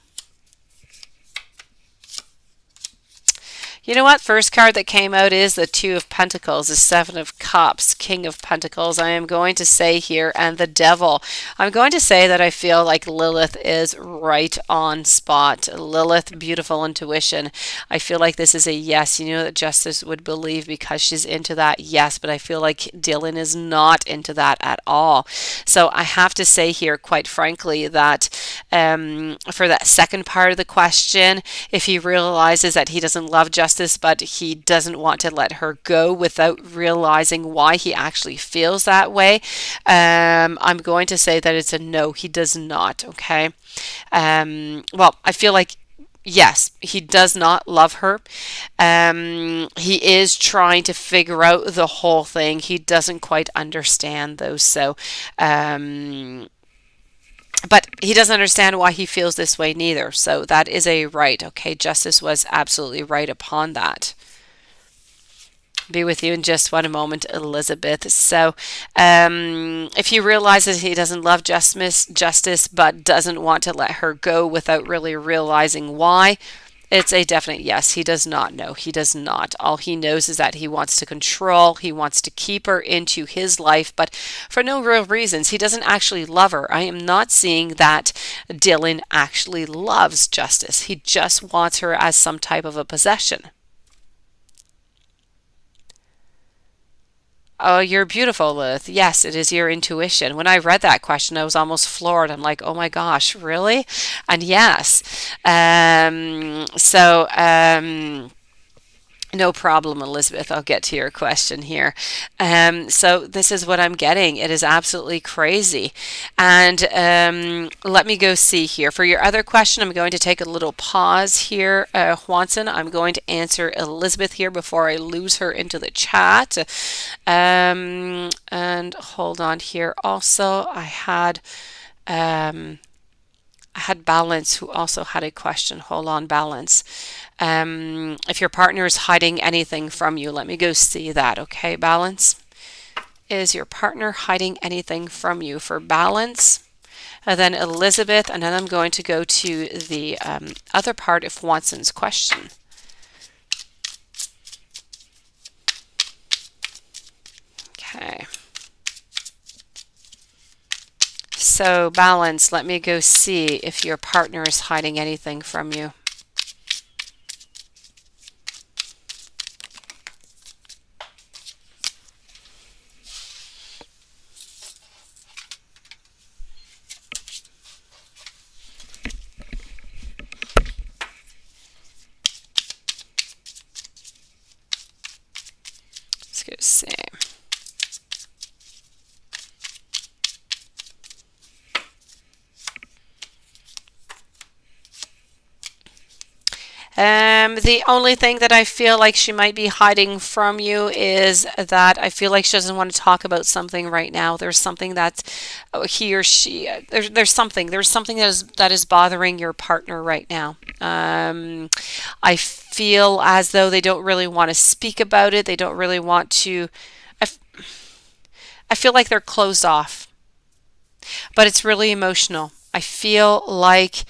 You know what? First card that came out is the Two of Pentacles, the Seven of Cups, King of Pentacles. I am going to say here, and the Devil. I'm going to say that I feel like Lilith is right on spot. Lilith, beautiful intuition. I feel like this is a yes. You know that Justice would believe because she's into that, yes, but I feel like Dylan is not into that at all. So I have to say here, quite frankly, that for that second part of the question, if he realizes that he doesn't love justice, but he doesn't want to let her go without realizing why he actually feels that way, I'm going to say that it's a no, he does not, okay? Well, I feel like yes, he does not love her. He is trying to figure out the whole thing. He doesn't quite understand those. So, but he doesn't understand why he feels this way neither. So that is a right. Okay, Justice was absolutely right upon that. Be with you in just one moment, Elizabeth. So if he realizes he doesn't love justice but doesn't want to let her go without really realizing why, it's a definite yes. He does not know. He does not. All he knows is that he wants to control. He wants to keep her into his life, but for no real reasons. He doesn't actually love her. I am not seeing that Dylan actually loves Justice. He just wants her as some type of a possession. Oh, you're beautiful, Lilith. Yes, it is your intuition. When I read that question, I was almost floored. I'm like, oh my gosh, really? And yes. No problem, Elizabeth. I'll get to your question here. So this is what I'm getting. It is absolutely crazy. And let me go see here. For your other question, I'm going to take a little pause here, Juanson. I'm going to answer Elizabeth here before I lose her into the chat. And hold on here. Also, I had Balance who also had a question. Hold on, Balance. If your partner is hiding anything from you, let me go see that. Okay, Balance. Is your partner hiding anything from you? For Balance. And then Elizabeth, and then I'm going to go to the other part of Watson's question. Okay. So Balance, let me go see if your partner is hiding anything from you. Let's go see. The only thing that I feel like she might be hiding from you is that I feel like she doesn't want to talk about something right now. There's something that he or she there's something that is bothering your partner right now. I feel as though they don't really want to speak about it. They don't really want to. I feel like they're closed off, but it's really emotional. I feel like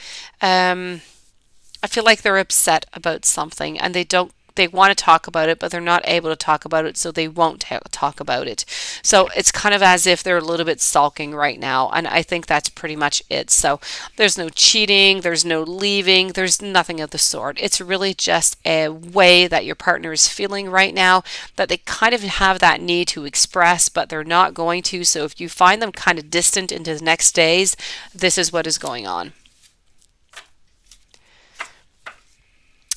they're upset about something and they want to talk about it, but they're not able to talk about it, so they won't talk about it. So it's kind of as if they're a little bit sulking right now, and I think that's pretty much it. So there's no cheating, there's no leaving, there's nothing of the sort. It's really just a way that your partner is feeling right now, that they kind of have that need to express, but they're not going to. So if you find them kind of distant into the next days, this is what is going on.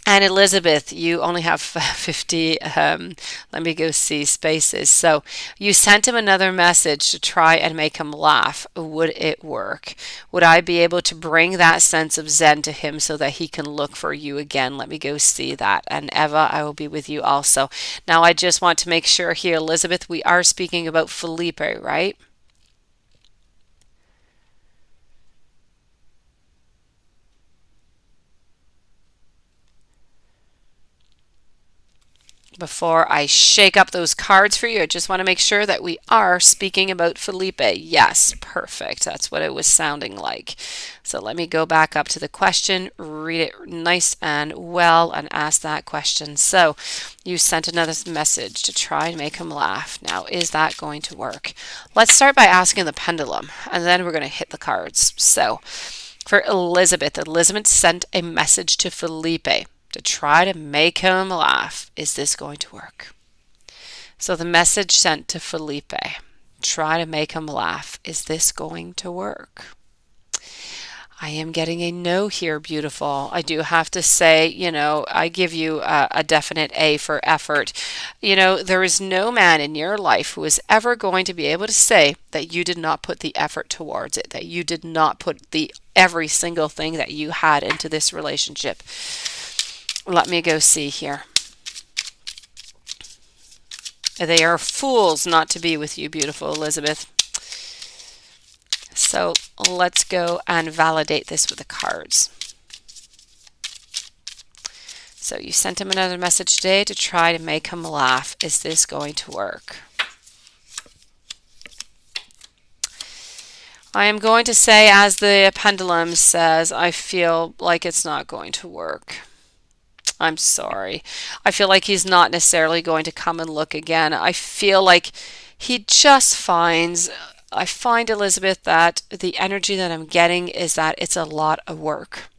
And Elizabeth, you only have 50, let me go see spaces. So you sent him another message to try and make him laugh. Would it work? Would I be able to bring that sense of zen to him so that he can look for you again? Let me go see that. And Eva, I will be with you also. Now, I just want to make sure here, Elizabeth, we are speaking about Felipe, right? Before I shake up those cards for you, I just want to make sure that we are speaking about Felipe. Yes, perfect. That's what it was sounding like. So let me go back up to the question, read it nice and well, and ask that question. So you sent another message to try and make him laugh. Now, is that going to work? Let's start by asking the pendulum, and then we're going to hit the cards. So for Elizabeth, Elizabeth sent a message to Felipe to try to make him laugh. Is this going to work? So the message sent to Felipe, try to make him laugh. Is this going to work? I am getting a no here, beautiful. I do have to say, I give you a definite A for effort. There is no man in your life who is ever going to be able to say that you did not put the effort towards it, that you did not put the every single thing that you had into this relationship. Let me go see here. They are fools not to be with you, beautiful Elizabeth. So let's go and validate this with the cards. So you sent him another message today to try to make him laugh. Is this going to work? I am going to say, as the pendulum says, I feel like it's not going to work. I'm sorry. I feel like he's not necessarily going to come and look again. I feel like he just finds, I find, Elizabeth, that the energy that I'm getting is that it's a lot of work.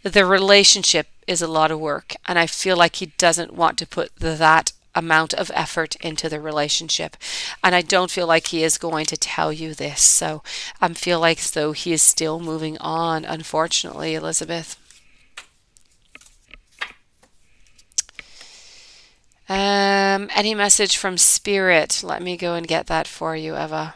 The relationship is a lot of work, and I feel like he doesn't want to put that amount of effort into the relationship. And I don't feel like he is going to tell you this. So I feel like as though he is still moving on, unfortunately, Elizabeth. Any message from spirit? Let me go and get that for you, Eva.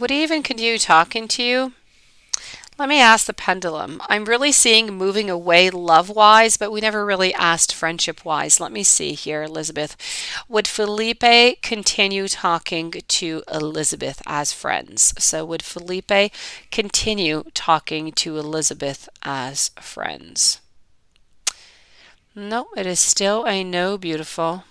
Would he even continue talking to you? Let me ask the pendulum. I'm really seeing moving away love-wise, but we never really asked friendship-wise. Let me see here, Elizabeth. Would Felipe continue talking to Elizabeth as friends? So would Felipe continue talking to Elizabeth as friends? No, it is still a no, beautiful.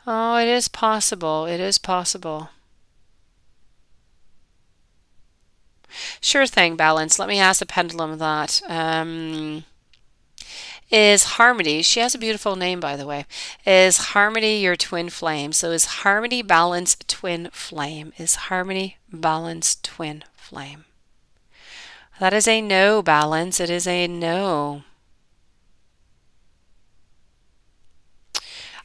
Oh, it is possible. It is possible. Sure thing, balance. Let me ask the pendulum that. Is Harmony, she has a beautiful name, by the way. Is Harmony your twin flame? So is Harmony balance twin flame? Is Harmony balance twin flame? That is a no, balance. It is a no.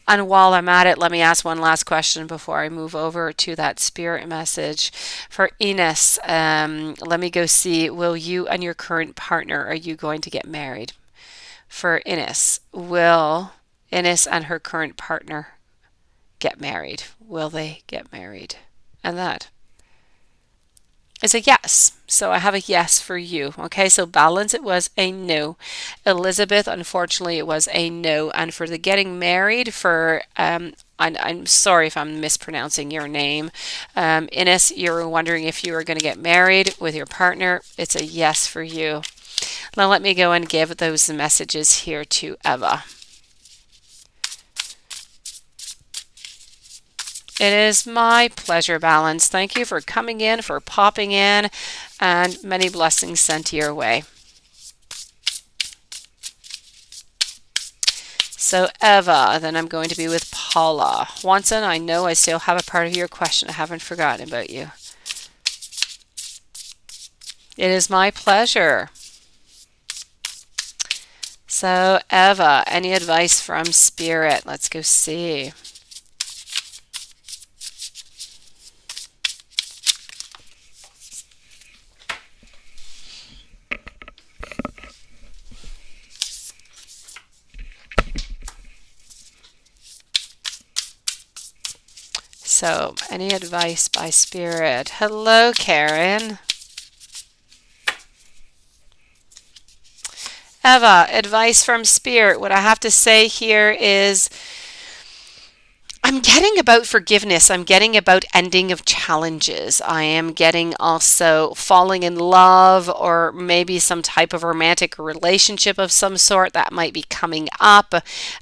And while I'm at it, let me ask one last question before I move over to that spirit message. For Ines, let me go see, will you and your current partner, are you going to get married? For Ines, will Ines and her current partner get married? Will they get married? And that is a yes. So I have a yes for you. Okay, so balance, it was a no. Elizabeth, unfortunately, it was a no. And for the getting married, for I'm sorry if I'm mispronouncing your name. Ines, you're wondering if you are going to get married with your partner. It's a yes for you. Now let me go and give those messages here to Eva. It is my pleasure, balance. Thank you for coming in, for popping in, and many blessings sent your way. So Eva, then I'm going to be with Paula. Watson, I know I still have a part of your question. I haven't forgotten about you. It is my pleasure. So Eva, any advice from Spirit? Let's go see. So, any advice by Spirit? Hello, Karen. Eva, advice from Spirit. What I have to say here is I'm getting about forgiveness. I'm getting about ending of challenges. I am getting also falling in love or maybe some type of romantic relationship of some sort that might be coming up.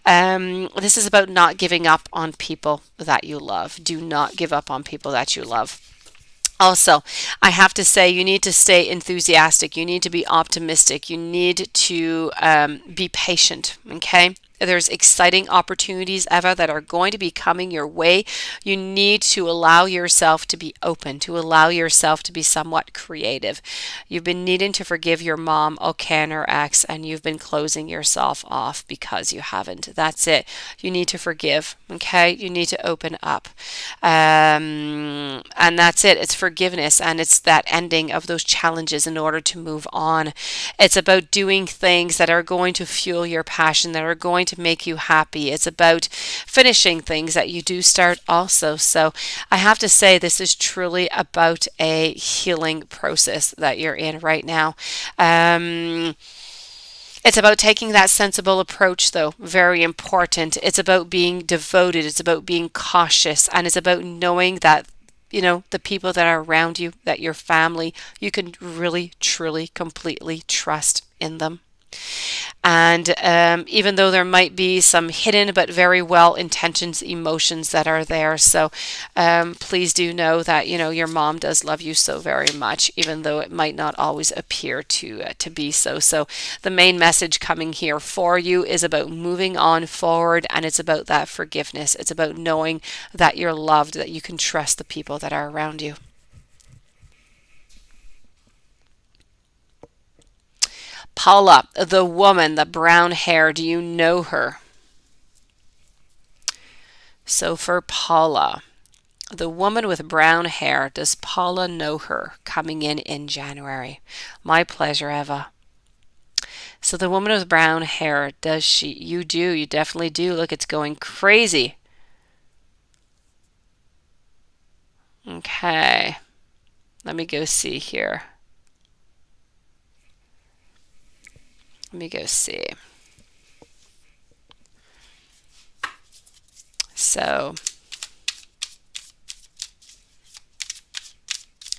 This is about not giving up on people that you love. Do not give up on people that you love. Also, I have to say, you need to stay enthusiastic. You need to be optimistic. You need to be patient, okay? There's exciting opportunities, Eva, that are going to be coming your way. You need to allow yourself to be open, to allow yourself to be somewhat creative. You've been needing to forgive your mom, okay, and her ex, and you've been closing yourself off because you haven't. That's it. You need to forgive, okay? You need to open up. And that's it. It's forgiveness, and it's that ending of those challenges in order to move on. It's about doing things that are going to fuel your passion, that are going to make you happy. It's about finishing things that you do start also. So I have to say, this is truly about a healing process that you're in right now. It's about taking that sensible approach, though, very important. It's about being devoted, it's about being cautious, and it's about knowing that the people that are around you, that your family, you can really, truly, completely trust in them. And even though there might be some hidden but very well intentioned emotions that are there, so please do know that your mom does love you so very much, even though it might not always appear to be so. So the main message coming here for you is about moving on forward, and it's about that forgiveness. It's about knowing that you're loved, that you can trust the people that are around you. Paula, the woman, the brown hair, do you know her? So for Paula, the woman with brown hair, does Paula know her coming in January? My pleasure, Eva. So the woman with brown hair, does she? You do. You definitely do. Look, it's going crazy. Okay. Let me go see here. Let me go see. So,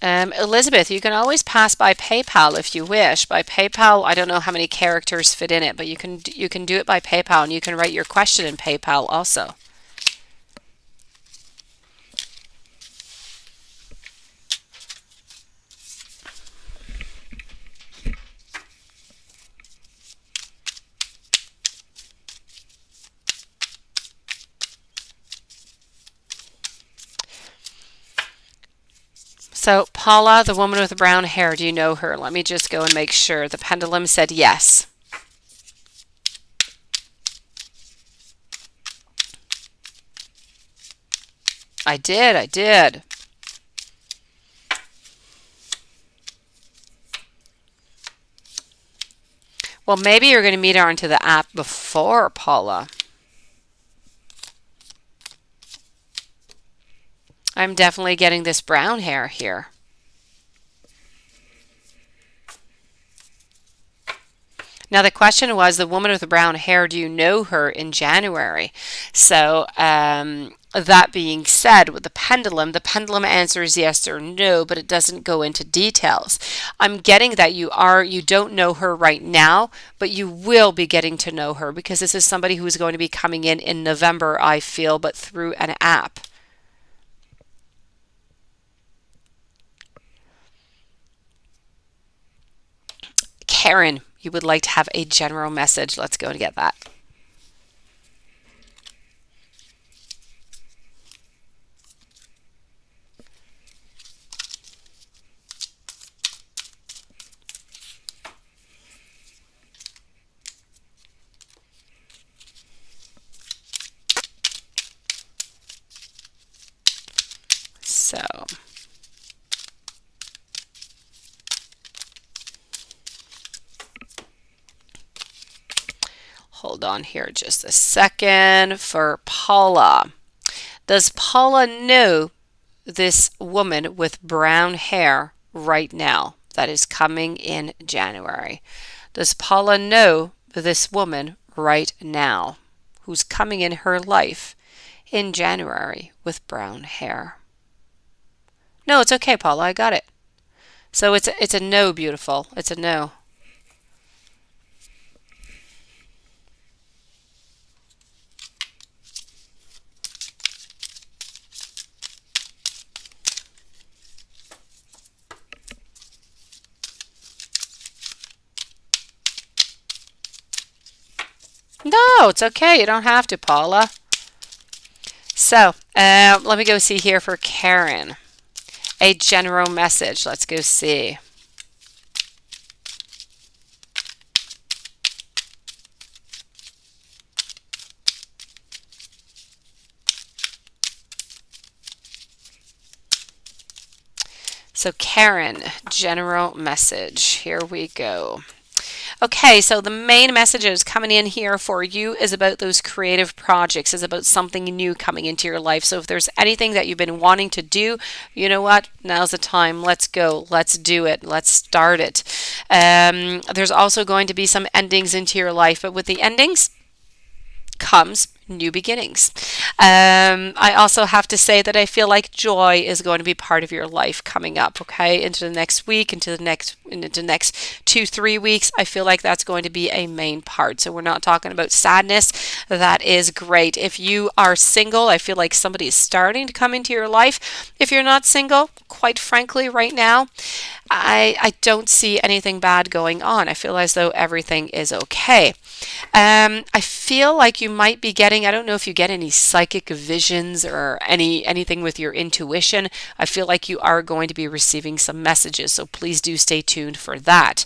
Elizabeth, you can always pass by PayPal if you wish. By PayPal, I don't know how many characters fit in it, but you can do it by PayPal, and you can write your question in PayPal also. So, Paula, the woman with the brown hair, do you know her? Let me just go and make sure. The pendulum said yes. I did. Well, maybe you're going to meet her onto the app before, Paula. I'm definitely getting this brown hair here. Now, the question was, the woman with the brown hair, do you know her in January? So, that being said, with the pendulum answers yes or no, but it doesn't go into details. I'm getting that you don't know her right now, but you will be getting to know her because this is somebody who is going to be coming in November, I feel, but through an app. Karen, you would like to have a general message. Let's go and get that. So, hold on here just a second. For Paula, does Paula know this woman with brown hair right now that is coming in January? Does Paula know this woman right now who's coming in her life in January with brown hair? No, it's okay, Paula. I got it. So it's a no, beautiful. It's a no. No, it's okay. You don't have to, Paula. So, let me go see here for Karen. A general message. Let's go see. So Karen, general message. Here we go. Okay, so the main messages coming in here for you is about those creative projects, is about something new coming into your life. So if there's anything that you've been wanting to do, you know what? Now's the time. Let's go. Let's do it. Let's start it. There's also going to be some endings into your life, but with the endings comes new beginnings. I also have to say that I feel like joy is going to be part of your life coming up, okay, into the next week, into the next 2-3 weeks. I feel like that's going to be a main part. So we're not talking about sadness. That is great. If you are single, I feel like somebody is starting to come into your life. If you're not single, quite frankly, right now, I don't see anything bad going on. I feel as though everything is okay. I feel like you might be getting, I don't know if you get any psychic visions or anything with your intuition. I feel like you are going to be receiving some messages, so please do stay tuned for that.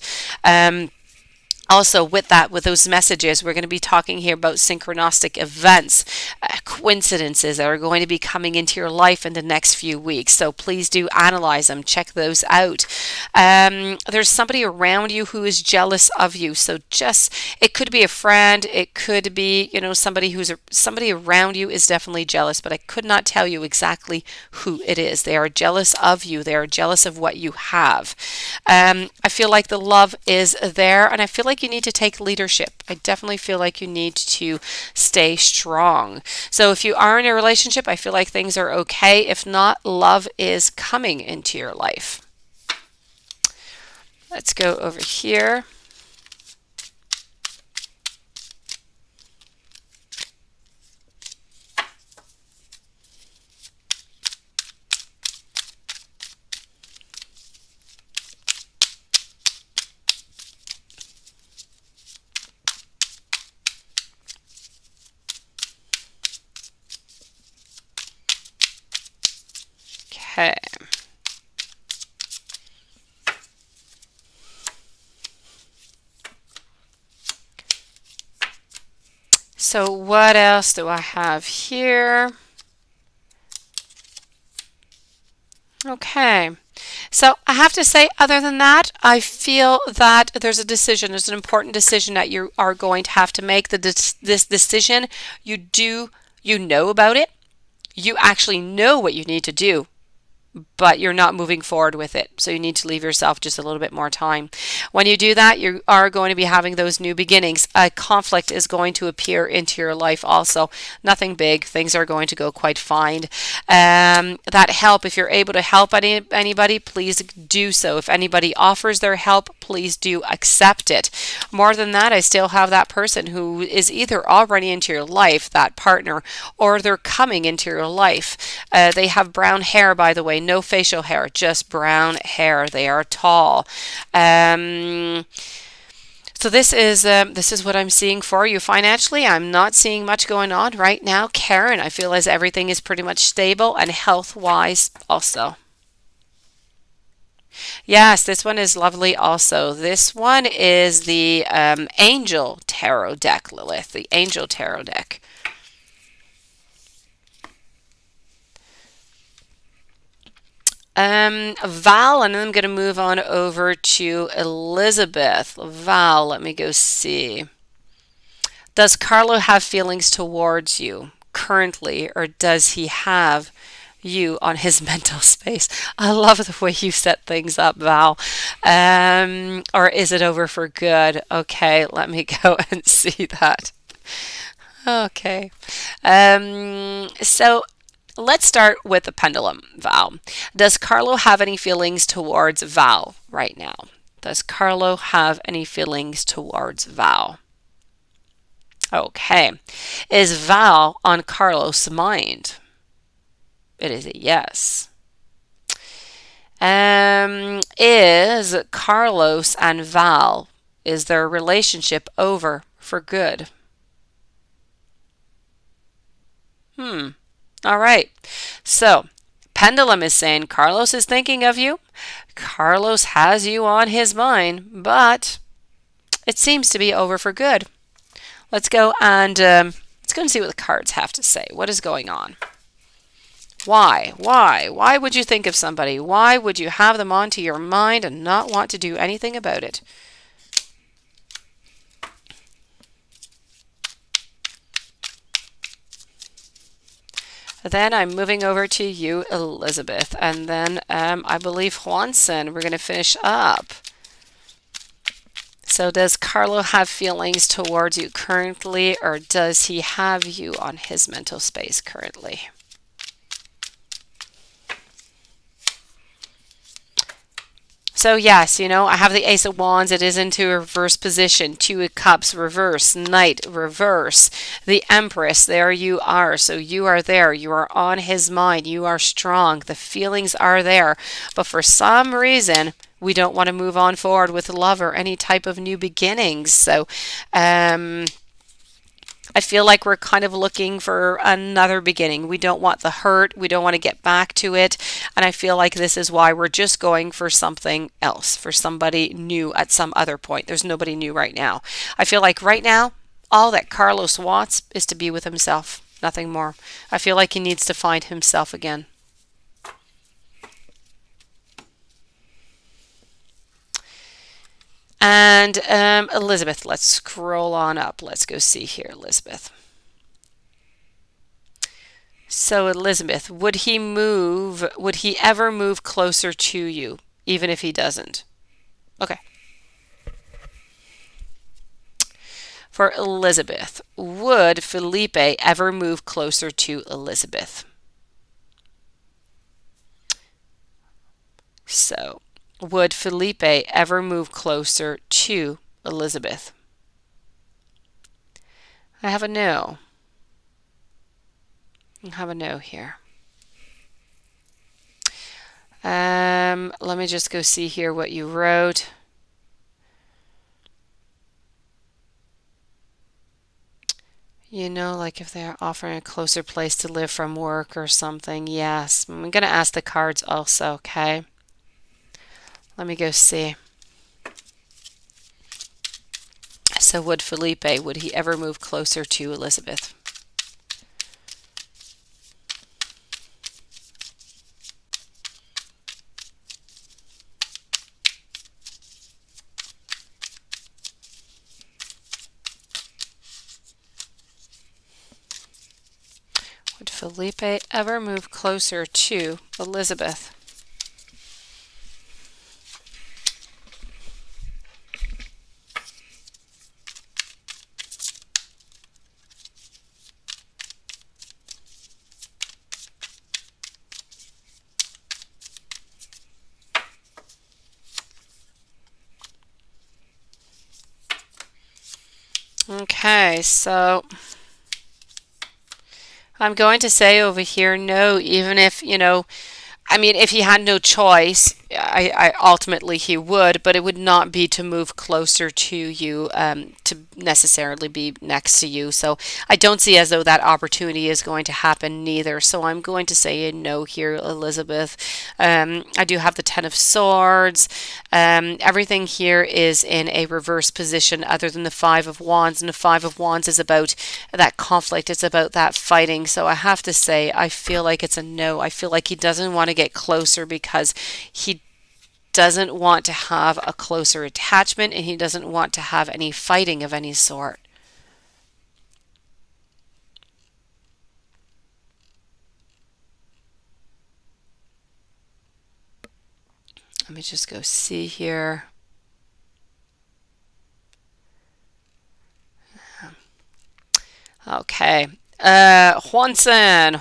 Also, with that, with those messages, we're going to be talking here about synchronistic events, coincidences that are going to be coming into your life in the next few weeks. So please do analyze them, check those out. There's somebody around you who is jealous of you. So just, it could be a friend, it could be, somebody somebody around you is definitely jealous, but I could not tell you exactly who it is. They are jealous of you. They are jealous of what you have. I feel like the love is there, and I feel like you need to take leadership. I definitely feel like you need to stay strong. So if you are in a relationship, I feel like things are okay. If not, love is coming into your life. Let's go over here. Okay. So what else do I have here? Okay. So I have to say, other than that, I feel that there's a decision. There's an important decision that you are going to have to make. This decision, you know about it. You actually know what you need to do, but you're not moving forward with it. So you need to leave yourself just a little bit more time. When you do that, you are going to be having those new beginnings. A conflict is going to appear into your life also. Nothing big. Things are going to go quite fine. That help, if you're able to help anybody, please do so. If anybody offers their help, please do accept it. More than that, I still have that person who is either already into your life, that partner, or they're coming into your life. They have brown hair, by the way. No facial hair, just brown hair. They are tall. So this is what I'm seeing for you financially. I'm not seeing much going on right now, Karen. I feel as everything is pretty much stable, and health-wise also. Yes, this one is lovely also. This one is the Angel Tarot deck, Lilith. The Angel Tarot deck. Val, and then I'm going to move on over to Elizabeth. Val, let me go see. Does Carlo have feelings towards you currently, or does he have you on his mental space? I love the way you set things up, Val. Or is it over for good? Okay, let me go and see that. Okay. So let's start with the pendulum, Val. Does Carlo have any feelings towards Val right now? Does Carlo have any feelings towards Val? Okay. Is Val on Carlos' mind? It is a yes. Is Carlos and Val, is their relationship over for good? All right. So, pendulum is saying Carlos is thinking of you. Carlos has you on his mind, but it seems to be over for good. Let's go and see what the cards have to say. What is going on? Why? Why would you think of somebody? Why would you have them onto your mind and not want to do anything about it? Then I'm moving over to you, Elizabeth, and then I believe Juanson. We're going to finish up. So does Carlo have feelings towards you currently, or does he have you on his mental space currently? So yes, I have the Ace of Wands. It is into a reverse position. Two of Cups, reverse. Knight, reverse. The Empress, there you are. So you are there. You are on his mind. You are strong. The feelings are there. But for some reason, we don't want to move on forward with love or any type of new beginnings. So, I feel like we're kind of looking for another beginning. We don't want the hurt. We don't want to get back to it. And I feel like this is why we're just going for something else, for somebody new at some other point. There's nobody new right now. I feel like right now, all that Carlos wants is to be with himself, nothing more. I feel like he needs to find himself again. And Elizabeth, let's scroll on up. Let's go see here, Elizabeth. So Elizabeth, would he ever move closer to you, even if he doesn't? Okay. For Elizabeth, would Felipe ever move closer to Elizabeth? So, would Felipe ever move closer to Elizabeth? I have a no. I have a no here. Let me just go see here what you wrote. You know, like if they're offering a closer place to live from work or something. Yes. I'm going to ask the cards also, okay? Let me go see. So would Felipe, would he ever move closer to Elizabeth? Would Felipe ever move closer to Elizabeth? Okay, so I'm going to say over here no, even if, I mean, if he had no choice, I ultimately he would, but it would not be to move closer to you, to necessarily be next to you. So I don't see as though that opportunity is going to happen neither. So I'm going to say a no here, Elizabeth. I do have the Ten of Swords. Everything here is in a reverse position other than the Five of Wands, and the Five of Wands is about that conflict. It's about that fighting. So I have to say, I feel like it's a no. I feel like he doesn't want to get closer because he doesn't want to have a closer attachment and he doesn't want to have any fighting of any sort. Let me just go see here. Okay. Juanson,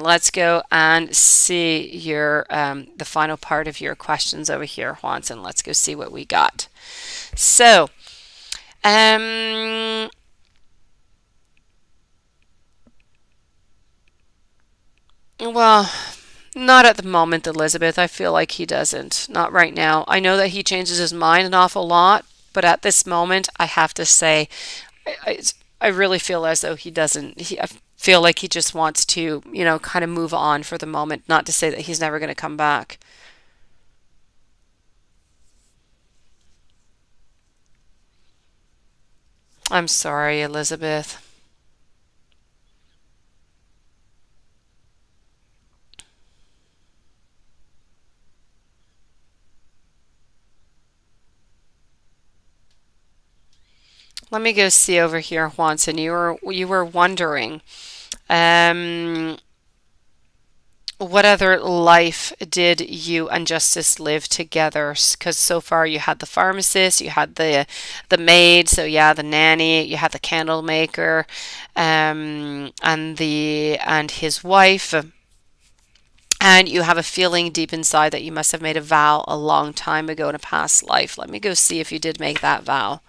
let's go and see your the final part of your questions over here, Juanson. Let's go see what we got. So, well, not at the moment, Elizabeth. I feel like he doesn't. Not right now. I know that he changes his mind an awful lot, but at this moment, I have to say, I, I really feel as though he doesn't. I feel like he just wants to, kind of move on for the moment. Not to say that he's never going to come back. I'm sorry, Elizabeth. Let me go see over here, Juanson. You were wondering, um, what other life did you and Justice live together? Because so far you had the pharmacist, you had the maid, so yeah, the nanny, you had the candle maker, and his wife, and you have a feeling deep inside that you must have made a vow a long time ago in a past life. Let me go see if you did make that vow.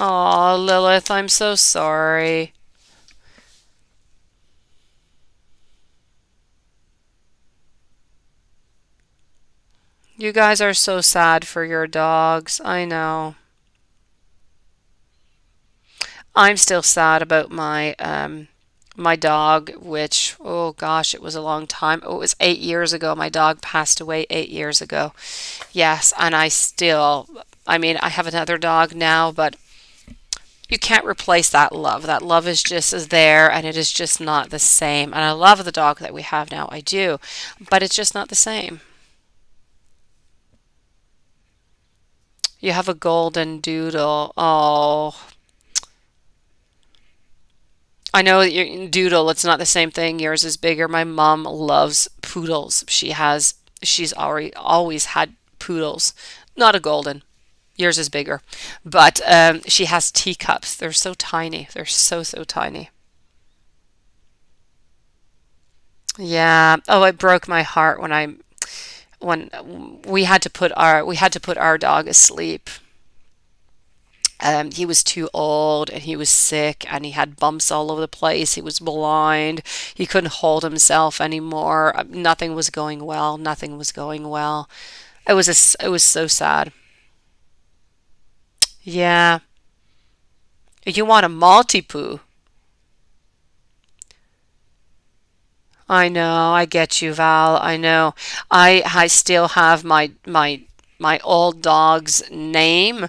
Oh, Lilith, I'm so sorry. You guys are so sad for your dogs. I know. I'm still sad about my dog, which, oh gosh, it was a long time. Oh, it was 8 years ago. My dog passed away 8 years ago. Yes, and I mean, I have another dog now, but you can't replace that love. That love is just as there, and it is just not the same. And I love the dog that we have now. I do, but it's just not the same. You have a golden doodle. Oh, I know that your doodle, it's not the same thing. Yours is bigger. My mom loves poodles. She's already always had poodles. Not a golden. Yours is bigger. But she has teacups. They're so tiny. They're so, so tiny. Yeah. Oh, it broke my heart when we had to put our dog asleep. He was too old and he was sick and he had bumps all over the place. He was blind. He couldn't hold himself anymore. Nothing was going well. Nothing was going well. It was so sad. Yeah. You want a Maltipoo. I know. I get you, Val. I know. I still have my old dog's name.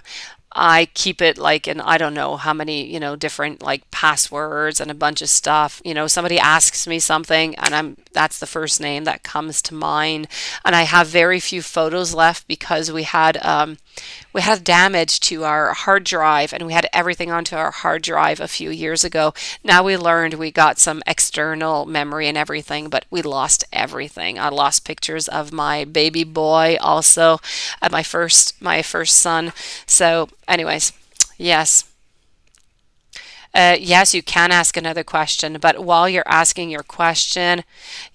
I keep it like in I don't know how many, different like passwords and a bunch of stuff. Somebody asks me something and that's the first name that comes to mind. And I have very few photos left because we had damage to our hard drive and we had everything onto our hard drive a few years ago. Now we learned we got some external memory and everything, but we lost everything. I lost pictures of my baby boy also, my first son. So, anyways, yes. Yes, you can ask another question, but while you're asking your question,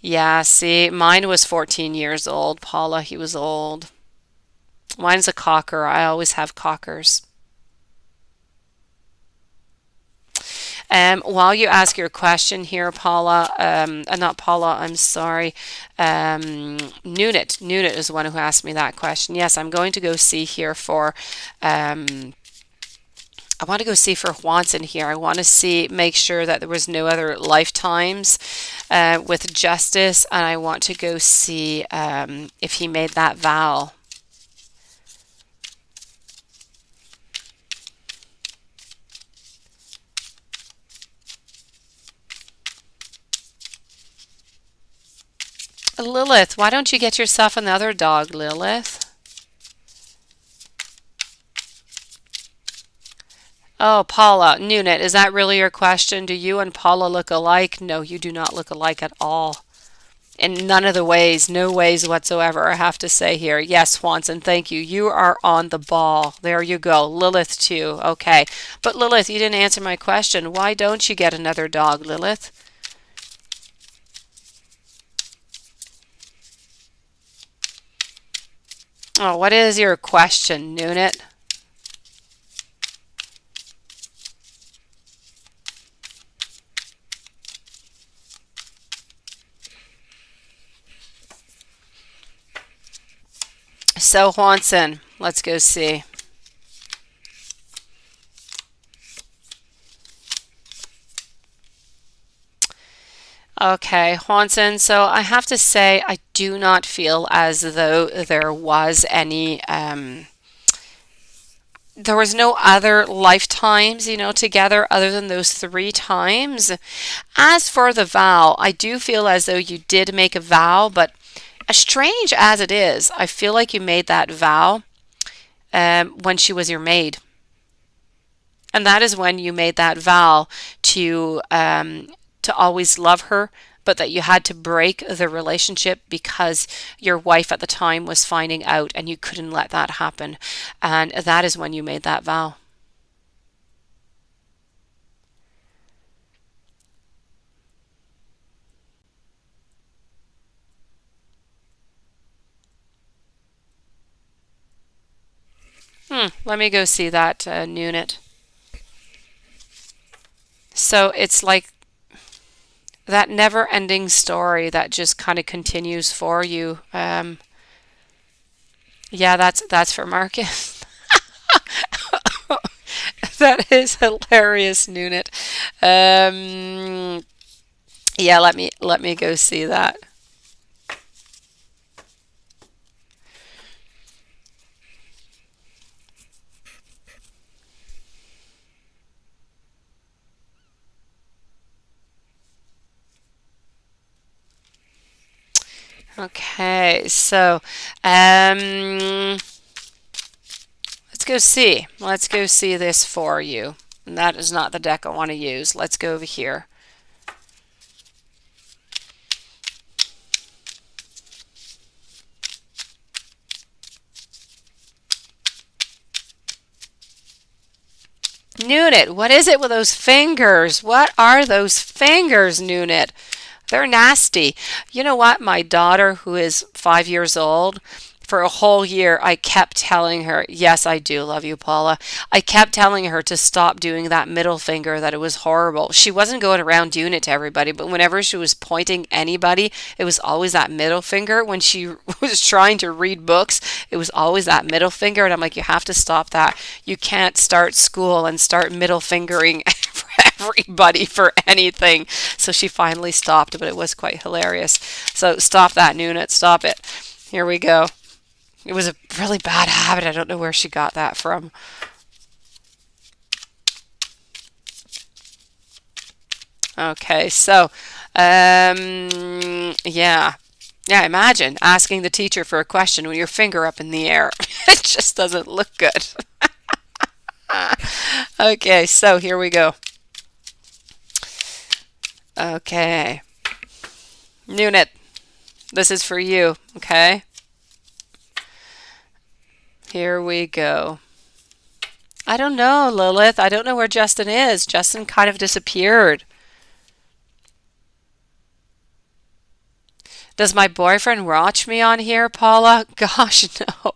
yeah, see, mine was 14 years old, Paula. He was old. Mine's a cocker. I always have cockers. While you ask your question here, Paula, not Paula, I'm sorry, Nunit is the one who asked me that question. Yes, I'm going to go see here um, I want to go see for Juanson here. I want to make sure that there was no other lifetimes with justice, and I want to go see if he made that vow. Lilith, why don't you get yourself another dog, Lilith? Oh, Paula, Nunit, is that really your question? Do you and Paula look alike? No, you do not look alike at all. In none of the ways, no ways whatsoever, I have to say here. Yes, Swanson, thank you. You are on the ball. There you go. Lilith, too. Okay. But Lilith, you didn't answer my question. Why don't you get another dog, Lilith? Oh, what is your question, Nunit? So, Swanson, let's go see. Okay, Juanson, so I have to say I do not feel as though there was no other lifetimes, together other than those 3 times. As for the vow, I do feel as though you did make a vow, but as strange as it is, I feel like you made that vow when she was your maid. And that is when you made that vow to always love her, but that you had to break the relationship because your wife at the time was finding out and you couldn't let that happen. And that is when you made that vow. Let me go see that unit. So it's like that never-ending story that just kind of continues for you. Yeah, that's for Marcus. That is hilarious, Nunit. Um, yeah, let me go see that. Okay, so um, let's go see. Let's go see this for you. And that is not the deck I want to use. Let's go over here. Nunit, what is it with those fingers? What are those fingers, Nunit? They're nasty. You know what? My daughter, who is 5 years old, for a whole year, I kept telling her, yes, I do love you, Paula. I kept telling her to stop doing that middle finger, that it was horrible. She wasn't going around doing it to everybody, but whenever she was pointing anybody, it was always that middle finger. When she was trying to read books, it was always that middle finger. And I'm like, you have to stop that. You can't start school and start middle fingering everybody for anything. So she finally stopped, but it was quite hilarious. So stop that, Nunit. Stop it. Here we go. It was a really bad habit. I don't know where she got that from. Okay, so yeah. Yeah, imagine asking the teacher for a question with your finger up in the air. It just doesn't look good. Okay, so here we go. Okay. Nunit, this is for you, okay? Here we go. I don't know, Lilith. I don't know where Justin is. Justin kind of disappeared. Does my boyfriend watch me on here, Paula? Gosh, no.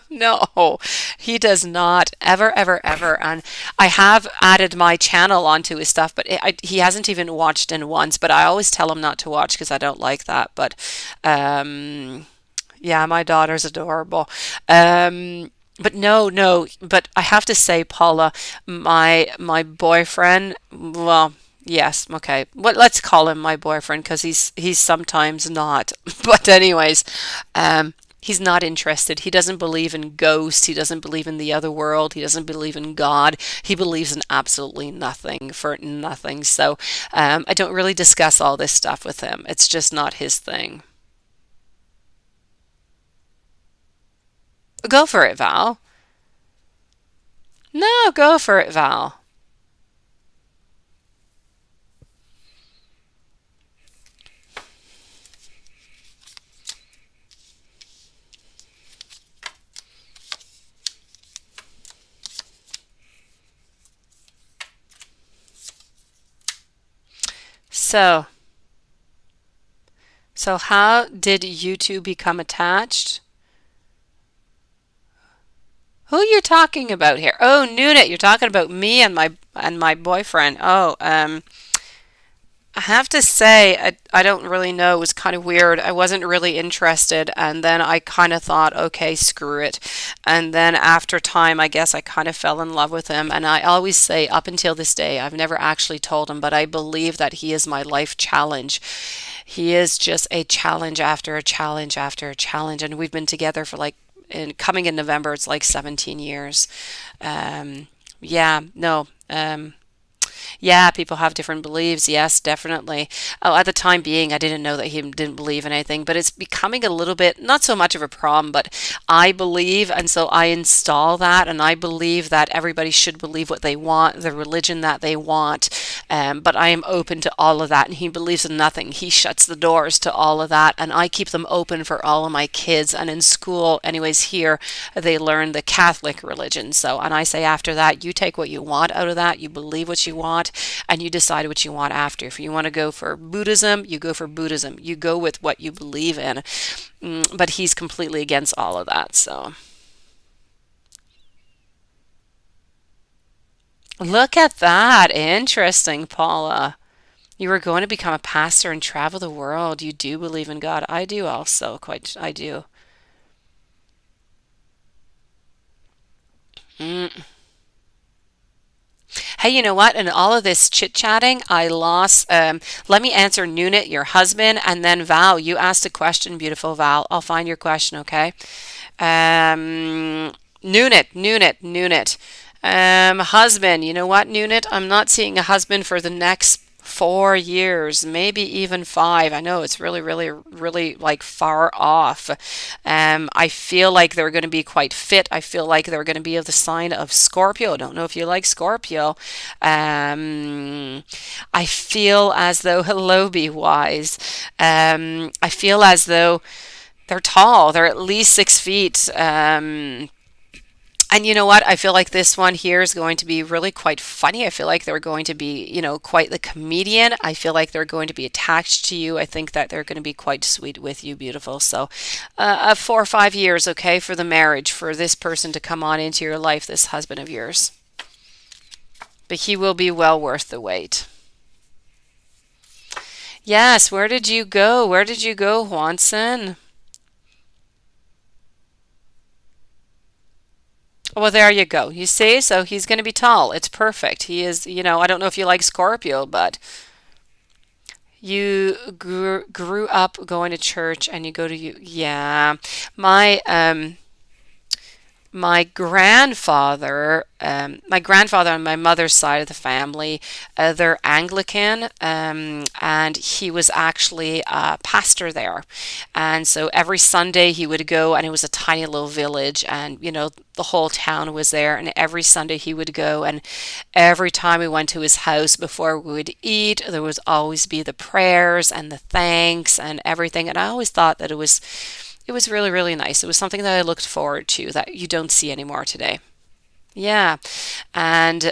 No, he does not ever, ever, ever. And I have added my channel onto his stuff, but he hasn't even watched in once. But I always tell him not to watch because I don't like that. But yeah, my daughter's adorable. But no, no. But I have to say, Paula, my boyfriend. Well, yes, okay. Well, let's call him my boyfriend because he's sometimes not. But anyways, he's not interested. He doesn't believe in ghosts. He doesn't believe in the other world. He doesn't believe in God. He believes in absolutely nothing for nothing. So I don't really discuss all this stuff with him. It's just not his thing. Go for it, Val. No, go for it, Val. So, so how did you two become attached? Who are you talking about here? Oh, Nunit, you're talking about me and my boyfriend. Oh, I have to say, I don't really know. It was kind of weird. I wasn't really interested, and then I kind of thought, okay, screw it. And then after time, I guess I kind of fell in love with him. And I always say, up until this day, I've never actually told him, but I believe that he is my life challenge. He is just a challenge after a challenge after a challenge, and we've been together for like, coming in November, it's like 17 years. Yeah, no. Yeah, people have different beliefs. Yes, definitely. Oh, at the time being, I didn't know that he didn't believe in anything, but it's becoming a little bit, not so much of a problem, but I believe, and so I install that, and I believe that everybody should believe what they want, the religion that they want. But I am open to all of that, and he believes in nothing. He shuts the doors to all of that, and I keep them open for all of my kids. And in school, anyways, here they learn the Catholic religion. So, and I say after that, you take what you want out of that, you believe what you want, and you decide what you want after. If you want to go for Buddhism, you go for Buddhism. You go with what you believe in. But he's completely against all of that. So look at that. Interesting, Paula. You were going to become a pastor and travel the world. You do believe in God. I do also, quite, I do. Mm, Hey, you know what? In all of this chit-chatting, I lost. Let me answer Nunit, your husband, and then Val. You asked a question, beautiful Val. I'll find your question, okay? Nunit. Husband. You know what, Nunit? I'm not seeing a husband for the next 4 years, maybe even five. I know it's really, really, really like far off. I feel like they're going to be quite fit. I feel like they're going to be of the sign of Scorpio. I don't know if you like Scorpio. Um, I feel as though, hello, be wise. I feel as though they're tall. They're at least 6 feet. And you know what? I feel like this one here is going to be really quite funny. I feel like they're going to be, quite the comedian. I feel like they're going to be attached to you. I think that they're going to be quite sweet with you, beautiful. So, 4 or 5 years, okay, for the marriage, for this person to come on into your life, this husband of yours. But he will be well worth the wait. Yes, where did you go? Where did you go, Juanson? Well, there you go. You see, so he's going to be tall. It's perfect. He is, I don't know if you like Scorpio, but you grew up going to church and you go to yeah. My my grandfather on my mother's side of the family, they're Anglican, and he was actually a pastor there. And so every Sunday he would go, and it was a tiny little village, and the whole town was there. And every Sunday he would go, and every time we went to his house before we would eat, there was always be the prayers and the thanks and everything. And I always thought that it was really, really nice. It was something that I looked forward to that you don't see anymore today. Yeah. And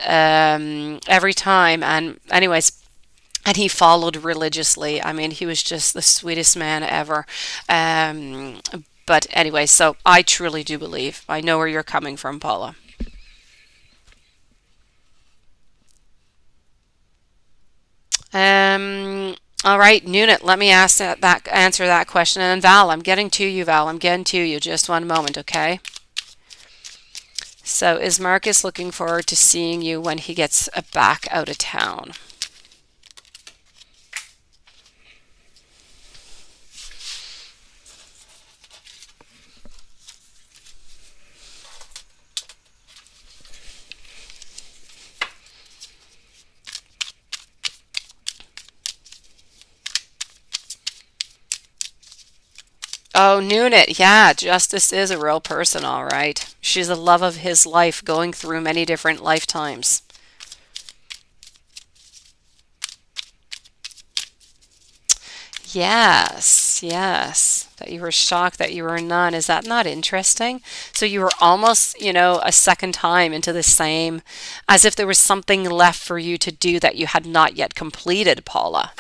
every time, and anyways, and he followed religiously. I mean, he was just the sweetest man ever. Um, but anyway, so I truly do believe. I know where you're coming from, Paula. All right, Nunit, let me answer that question. And then Val, I'm getting to you, Val. I'm getting to you. Just one moment, okay? So is Marcus looking forward to seeing you when he gets back out of town? Oh, Nunit, yeah, Justice is a real person, all right. She's the love of his life, going through many different lifetimes. Yes, yes. That you were shocked that you were a nun. Is that not interesting? So you were almost, a second time into the same, as if there was something left for you to do that you had not yet completed, Paula.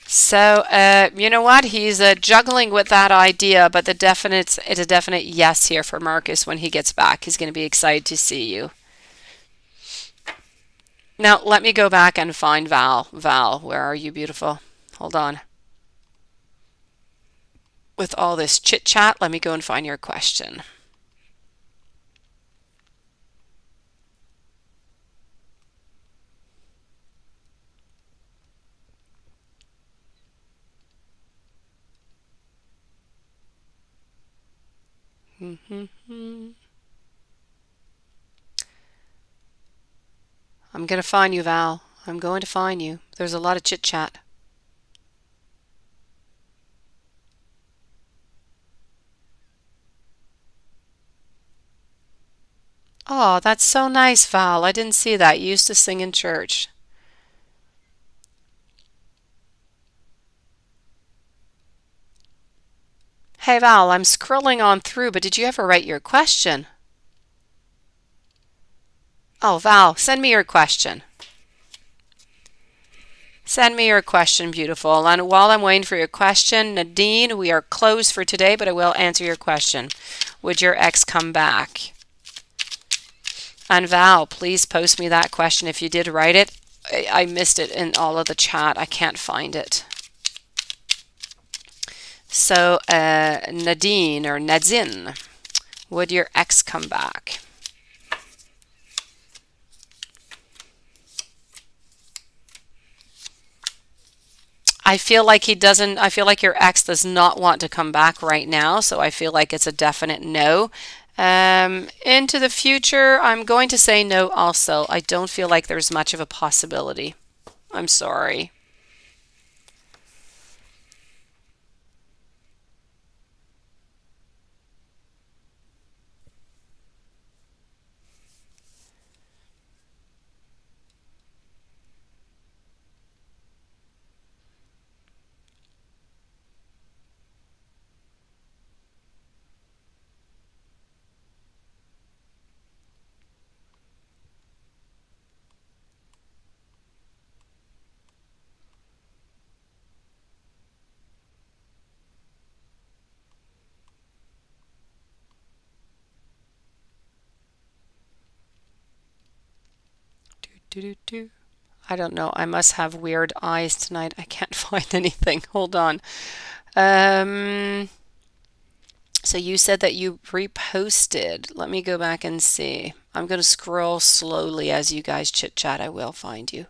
So, you know what? He's juggling with that idea, but it's a definite yes here for Marcus when he gets back. He's going to be excited to see you. Now, let me go back and find Val. Val, where are you, beautiful? Hold on. With all this chit chat, let me go and find your question. I'm going to find you, Val. I'm going to find you. There's a lot of chit chat. Oh, that's so nice, Val. I didn't see that. You used to sing in church. Hey, Val, I'm scrolling on through, but did you ever write your question? Oh, Val, send me your question. Send me your question, beautiful. And while I'm waiting for your question, Nadine, we are closed for today, but I will answer your question. Would your ex come back? And Val, please post me that question. If you did write it, I missed it in all of the chat. I can't find it. So, Nadine or Nadzin, would your ex come back? I feel like he doesn't, I feel like your ex does not want to come back right now, so I feel like it's a definite no. Into the future, I'm going to say no also. I don't feel like there's much of a possibility. I'm sorry. Do, do, do. I don't know. I must have weird eyes tonight. I can't find anything. Hold on. Um, so you said that you reposted. Let me go back and see. I'm going to scroll slowly as you guys chit chat. I will find you.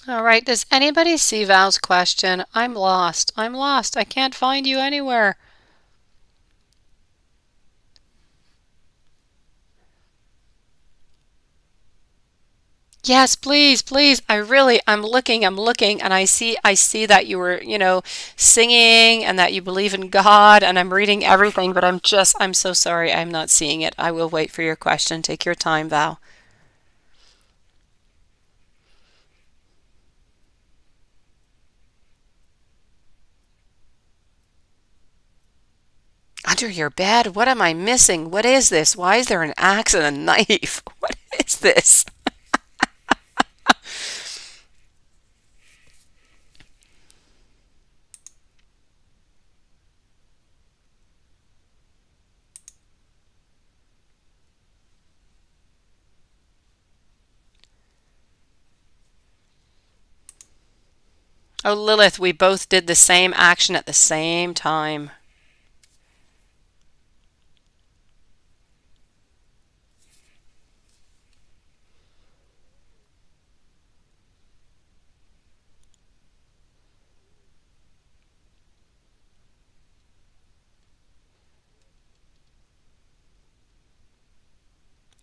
All right. Does anybody see Val's question? I'm lost. I'm lost. I can't find you anywhere. Yes, please, please. I'm looking, and I see that you were, singing and that you believe in God, and I'm reading everything, but I'm so sorry I'm not seeing it. I will wait for your question. Take your time, Val. Under your bed? What am I missing? What is this? Why is there an axe and a knife? What is this? Oh, Lilith, we both did the same action at the same time.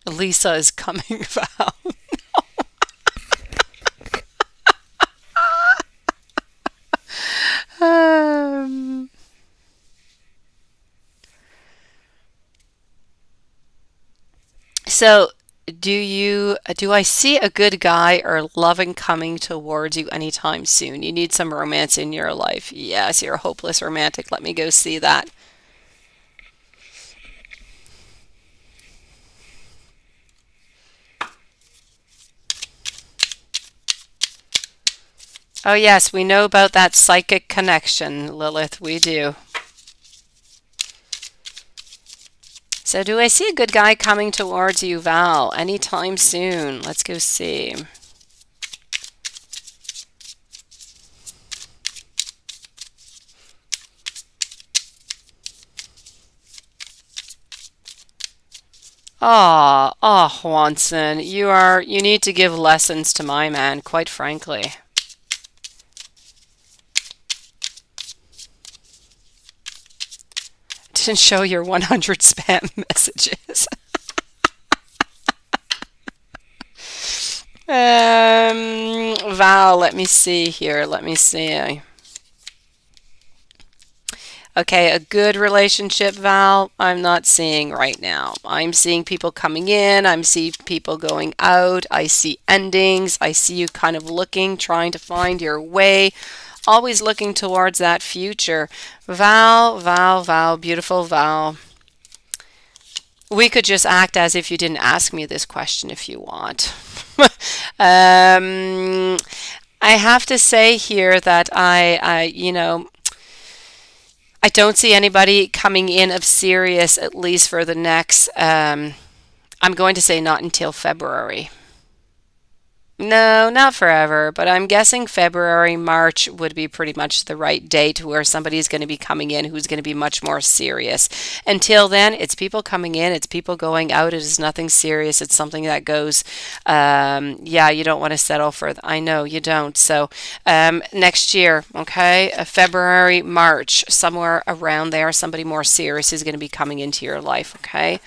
Lisa is coming, Val. Um, so do I see a good guy or loving coming towards you anytime soon? You need some romance in your life. Yes, you're a hopeless romantic. Let me go see that. Oh yes, we know about that psychic connection, Lilith. We do. So do I see a good guy coming towards you, Val, anytime soon? Let's go see. Juanson, you need to give lessons to my man, quite frankly. didn't show your 100 spam messages. Val, let me see here. Let me see. Okay, a good relationship, Val, I'm not seeing right now. I'm seeing people coming in. I'm seeing people going out. I see endings. I see you kind of looking, trying to find your way, always looking towards that future. Val, Val, Val, beautiful Val. We could just act as if you didn't ask me this question if you want. um, I have to say here that I don't see anybody coming in of serious, at least for the next, I'm going to say not until February. No, not forever, but I'm guessing February, March would be pretty much the right date where somebody's going to be coming in who's going to be much more serious. Until then, it's people coming in, it's people going out. It is nothing serious. It's something that goes, yeah, you don't want to settle for, I know you don't. So next year, okay, February, March, somewhere around there, somebody more serious is going to be coming into your life, okay?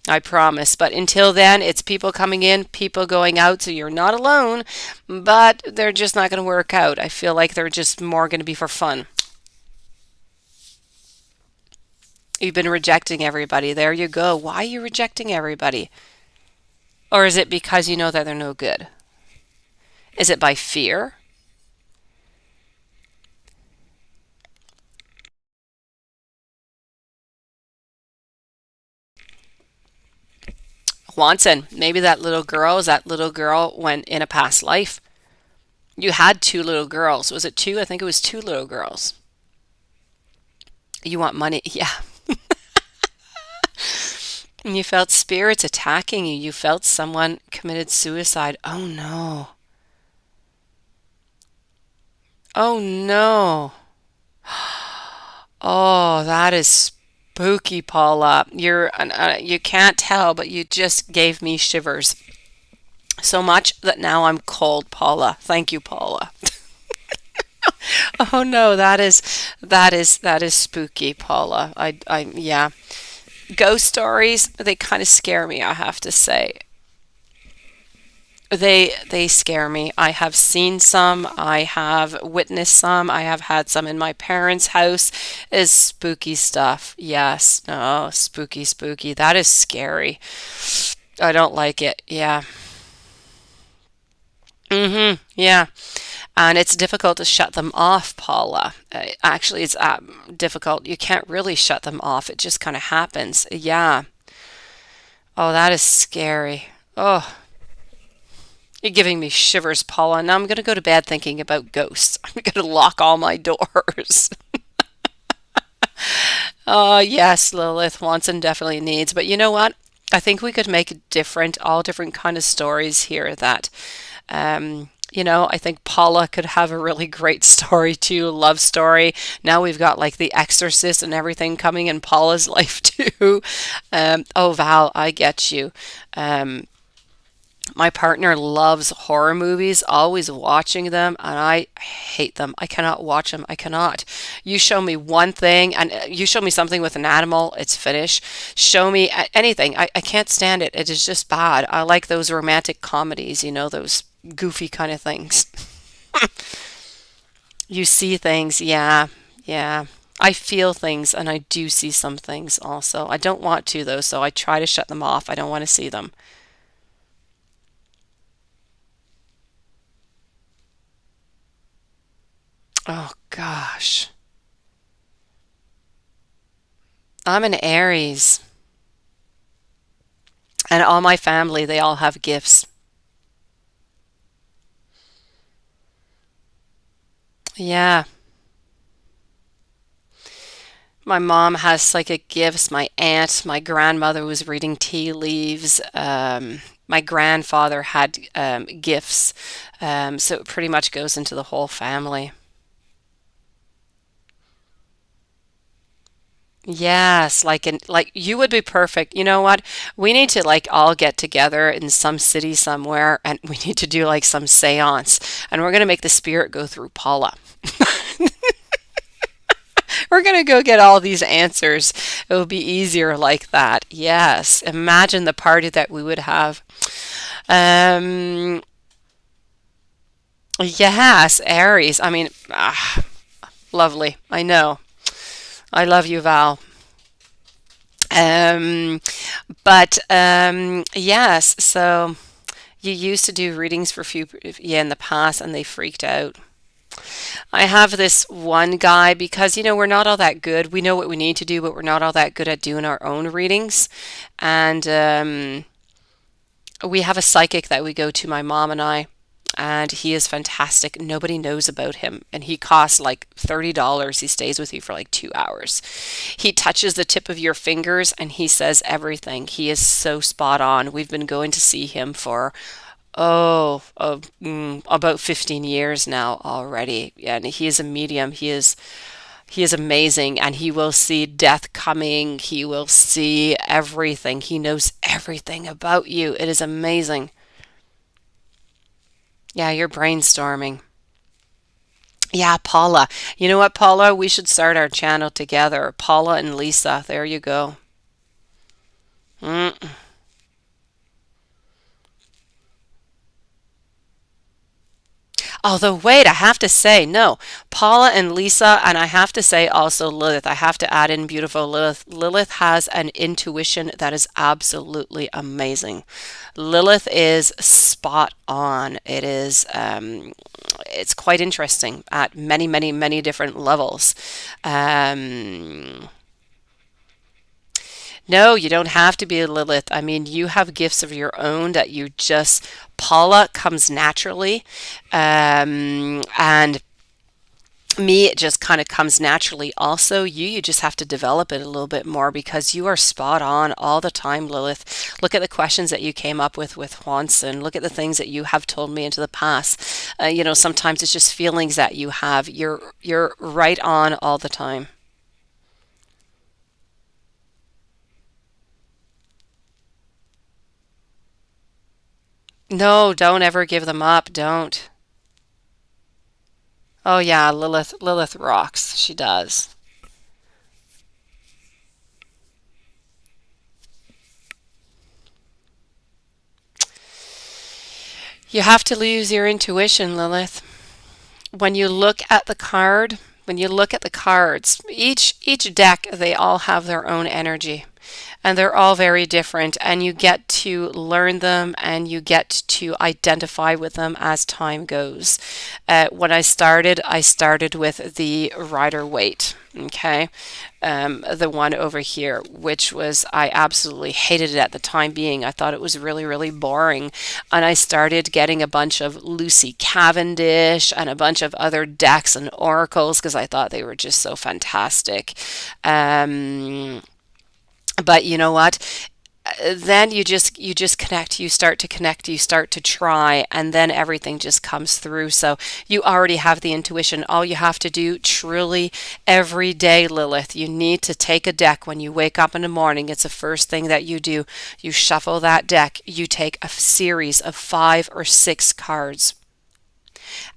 I promise. But until then, it's people coming in, people going out, so you're not alone, but they're just not going to work out. I feel like they're just more going to be for fun. You've been rejecting everybody. There you go. Why are you rejecting everybody? Or is it because you know that they're no good? Is it by fear? Watson, maybe that little girl is that little girl when in a past life. You had two little girls. Was it two? I think it was two little girls. You want money? Yeah. And you felt spirits attacking you. You felt someone committed suicide. Oh no. Oh no. Oh, that is spooky, Paula. You can't tell, but you just gave me shivers. So much that now I'm cold, Paula. Thank you, Paula. Oh no, that is spooky, Paula. Yeah. Ghost stories, they kind of scare me, I have to say. They scare me. I have seen some, I have witnessed some, I have had some in my parents' house. Is spooky stuff. Yes. No, spooky, spooky. That is scary. I don't like it. Yeah. Yeah. And it's difficult to shut them off, Paula. Actually, it's difficult. You can't really shut them off. It just kind of happens. Yeah. Oh, that is scary. Oh, you're giving me shivers, Paula. Now I'm going to go to bed thinking about ghosts. I'm going to lock all my doors. Oh, yes, Lilith wants and definitely needs. But you know what? I think we could make all different kind of stories here that, I think Paula could have a really great story too, love story. Now we've got like The Exorcist and everything coming in Paula's life too. Oh, Val, I get you. My partner loves horror movies, always watching them, and I hate them. I cannot watch them. I cannot. You show me one thing, and you show me something with an animal, it's finished. Show me anything. I can't stand it. It is just bad. I like those romantic comedies, those goofy kind of things. You see things, yeah, yeah. I feel things, and I do see some things also. I don't want to, though, so I try to shut them off. I don't want to see them. Oh gosh. I'm an Aries, and all my family, they all have gifts. Yeah. My mom has psychic gifts. My aunt, my grandmother was reading tea leaves. My grandfather had gifts. So it pretty much goes into the whole family. Yes, like you would be perfect. You know what? We need to like all get together in some city somewhere and we need to do like some seance and we're gonna make the spirit go through Paula. We're going to go get all these answers. It will be easier like that. Yes. Imagine the party that we would have. Um, yes, Aries. I mean, lovely. I know. I love you, Val. Um, but yes, so you used to do readings for few, yeah, in the past, and they freaked out. I have this one guy because, we're not all that good. We know what we need to do, but we're not all that good at doing our own readings. And we have a psychic that we go to, my mom and I, and he is fantastic. Nobody knows about him, and he costs like $30. He stays with you for like 2 hours. He touches the tip of your fingers and he says everything. He is so spot on. We've been going to see him for about 15 years now already. And he is a medium. He is amazing, and he will see death coming. He will see everything. He knows everything about you. It is amazing. Yeah, you're brainstorming. Yeah, Paula. You know what, Paula? We should start our channel together. Paula and Lisa. There you go. Mm. Although, wait, I have to say, no, Paula and Lisa, and I have to say also Lilith. I have to add in beautiful Lilith. Lilith has an intuition that is absolutely amazing. Lilith is spot on. It's quite interesting at many, many, many different levels. Um, no, you don't have to be a Lilith. I mean, you have gifts of your own that you just, Paula comes naturally. And me, it just kind of comes naturally. Also, you just have to develop it a little bit more because you are spot on all the time, Lilith. Look at the questions that you came up with Juanson. Look at the things that you have told me into the past. Sometimes it's just feelings that you have. You're right on all the time. No, don't ever give them up. Don't. Oh yeah, Lilith rocks. She does. You have to use your intuition, Lilith. When you look at the card, when you look at the cards, each deck, they all have their own energy, and they're all very different, and you get to learn them and you get to identify with them as time goes. When I started with the Rider Waite. Okay, the one over here, which was, I absolutely hated it at the time being. I thought it was really, really boring. And I started getting a bunch of Lucy Cavendish and a bunch of other decks and oracles because I thought they were just so fantastic. Um, but you know what? Then you just connect, you start to connect, you start to try, and then everything just comes through. So you already have the intuition. All you have to do truly every day, Lilith, you need to take a deck when you wake up in the morning. It's the first thing that you do. You shuffle that deck, you take a series of 5 or 6 cards,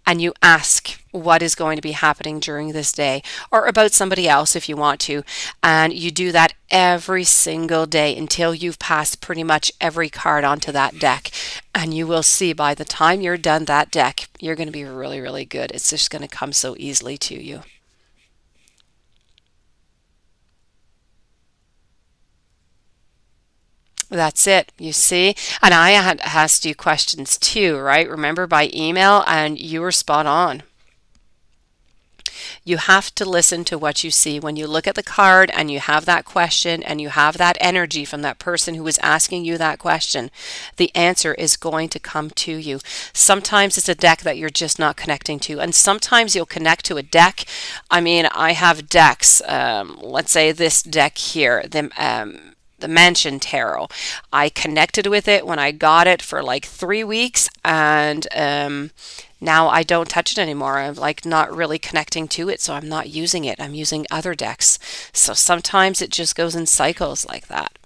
and you ask what is going to be happening during this day, or about somebody else if you want to. And you do that every single day until you've passed pretty much every card onto that deck. And you will see by the time you're done that deck, you're going to be really, really good. It's just going to come so easily to you. That's it, you see? And I had asked you questions too, right? Remember, by email, and you were spot on. You have to listen to what you see. When you look at the card and you have that question and you have that energy from that person who is asking you that question, the answer is going to come to you. Sometimes it's a deck that you're just not connecting to, and sometimes you'll connect to a deck. I mean, I have decks. Let's say this deck here, the Mansion Tarot. I connected with it when I got it for like 3 weeks, and now I don't touch it anymore. I'm like not really connecting to it, so I'm not using it. I'm using other decks. So sometimes it just goes in cycles like that.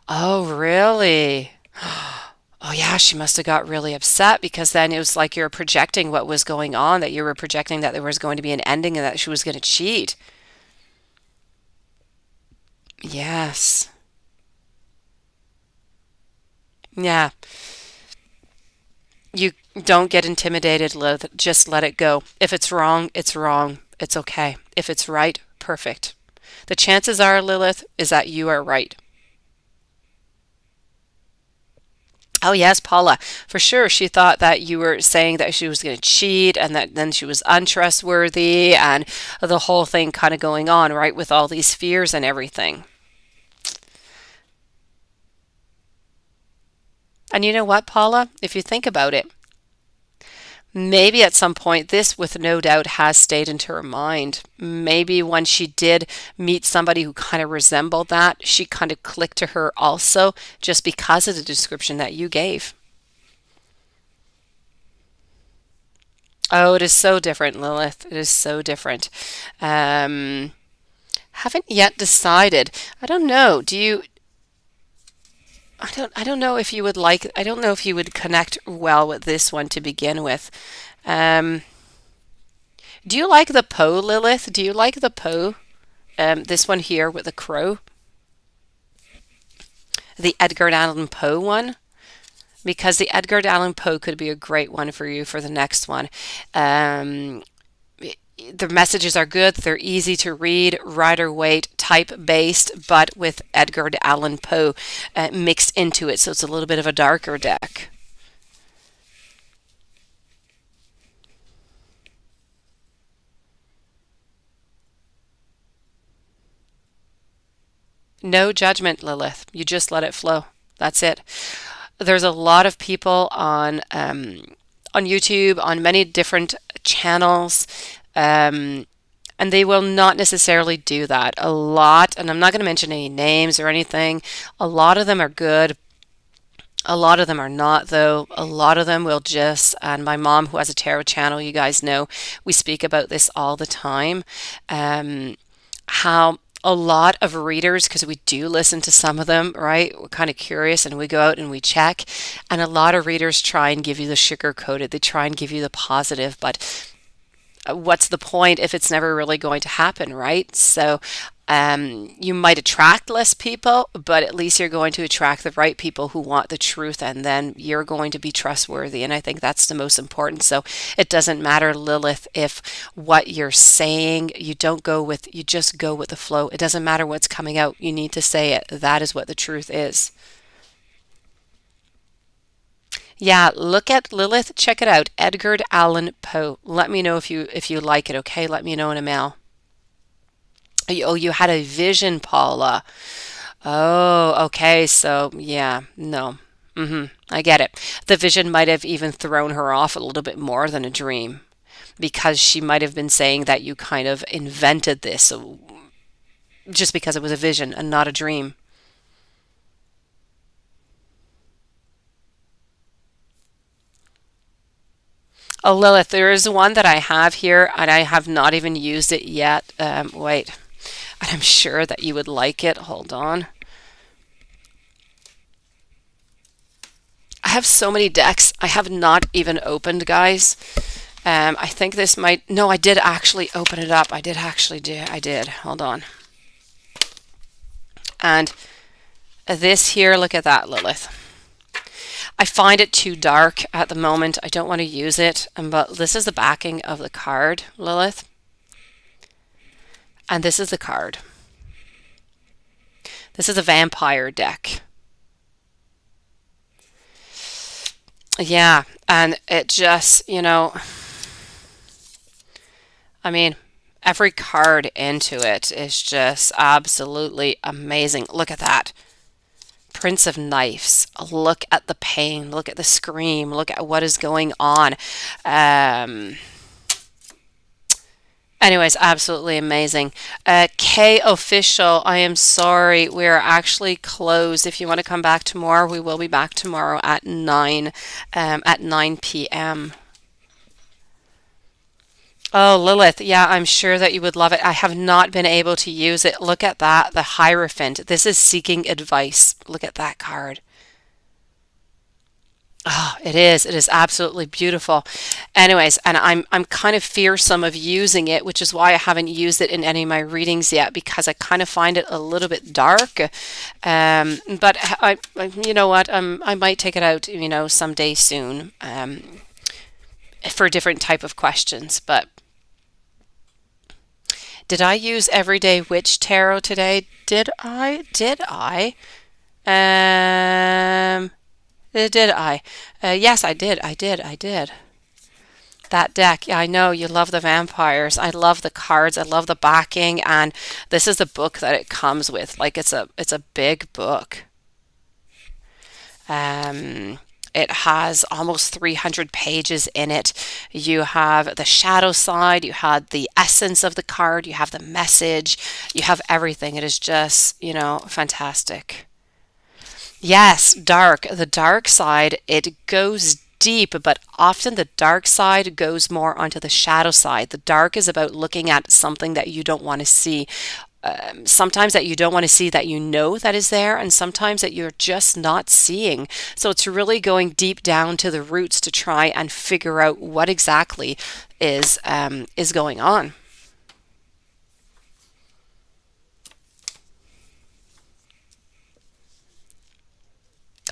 Oh, really? Oh, yeah, Yeah, she must have got really upset because then it was like you're projecting what was going on, that you were projecting that there was going to be an ending and that she was going to cheat. Yes. Yeah. You don't get intimidated, Liz. Just let it go. If it's wrong, it's wrong. It's okay. If it's right, perfect. The chances are, Lilith, is that you are right. Oh, yes, Paula, for sure. She thought that you were saying that she was going to cheat and that then she was untrustworthy and the whole thing kind of going on, right, with all these fears and everything. And you know what, Paula? If you think about it, maybe at some point this, with no doubt, has stayed into her mind. Maybe when she did meet somebody who kind of resembled that, she kind of clicked to her also, just because of the description that you gave. Oh, it is so different, Lilith. It is so different. Um, haven't yet decided. I don't know. Do you? I don't know if you would like. I don't know if you would connect well with this one to begin with. Um, do you like the Poe, Lilith? Do you like the Poe? This one here with the crow, the Edgar Allan Poe one, because the Edgar Allan Poe could be a great one for you for the next one. Um, the messages are good, they're easy to read, rider weight, type based, but with Edgar Allan Poe mixed into it, so it's a little bit of a darker deck. No judgment, Lilith. You just let it flow. That's it. There's a lot of people on YouTube, on many different channels, um, and they will not necessarily do that. A lot, and I'm not going to mention any names or anything. A lot of them are good. A lot of them are not, though. A lot of them will just, and my mom, who has a tarot channel, you guys know, we speak about this all the time. Um, how a lot of readers, because we do listen to some of them, right? We're kind of curious and we go out and we check. And a lot of readers try and give you the sugar coated, they try and give you the positive, but what's the point if it's never really going to happen, right? So you might attract less people, but at least you're going to attract the right people who want the truth, and then you're going to be trustworthy. And I think that's the most important. So it doesn't matter, Lilith, if what you're saying, you just go with the flow. It doesn't matter what's coming out. You need to say it. That is what the truth is. Yeah, look at Lilith, check it out. Edgar Allan Poe. Let me know if you like it, okay? Let me know in a mail. Oh, you had a vision, Paula. Oh, okay. So, yeah, no. I get it. The vision might have even thrown her off a little bit more than a dream because she might have been saying that you kind of invented this just because it was a vision and not a dream. Oh, Lilith, there is one that I have here and I have not even used it yet. Wait, and I'm sure that you would like it. Hold on. I have so many decks I have not even opened, guys. I think this might, no, I did actually open it up. I did. Hold on. And this here, look at that, Lilith. I find it too dark at the moment. I don't want to use it. But this is the backing of the card, Lilith. And this is the card. This is a vampire deck. Yeah, and it just, I mean, every card into it is just absolutely amazing. Look at that. Prince of Knives. Look at the pain. Look at the scream. Look at what is going on. Um, Anyways, absolutely amazing. K official, I am sorry. We're actually closed. If you want to come back tomorrow, we will be back tomorrow at 9 p.m. Oh, Lilith, yeah, I'm sure that you would love it. I have not been able to use it. Look at that, the Hierophant. This is seeking advice. Look at that card. Oh, it is. It is absolutely beautiful. Anyways, and I'm kind of fearsome of using it, which is why I haven't used it in any of my readings yet because I kind of find it a little bit dark. But you know what? I might take it out, someday soon, for a different type of questions. But did I use Everyday Witch Tarot today? Did I? Did I? Um, did I? Yes, I did. I did. I did. That deck. Yeah, I know you love the vampires. I love the cards. I love the backing, and this is the book that it comes with. Like it's a big book. Um, it has almost 300 pages in it. You have the shadow side, you have the essence of the card, you have the message, you have everything. It is just, fantastic. Yes, dark. The dark side, it goes deep, but often the dark side goes more onto the shadow side. The dark is about looking at something that you don't want to see. Sometimes that you don't want to see that you know that is there, and sometimes that you're just not seeing. So it's really going deep down to the roots to try and figure out what exactly is going on.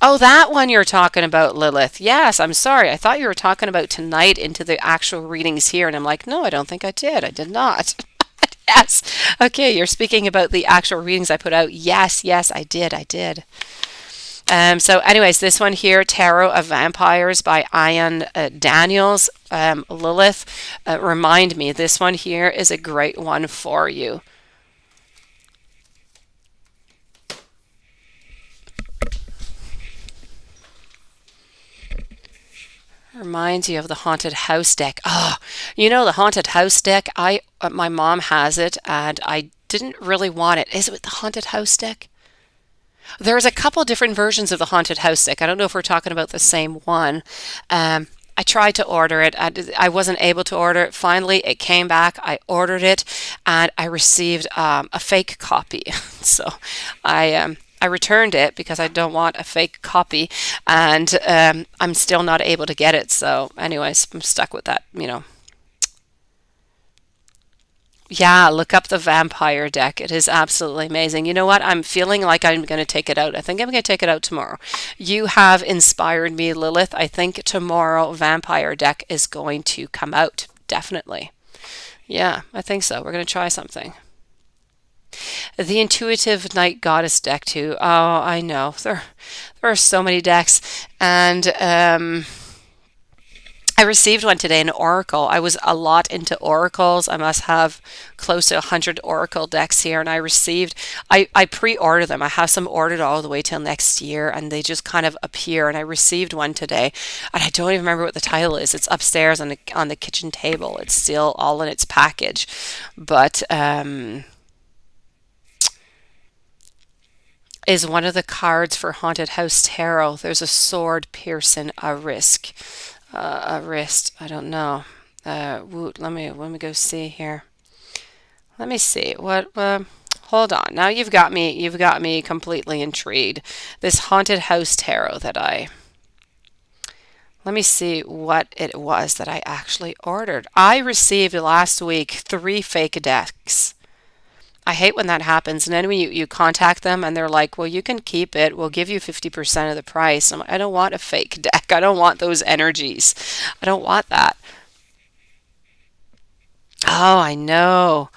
Oh, that one you're talking about, Lilith. Yes, I'm sorry. I thought you were talking about tonight into the actual readings here, and I'm like, no, I don't think I did. I did not. Yes. Okay, you're speaking about the actual readings I put out. Yes, yes, I did. I did. So, anyways, this one here, Tarot of Vampires by Ian Daniels. Lilith, remind me, this one here is a great one for you. Reminds you of the haunted house deck. Oh, the haunted house deck. My mom has it, and I didn't really want it. Is it with the haunted house deck? There's a couple different versions of the haunted house deck. I don't know if we're talking about the same one. I tried to order it. I wasn't able to order it. Finally, it came back. I ordered it, and I received a fake copy. So I returned it because I don't want a fake copy, and I'm still not able to get it. So, anyways, I'm stuck with that. Yeah, look up the vampire deck. It is absolutely amazing. You know what? I'm feeling like I'm going to take it out. I think I'm going to take it out tomorrow. You have inspired me, Lilith. I think tomorrow vampire deck is going to come out. Definitely. Yeah, I think so. We're going to try something. The intuitive night goddess deck too. Oh, I know. There are so many decks, and I received one today, an oracle. I was a lot into oracles. I must have close to 100 oracle decks here, and I pre-order them. I have some ordered all the way till next year, and they just kind of appear. And I received one today, and I don't even remember what the title is. It's upstairs on the kitchen table. It's still all in its package, but is one of the cards for Haunted House Tarot. There's a sword piercing a risk. A wrist. I don't know. Woot. Let me go see here. Let me see. What? Hold on. Now you've got me. You've got me completely intrigued. This haunted house tarot that I. Let me see what it was that I actually ordered. I received last week 3 fake decks. I hate when that happens. And then when you contact them and they're like, well, you can keep it. We'll give you 50% of the price. I'm like, I don't want a fake deck. I don't want those energies. I don't want that. Oh, I know.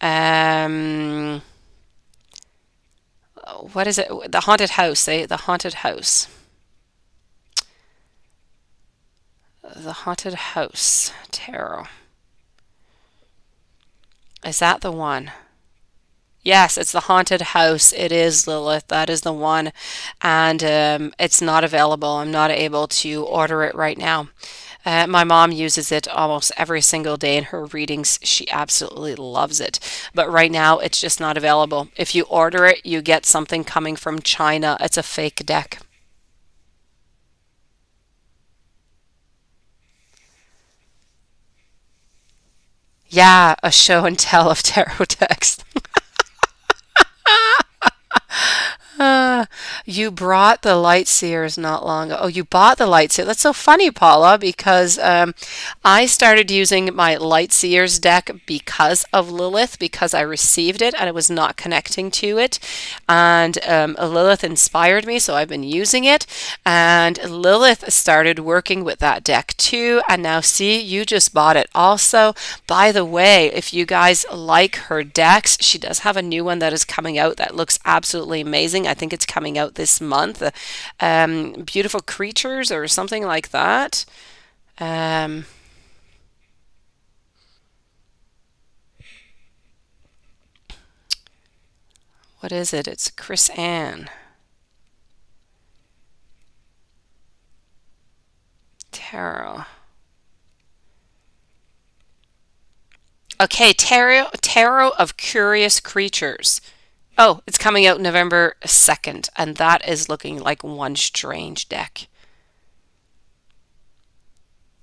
Um, what is it? The haunted house. The haunted house. The haunted house tarot. Is that the one? Yes, it's the haunted house. It is, Lilith. That is the one. And it's not available. I'm not able to order it right now. My mom uses it almost every single day in her readings. She absolutely loves it. But right now, it's just not available. If you order it, you get something coming from China. It's a fake deck. Yeah, a show and tell of tarot text. Uh, You brought the light seers not long ago. Oh, you bought the light seer. That's so funny, Paula, because I started using my light seers deck because of Lilith, because I received it and I was not connecting to it. And Lilith inspired me, so I've been using it. And Lilith started working with that deck too. And now, see, you just bought it also. By the way, if you guys like her decks, she does have a new one that is coming out that looks absolutely amazing. I think it's coming out this month. Beautiful Creatures or something like that. Um, what is it? It's Chris Ann. Tarot. Okay, Tarot of Curious Creatures. Oh, it's coming out November 2nd, and that is looking like one strange deck.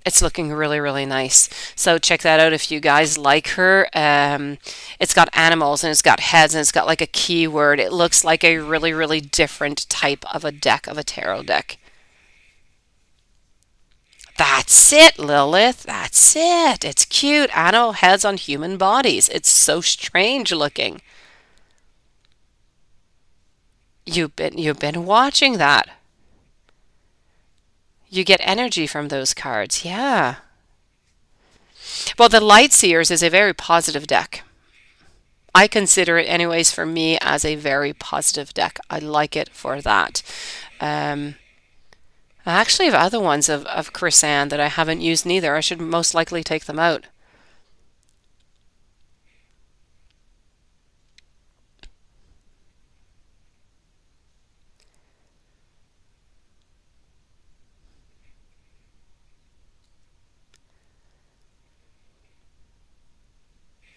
It's looking really, really nice. So check that out if you guys like her. It's got animals and it's got heads and it's got like a keyword. It looks like a really, really different type of a deck, of a tarot deck. That's it, Lilith. That's it. It's cute. Animal heads on human bodies. It's so strange looking. You've been watching that. You get energy from those cards. Yeah. Well, the Light Seers is a very positive deck. I consider it, anyways, for me as a very positive deck. I like it for that. Um, I actually have other ones of Chrysan that I haven't used neither. I should most likely take them out.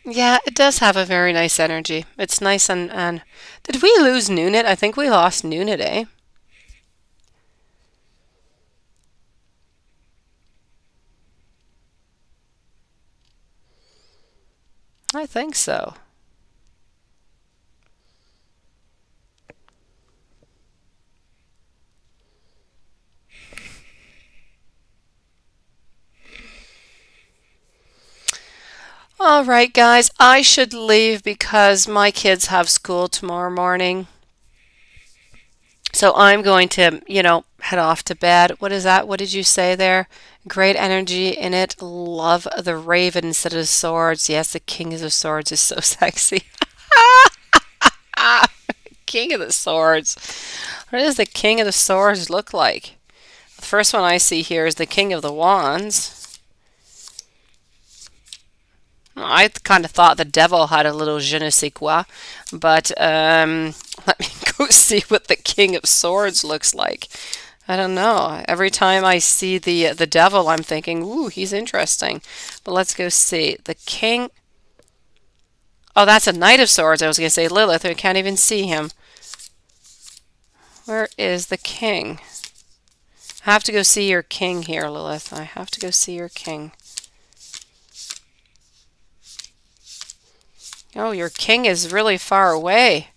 Yeah, it does have a very nice energy. It's nice and did we lose Nunit? I think we lost Nunit, eh? I think so. All right, guys, I should leave because my kids have school tomorrow morning. So I'm going to, head off to bed. What is that? What did you say there? Great energy in it. Love the raven instead of swords. Yes, the king of the swords is so sexy. King of the swords. What does the king of the swords look like? The first one I see here is the king of the wands. I kind of thought the devil had a little je ne sais quoi, but let me go see what the king of swords looks like. I don't know. Every time I see the devil, I'm thinking, ooh, he's interesting. But let's go see. The king. Oh, that's a knight of swords. I was going to say Lilith. I can't even see him. Where is the king? I have to go see your king here, Lilith. I have to go see your king. Oh, your king is really far away.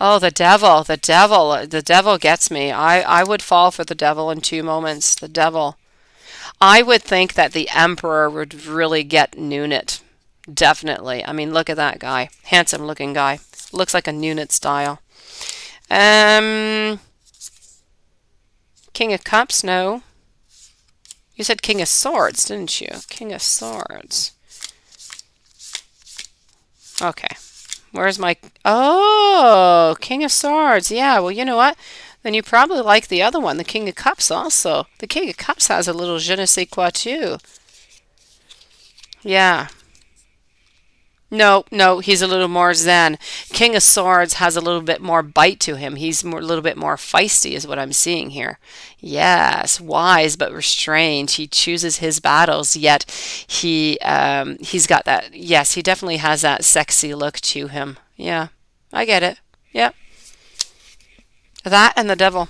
Oh, the devil, the devil, the devil gets me. I would fall for the devil in 2 moments. The devil. I would think that the emperor would really get Nunit. Definitely. I mean, look at that guy. Handsome looking guy. Looks like a Nunit style. Um, King of Cups, no. You said King of Swords, didn't you? King of Swords. Okay. Where's my... Oh, King of Swords. Yeah, well, you know what? Then you probably like the other one, the King of Cups also. The King of Cups has a little je ne sais quoi too. Yeah. No, no, he's a little more zen. King of Swords has a little bit more bite to him. He's a little bit more feisty is what I'm seeing here. Yes, wise but restrained. He chooses his battles, yet he's got that. Yes, he definitely has that sexy look to him. Yeah, I get it. Yep. That and the devil.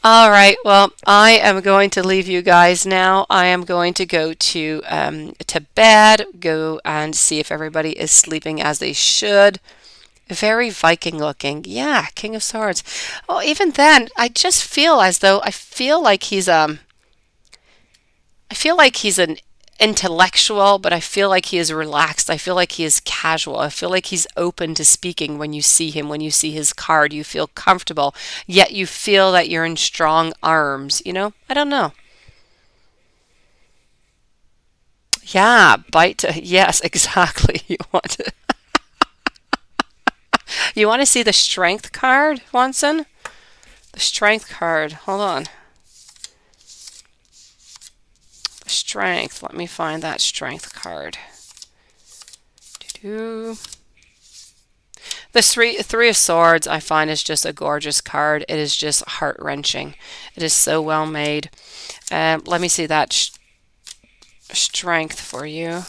All right. Well, I am going to leave you guys now. I am going to go to bed, go and see if everybody is sleeping as they should. Very Viking looking. Yeah, King of Swords. Oh, even then, I just feel as though I feel like he's an intellectual, but I feel like he is relaxed. I feel like he is casual. I feel like he's open to speaking when you see him, when you see his card. You feel comfortable, yet you feel that you're in strong arms, you know? I don't know. Yeah, bite to, yes, exactly. You want to see the strength card, Watson? The strength card. Hold on. Strength. Let me find that strength card. Doo-doo. The three of swords I find is just a gorgeous card. It is just heart wrenching. It is so well made. Let me see that strength for you.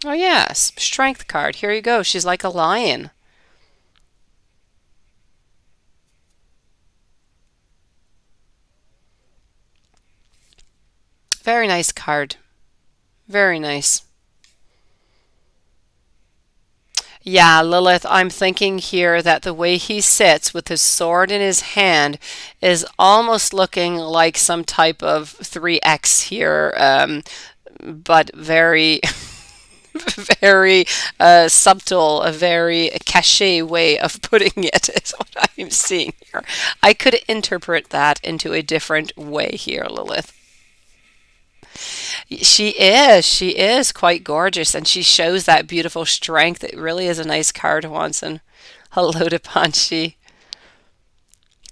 Oh yes, strength card. Here you go. She's like a lion. Very nice card. Very nice. Yeah, Lilith, I'm thinking here that the way he sits with his sword in his hand is almost looking like some type of 3X here, but very, very subtle, a very cachet way of putting it is what I'm seeing here. I could interpret that into a different way here, Lilith. She is quite gorgeous, and she shows that beautiful strength. It really is a nice card, Watson. Hello to Panchi.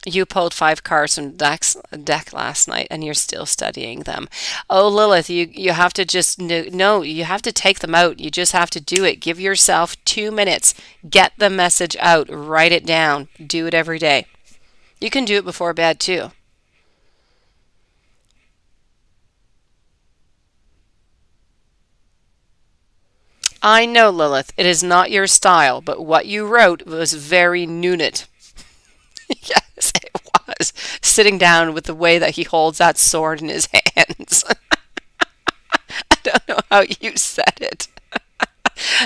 You pulled 5 cards from deck last night, and you're still studying them. Oh, Lilith, you have to just no, you have to take them out. You just have to do it. Give yourself 2 minutes. Get the message out. Write it down. Do it every day. You can do it before bed too. I know, Lilith, it is not your style, but what you wrote was very Nunit. Yes, it was. Sitting down with the way that he holds that sword in his hands. I don't know how you said it.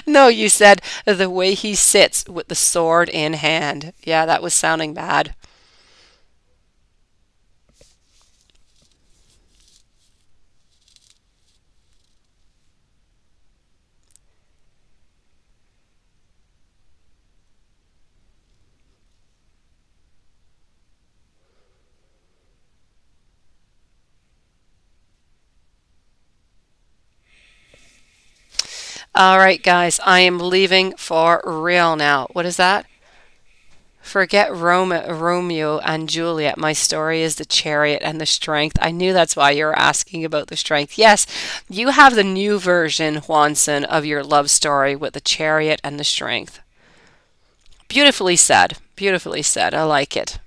No, you said the way he sits with the sword in hand. Yeah, that was sounding bad. All right, guys, I am leaving for real now. What is that? Forget Romeo and Juliet. My story is the chariot and the strength. I knew that's why you were asking about the strength. Yes, you have the new version, Juanson, of your love story with the chariot and the strength. Beautifully said. Beautifully said. I like it.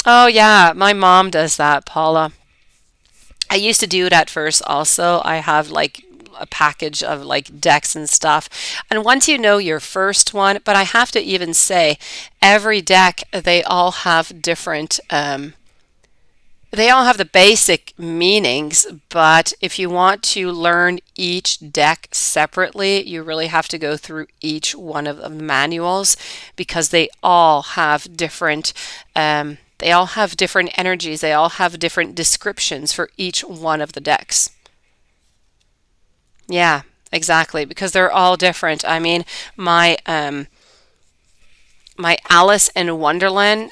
Oh, yeah, my mom does that, Paula. I used to do it at first also. I have like a package of like decks and stuff. And once you know your first one, but I have to even say, every deck, they all have the basic meanings, but if you want to learn each deck separately, you really have to go through each one of the manuals because they all have different energies. They all have different descriptions for each one of the decks. Yeah, exactly, because they're all different. I mean, my Alice in Wonderland,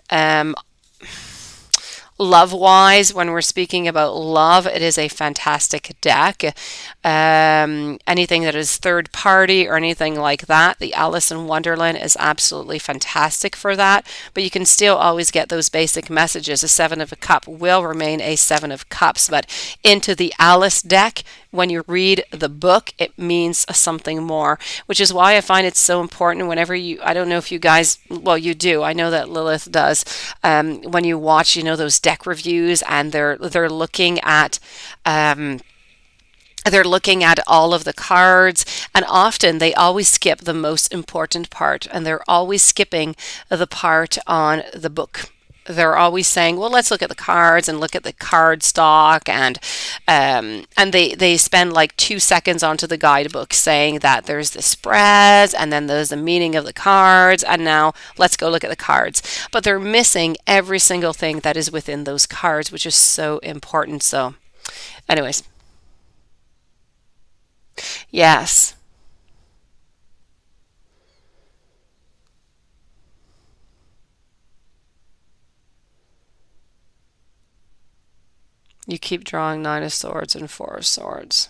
Love wise, when we're speaking about love, it is a fantastic deck. Anything that is third party or anything like that, the Alice in Wonderland is absolutely fantastic for that. But you can still always get those basic messages. A Seven of a Cup will remain a Seven of Cups, but into the Alice deck, when you read the book, it means something more, which is why I find it so important whenever you, I don't know if you guys, well, you do, I know that Lilith does, when you watch, those deck reviews and they're looking at, they're looking at all of the cards, and often they always skip the most important part, and they're always skipping the part on the book. They're always saying, "Well, let's look at the cards and look at the card stock," and they spend like 2 seconds onto the guidebook saying that there's the spreads and then there's the meaning of the cards, and now let's go look at the cards. But they're missing every single thing that is within those cards, which is so important. So, anyways. Yes. You keep drawing Nine of Swords and Four of Swords.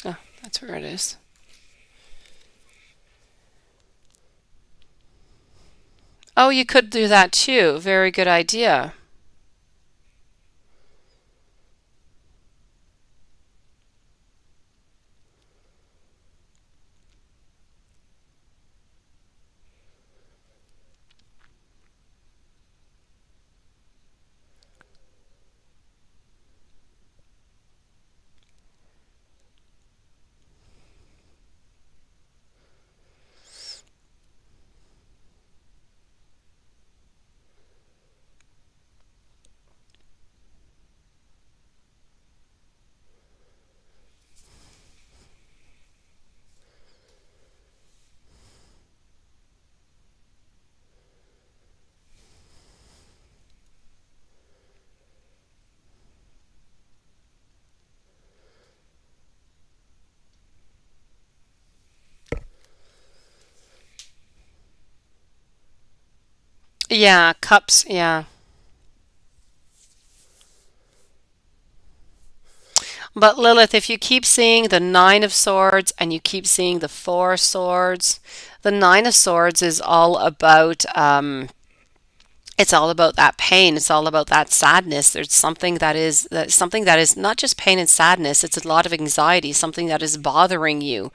Oh, that's where it is. Oh, you could do that too. Very good idea. Yeah, cups, yeah. But Lilith, if you keep seeing the Nine of Swords and you keep seeing the Four of Swords, the Nine of Swords is all about it's all about that pain. It's all about that sadness. There's something that is not just pain and sadness. It's a lot of anxiety, something that is bothering you.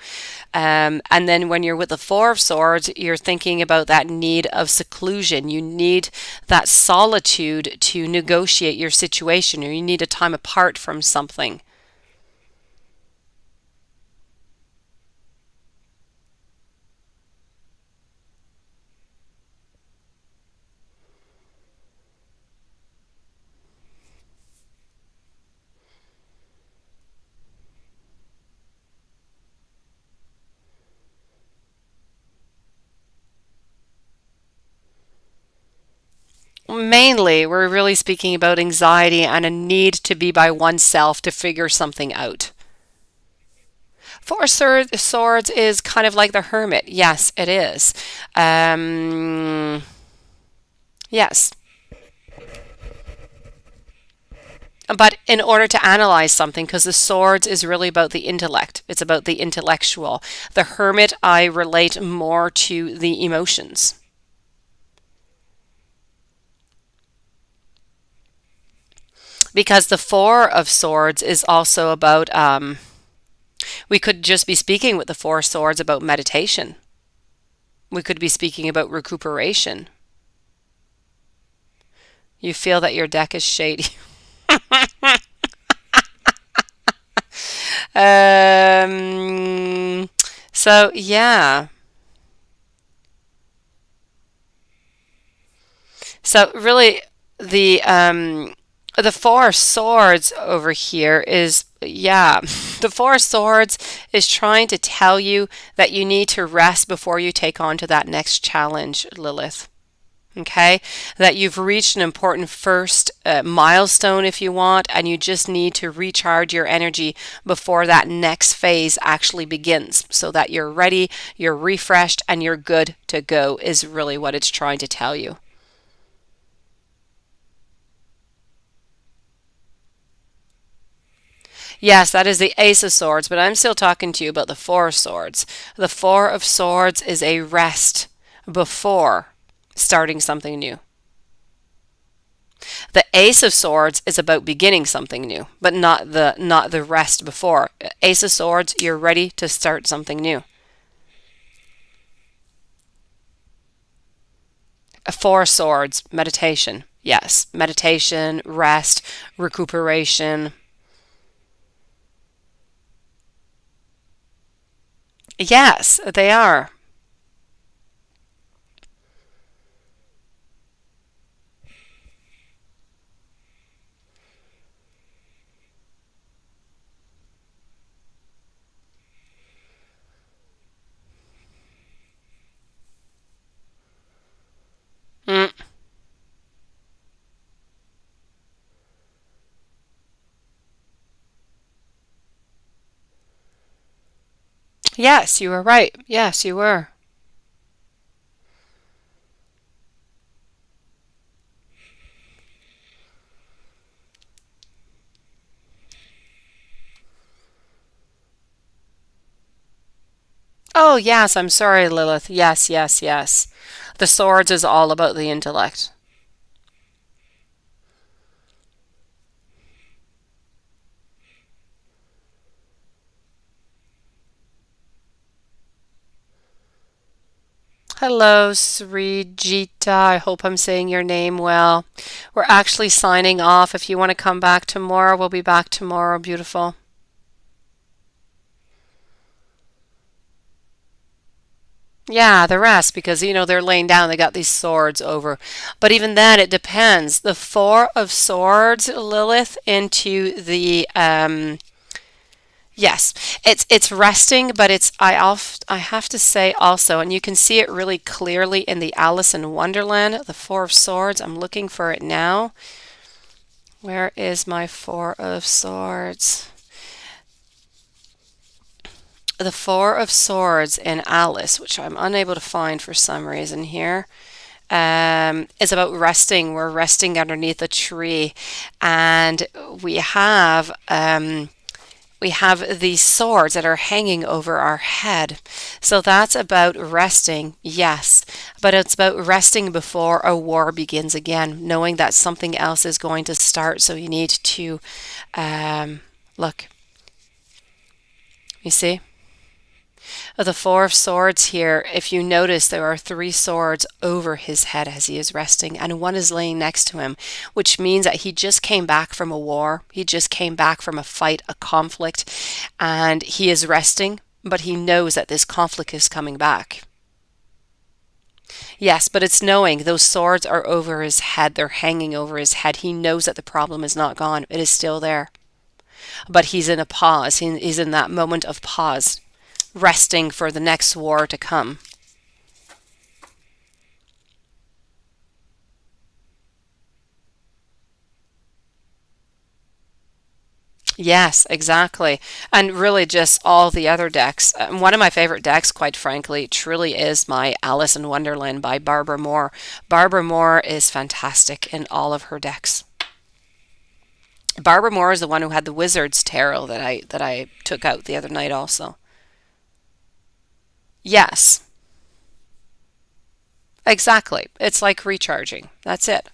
And then when you're with the Four of Swords, you're thinking about that need of seclusion. You need that solitude to negotiate your situation, or you need a time apart from something. Mainly, we're really speaking about anxiety and a need to be by oneself to figure something out. Swords is kind of like the hermit. Yes, it is. Um, yes. But in order to analyze something, because the swords is really about the intellect, it's about the intellectual. The hermit, I relate more to the emotions. Because the Four of Swords is also about, we could just be speaking with the Four Swords about meditation. We could be speaking about recuperation. You feel that your deck is shady. Um, so yeah. So really the Four Swords over here is, yeah, the Four Swords is trying to tell you that you need to rest before you take on to that next challenge, Lilith. Okay, that you've reached an important first milestone if you want, and you just need to recharge your energy before that next phase actually begins so that you're ready, you're refreshed, and you're good to go, is really what it's trying to tell you. Yes, that is the Ace of Swords, but I'm still talking to you about the Four of Swords. The Four of Swords is a rest before starting something new. The Ace of Swords is about beginning something new, but not the rest before. Ace of Swords, you're ready to start something new. A Four of Swords, meditation. Yes, meditation, rest, recuperation. Yes, they are. Mm. Yes, you were right. Yes, you were. Oh, yes, I'm sorry, Lilith. Yes, yes, yes. The swords is all about the intellect. Hello, Srijita. I hope I'm saying your name well. We're actually signing off. If you want to come back tomorrow, we'll be back tomorrow. Beautiful. Yeah, the rest, because they're laying down, they got these swords over. But even then, it depends. The Four of Swords, Lilith, into the yes, it's resting, but I have to say also, and you can see it really clearly in the Alice in Wonderland, the Four of Swords. I'm looking for it now. Where is my Four of Swords? The Four of Swords in Alice, which I'm unable to find for some reason here, is about resting. We're resting underneath a tree, and we have we have these swords that are hanging over our head. So that's about resting, yes, but it's about resting before a war begins again, knowing that something else is going to start. So you need to look. You see? The Four of Swords here, if you notice, there are three swords over his head as he is resting, and one is laying next to him, which means that he just came back from a war. He just came back from a fight, a conflict, and he is resting, but he knows that this conflict is coming back. Yes, but it's knowing those swords are over his head, they're hanging over his head. He knows that the problem is not gone, it is still there. But he's in a pause, he's in that moment of pause, resting for the next war to come. Yes, exactly. And really just all the other decks. One of my favorite decks, quite frankly, truly is my Alice in Wonderland by Barbara Moore. Barbara Moore is fantastic in all of her decks. Barbara Moore is the one who had the Wizard's Tarot that I took out the other night also. Yes, exactly. It's like recharging. That's it.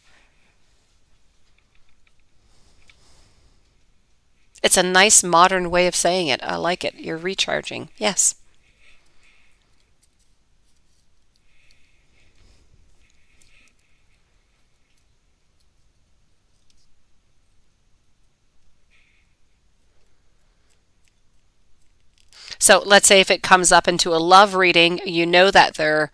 It's a nice modern way of saying it. I like it. You're recharging. Yes. So let's say if it comes up into a love reading, you know that they're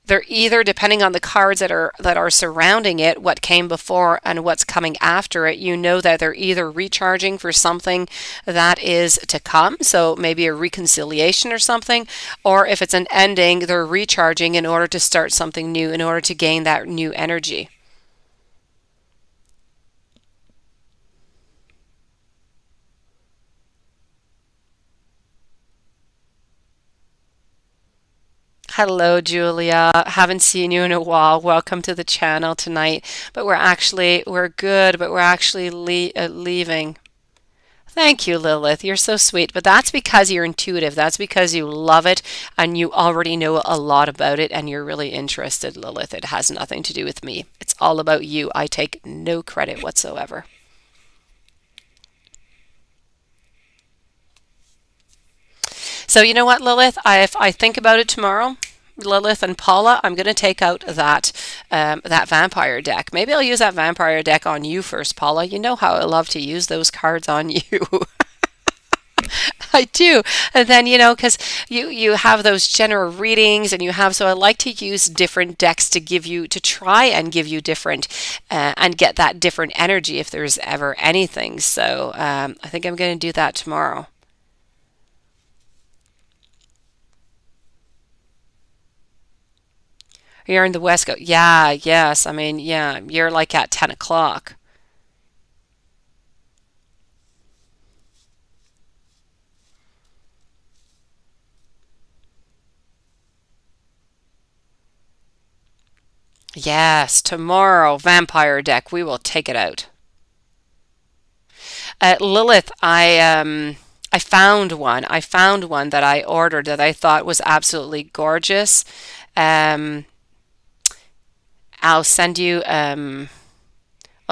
They're either, depending on the cards that are surrounding it, what came before and what's coming after it, you know that they're either recharging for something that is to come, so maybe a reconciliation or something, or if it's an ending, they're recharging in order to start something new, in order to gain that new energy. Hello, Julia. Haven't seen you in a while. Welcome to the channel tonight. But we're good, but we're actually leaving. Thank you, Lilith. You're so sweet. But that's because you're intuitive. That's because you love it and you already know a lot about it and you're really interested, Lilith. It has nothing to do with me. It's all about you. I take no credit whatsoever. So you know what, Lilith? If I think about it tomorrow, Lilith and Paula, I'm going to take out that vampire deck. Maybe I'll use that vampire deck on you first, Paula. You know how I love to use those cards on you. I do. And then, because you have those general readings and you have, so I like to use different decks to try and give you different, and get that different energy if there's ever anything. So I think I'm going to do that tomorrow. You're in the West Coast. Yeah, yes. I mean, yeah, you're like at 10 o'clock. Yes, tomorrow, vampire deck. We will take it out. Lilith, I found one. I found one that I ordered that I thought was absolutely gorgeous. Um, I'll send you I'll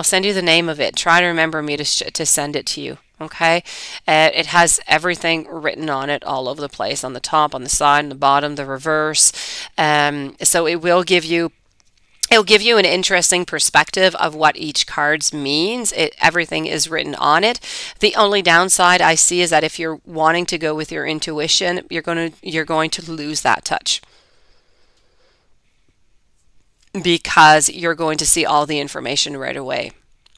send you the name of it. Try to remember me to send it to you. Okay. It has everything written on it all over the place, on the top, on the side, on the bottom, the reverse. So it'll give you an interesting perspective of what each cards means. Everything is written on it. The only downside I see is that if you're wanting to go with your intuition, you're going to lose that touch because you're going to see all the information right away.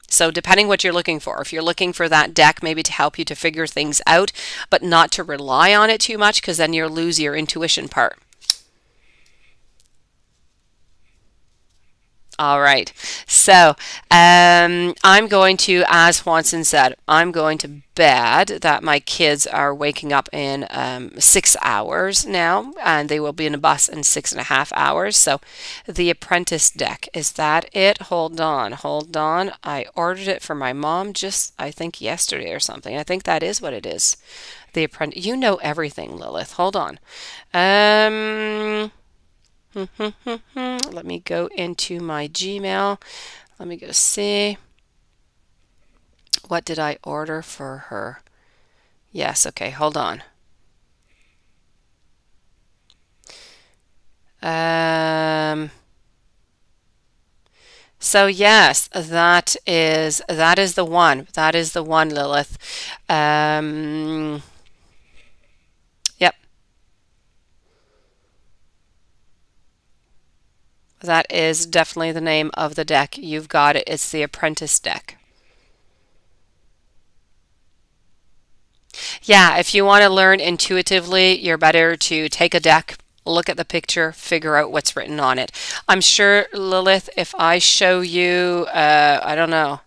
So depending what you're looking for, if you're looking for that deck maybe to help you to figure things out, but not to rely on it too much, because then you'll lose your intuition part. All right. So I'm going to, as Swanson said, I'm going to bed. That my kids are waking up in 6 hours now, and they will be in a bus in 6.5 hours. So the Apprentice deck, is that it? Hold on, hold on. I ordered it for my mom just, I think, yesterday or something. I think that is what it is. The Apprentice. You know everything, Lilith. Hold on. Um. Let me go into my Gmail. Let me go see. What did I order for her? Yes, okay, hold on. So yes, that is the one. That is the one, Lilith. Um, yep, that is definitely the name of the deck. You've got it. It's the Apprentice deck. Yeah, if you want to learn intuitively, you're better to take a deck, look at the picture, figure out what's written on it. I'm sure, Lilith, if I show you, I don't know,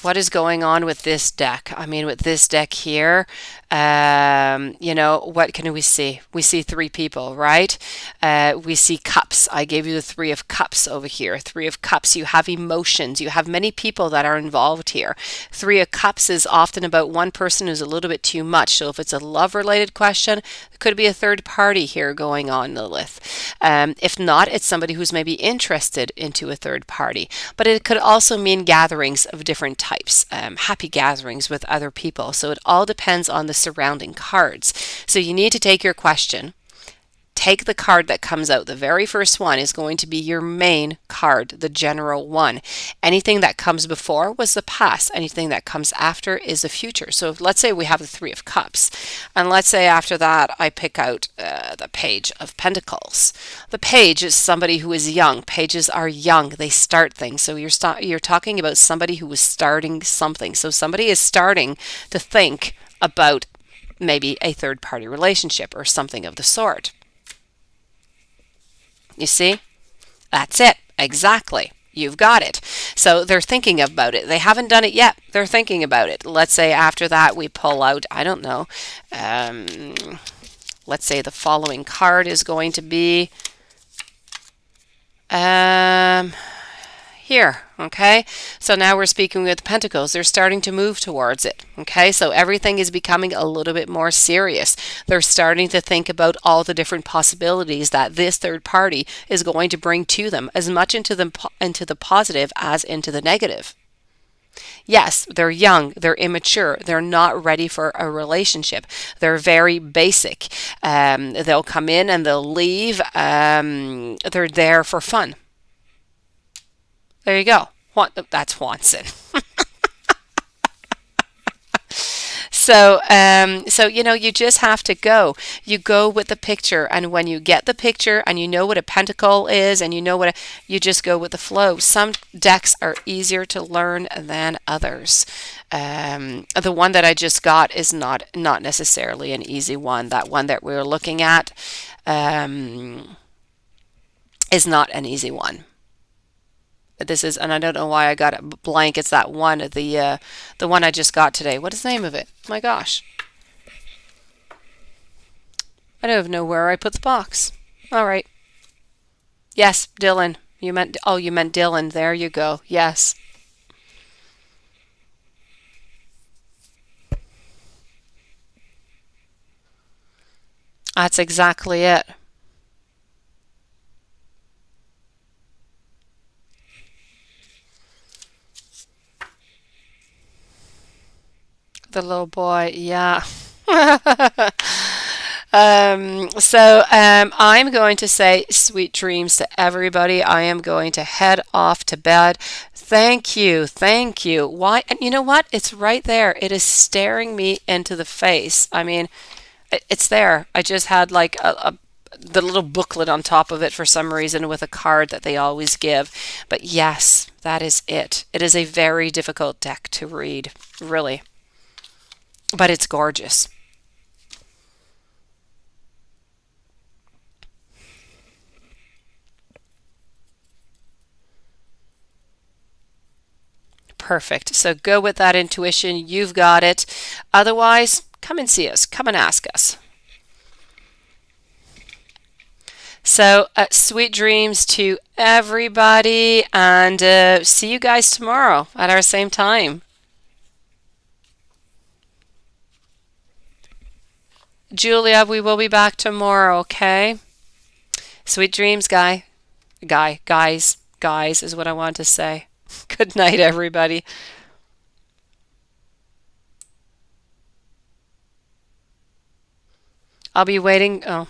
what is going on with this deck? I mean, with this deck here, what can we see? We see three people, right? We see cups. I gave you the Three of Cups over here. Three of Cups, you have emotions. You have many people that are involved here. Three of Cups is often about one person who's a little bit too much. So if it's a love-related question, there could be a third party here going on, Lilith. If not, it's somebody who's maybe interested into a third party. But it could also mean gatherings of different types, happy gatherings with other people. So it all depends on the surrounding cards. So you need to take your question, take the card that comes out. The very first one is going to be your main card, the general one. Anything that comes before was the past. Anything that comes after is the future. So let's say we have the Three of Cups, and let's say after that I pick out the Page of Pentacles. The page is somebody who is young. Pages are young. They start things. So you're talking about somebody who is starting something. So somebody is starting to think about maybe a third party relationship or something of the sort. You see? That's it. Exactly. You've got it. So they're thinking about it. They haven't done it yet. They're thinking about it. Let's say after that we pull out, I don't know, let's say the following card is going to be here, okay? So now we're speaking with Pentacles. They're starting to move towards it, okay? So everything is becoming a little bit more serious. They're starting to think about all the different possibilities that this third party is going to bring to them, as much into the positive as into the negative. Yes, they're young, they're immature, they're not ready for a relationship. They're very basic. They'll come in and they'll leave. They're there for fun. There you go. That's Watson. So, you just have to go. You go with the picture, and when you get the picture and you know what a pentacle is, and you know you just go with the flow. Some decks are easier to learn than others. The one that I just got is not necessarily an easy one. That one that we're looking at is not an easy one. This is, and I don't know why I got it blank. It's that one, the one I just got today. What is the name of it? Oh my gosh. I don't even know where I put the box. All right. Yes, Dylan. You meant Dylan. There you go. Yes. That's exactly it. The little boy, yeah. I'm going to say sweet dreams to everybody. I am going to head off to bed. Thank you. Thank you. Why? And you know what? It's right there. It is staring me into the face. I mean, it's there. I just had like the little booklet on top of it for some reason with a card that they always give. But yes, that is it. It is a very difficult deck to read, really. But it's gorgeous. Perfect. So go with that intuition. You've got it. Otherwise, come and see us. Come and ask us. So sweet dreams to everybody, and see you guys tomorrow at our same time. Julia, we will be back tomorrow, okay? Sweet dreams, guys is what I want to say. Good night, everybody. I'll be waiting. Oh.